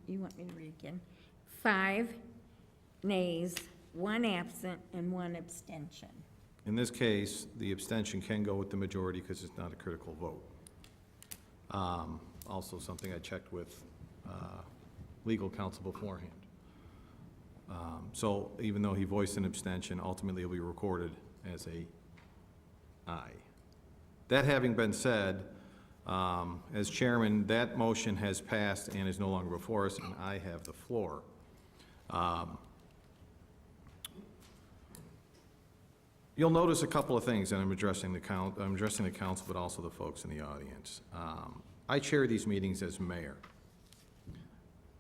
you want me to read again? 5 nays, 1 absent, and 1 abstention. In this case, the abstention can go with the majority because it's not a critical vote. Also something I checked with legal counsel beforehand. So even though he voiced an abstention, ultimately it'll be recorded as a aye. That having been said, as chairman, that motion has passed and is no longer before us, and I have the floor. You'll notice a couple of things, and I'm addressing the council, but also the folks in the audience. I chair these meetings as mayor,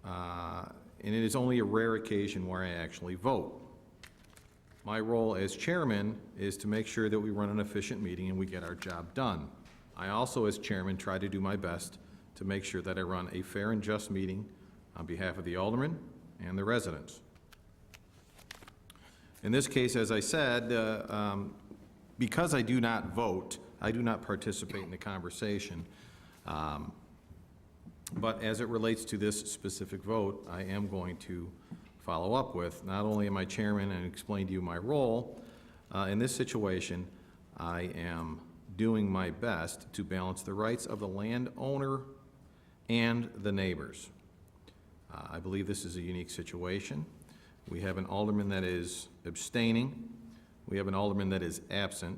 and it is only a rare occasion where I actually vote. My role as chairman is to make sure that we run an efficient meeting and we get our job done. I also, as chairman, try to do my best to make sure that I run a fair and just meeting on behalf of the aldermen and the residents. In this case, as I said, because I do not vote, I do not participate in the conversation. But as it relates to this specific vote, I am going to follow up with, not only am I chairman and explain to you my role, in this situation, I am doing my best to balance the rights of the landowner and the neighbors. I believe this is a unique situation. We have an alderman that is abstaining. We have an alderman that is absent.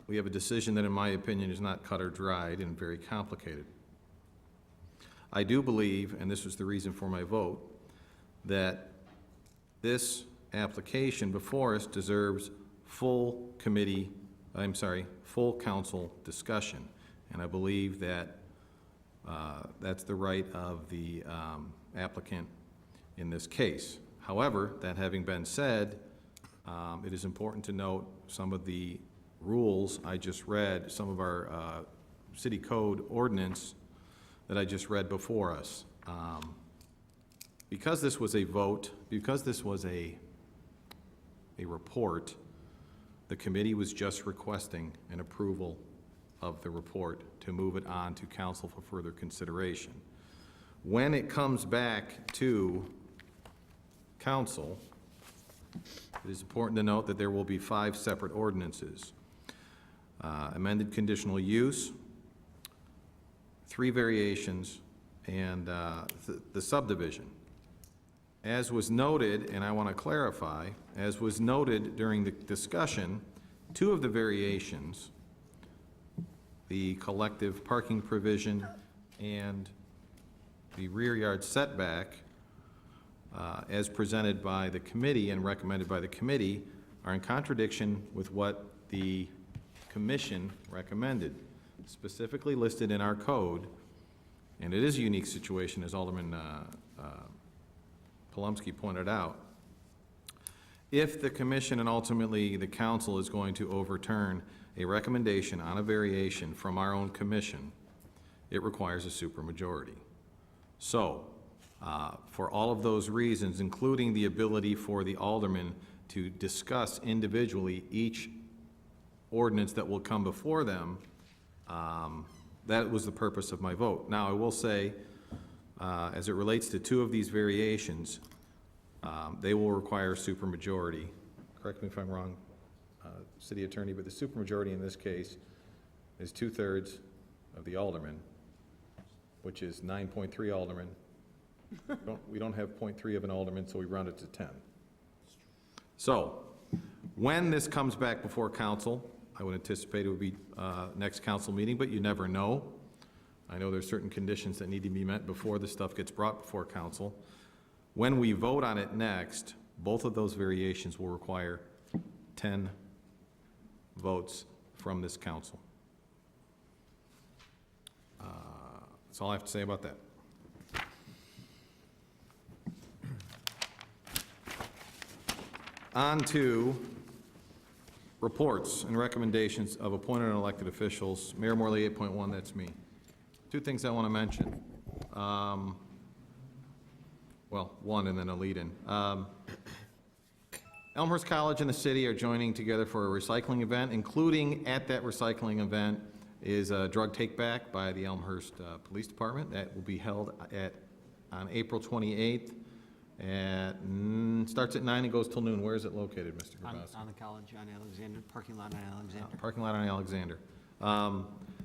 We have a decision that, in my opinion, is not cut or dried and very complicated. I do believe, and this was the reason for my vote, that this application before us deserves full council discussion. And I believe that that's the right of the applicant in this case. However, that having been said, it is important to note some of the rules I just read, some of our city code ordinance that I just read before us. Because this was a vote, because this was a report, the committee was just requesting an approval of the report to move it on to council for further consideration. When it comes back to council, it is important to note that there will be 5 separate ordinances. Amended conditional use, 3 variations, and the subdivision. As was noted, and I want to clarify, as was noted during the discussion, 2 of the variations, the collective parking provision and the rear yard setback, as presented by the committee and recommended by the committee, are in contradiction with what the commission recommended, specifically listed in our code. And it is a unique situation, as Alderman Palumski pointed out. If the commission and ultimately the council is going to overturn a recommendation on a variation from our own commission, it requires a supermajority. So, for all of those reasons, including the ability for the aldermen to discuss individually each ordinance that will come before them, that was the purpose of my vote. Now, I will say, as it relates to 2 of these variations, they will require a supermajority. Correct me if I'm wrong, City Attorney, but the supermajority in this case is 2/3 of the aldermen, which is 9.3 aldermen. We don't have 0.3 of an alderman, so we round it to 10. So, when this comes back before council, I would anticipate it would be next council meeting, but you never know. I know there's certain conditions that need to be met before this stuff gets brought before council. When we vote on it next, both of those variations will require 10 votes from this council. That's all I have to say about that. On to reports and recommendations of appointed and elected officials. Mayor Morley, 8.1, that's me. Two things I want to mention. Well, one and then a lead-in. Elmhurst College and the city are joining together for a recycling event, including at that recycling event is a drug take-back by the Elmhurst Police Department. That will be held on April 28th. Starts at 9 and goes till noon. Where is it located, Mr. Grabowski? On the college on Alexander, parking lot on Alexander. Parking lot on Alexander.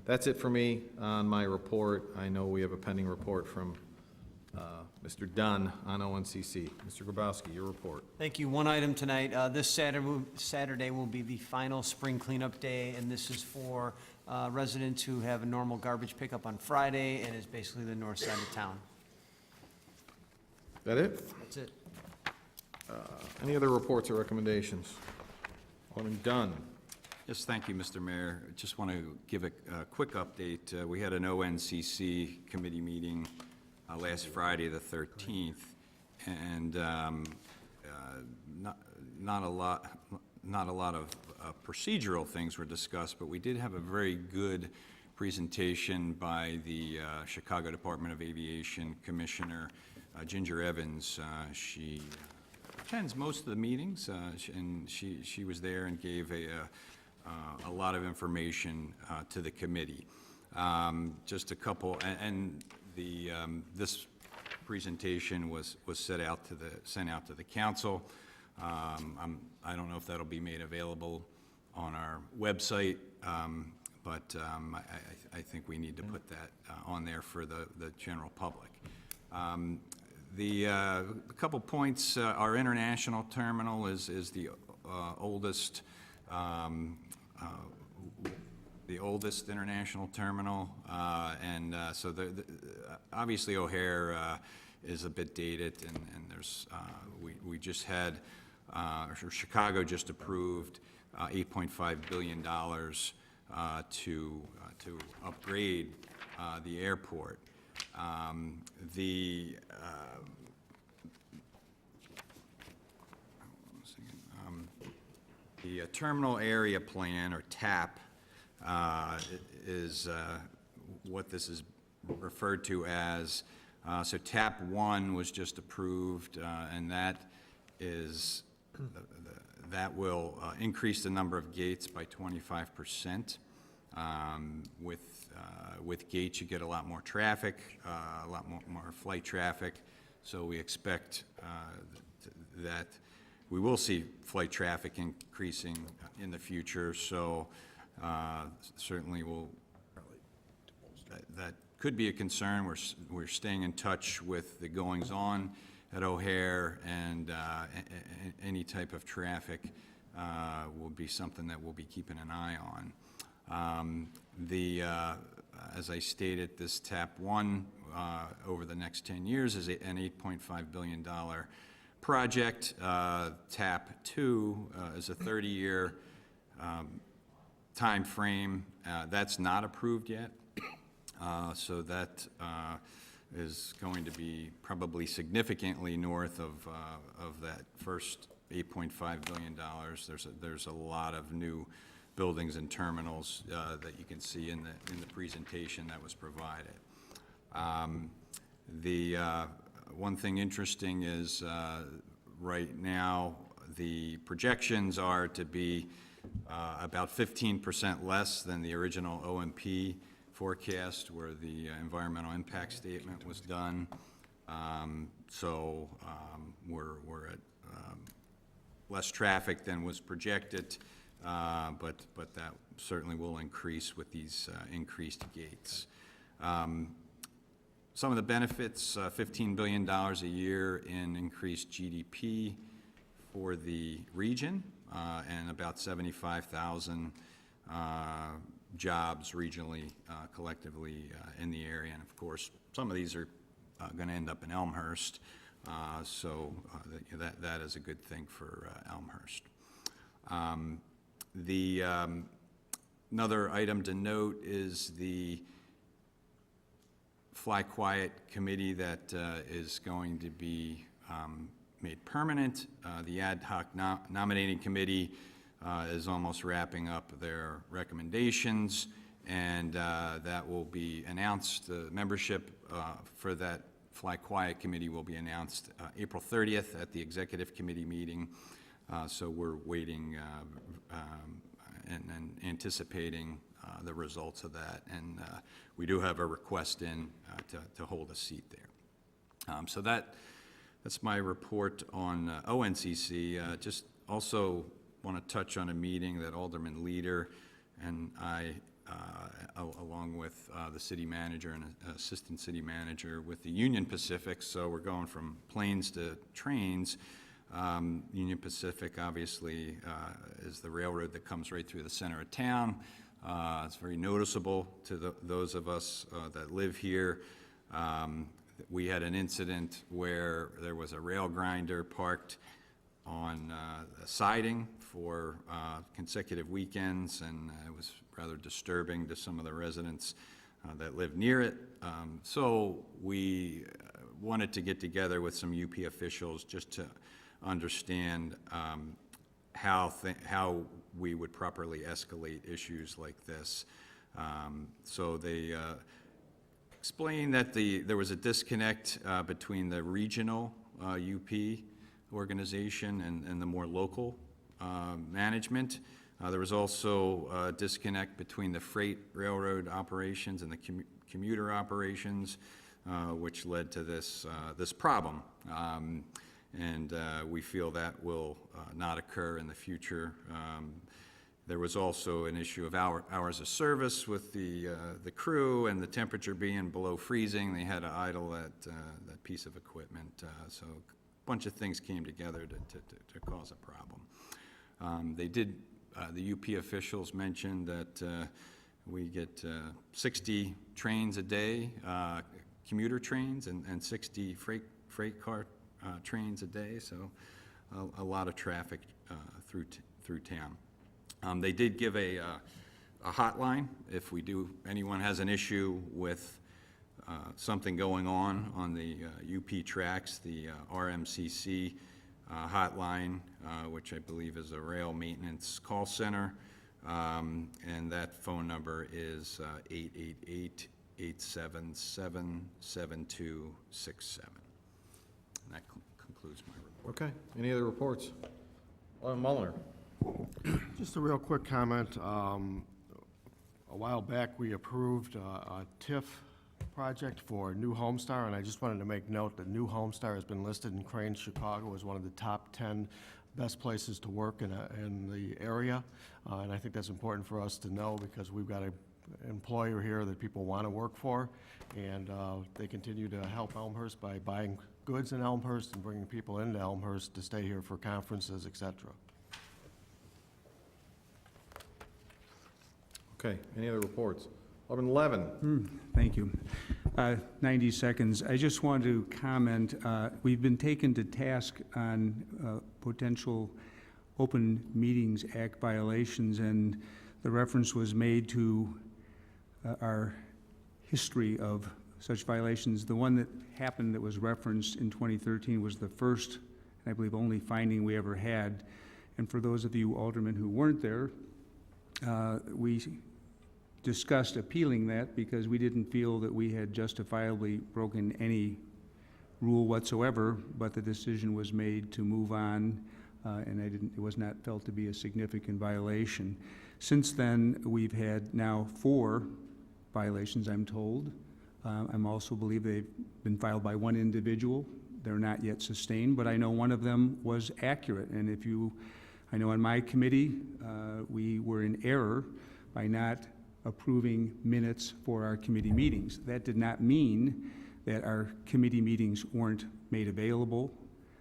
That's it for me on my report. I know we have a pending report from Mr. Dunn on ONCC. Mr. Grabowski, your report. Thank you. One item tonight. This Saturday will be the final spring cleanup day, and this is for residents who have a normal garbage pickup on Friday, and is basically the north side of town. That it? That's it. Any other reports or recommendations? Alderman Dunn. Yes, thank you, Mr. Mayor. Just want to give a quick update. We had an ONCC committee meeting last Friday, the 13th, and not a lot of procedural things were discussed, but we did have a very good presentation by the Chicago Department of Aviation Commissioner Ginger Evans. She attends most of the meetings, and she was there and gave a lot of information to the committee. Just a couple, and this presentation was sent out to the council. I don't know if that'll be made available on our website, but I think we need to put that on there for the general public. A couple points, our international terminal is the oldest international terminal, and so obviously O'Hare is a bit dated, and there's we just had Chicago just approved $8.5 billion to upgrade the airport. The terminal area plan, or TAP, is what this is referred to as. So TAP 1 was just approved, and that is that will increase the number of gates by 25%. With gates, you get a lot more traffic, a lot more flight traffic. So we expect that we will see flight traffic increasing in the future. So certainly that could be a concern. We're staying in touch with the goings-on at O'Hare, and any type of traffic will be something that we'll be keeping an eye on. As I stated, this TAP 1 over the next 10 years is an $8.5 billion project. TAP 2 is a 30-year time frame. That's not approved yet, so that is going to be probably significantly north of that first $8.5 billion. There's a lot of new buildings and terminals that you can see in the presentation that was provided. One thing interesting is right now the projections are to be about 15% less than the original OMP forecast, where the environmental impact statement was done. We're at less traffic than was projected, but that certainly will increase with these increased gates. Some of the benefits, $15 billion a year in increased GDP for the region, and about 75,000 jobs regionally, collectively in the area. And of course, some of these are going to end up in Elmhurst, so that is a good thing for Elmhurst. Another item to note is the Fly Quiet Committee that is going to be made permanent. The ad hoc nominating committee is almost wrapping up their recommendations, and that will be announced. The membership for that Fly Quiet Committee will be announced April 30th at the executive committee meeting. So we're waiting and anticipating the results of that, and we do have a request in to hold a seat there. So that's my report on ONCC. Just also want to touch on a meeting that Alderman Leader and I, along with the city manager and assistant city manager with the Union Pacific, so we're going from planes to trains. Union Pacific obviously is the railroad that comes right through the center of town. It's very noticeable to those of us that live here. We had an incident where there was a rail grinder parked on the siding for consecutive weekends, and it was rather disturbing to some of the residents that live near it. So we wanted to get together with some UP officials just to understand how we would properly escalate issues like this. So they explained that there was a disconnect between the regional UP organization and the more local management. There was also a disconnect between the freight railroad operations and the commuter operations, which led to this problem. And we feel that will not occur in the future. There was also an issue of hours of service with the crew, and the temperature being below freezing. They had to idle that piece of equipment. So a bunch of things came together to cause a problem. The UP officials mentioned that we get 60 trains a day, commuter trains, and 60 freight car trains a day, so a lot of traffic through town. They did give a hotline if anyone has an issue with something going on the UP tracks, the RMCC hotline, which I believe is a rail maintenance call center, and that phone number is 888-877-7267. And that concludes my report. Okay, any other reports? Alderman Mulliner. Just a real quick comment. A while back, we approved a TIF project for New Homestar, and I just wanted to make note that New Homestar has been listed in Crain's Chicago as one of the top 10 best places to work in the area, and I think that's important for us to know because we've got an employer here that people want to work for, and they continue to help Elmhurst by buying goods in Elmhurst and bringing people into Elmhurst to stay here for conferences, etc. Okay, any other reports? Alderman Levin. Thank you. 90 seconds. I just want to comment, we've been taken to task on potential Open Meetings Act violations, and the reference was made to our history of such violations. The one that happened that was referenced in 2013 was the first, and I believe only finding we ever had. And for those of you aldermen who weren't there, we discussed appealing that because we didn't feel that we had justifiably broken any rule whatsoever, but the decision was made to move on, and it was not felt to be a significant violation. Since then, we've had now 4 violations, I'm told. I'm also believe they've been filed by one individual. They're not yet sustained, but I know one of them was accurate. And I know on my committee, we were in error by not approving minutes for our committee meetings. That did not mean that our committee meetings weren't made available,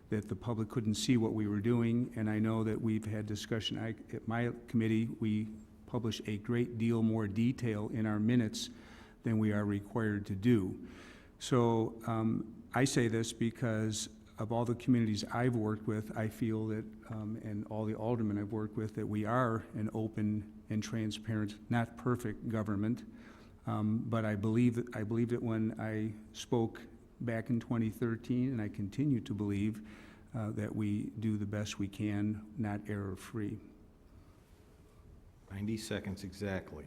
that the public couldn't see what we were doing, and I know that we've had discussion. At my committee, we publish a great deal more detail in our minutes than we are required to do. So I say this because of all the communities I've worked with, I feel that, and all the aldermen I've worked with, that we are an open and transparent, not perfect government. But I believe that when I spoke back in 2013, and I continue to believe that we do the best we can, not error-free. 90 seconds exactly.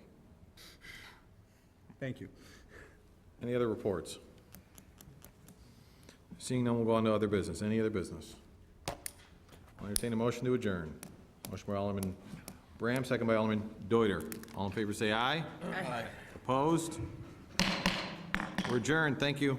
Thank you. Any other reports? Seeing none, we'll go on to other business. Any other business? I'll entertain a motion to adjourn. Motion by Alderman Bram, second by Alderman Deuter. All in favor say aye. Aye. Opposed? We're adjourned. Thank you.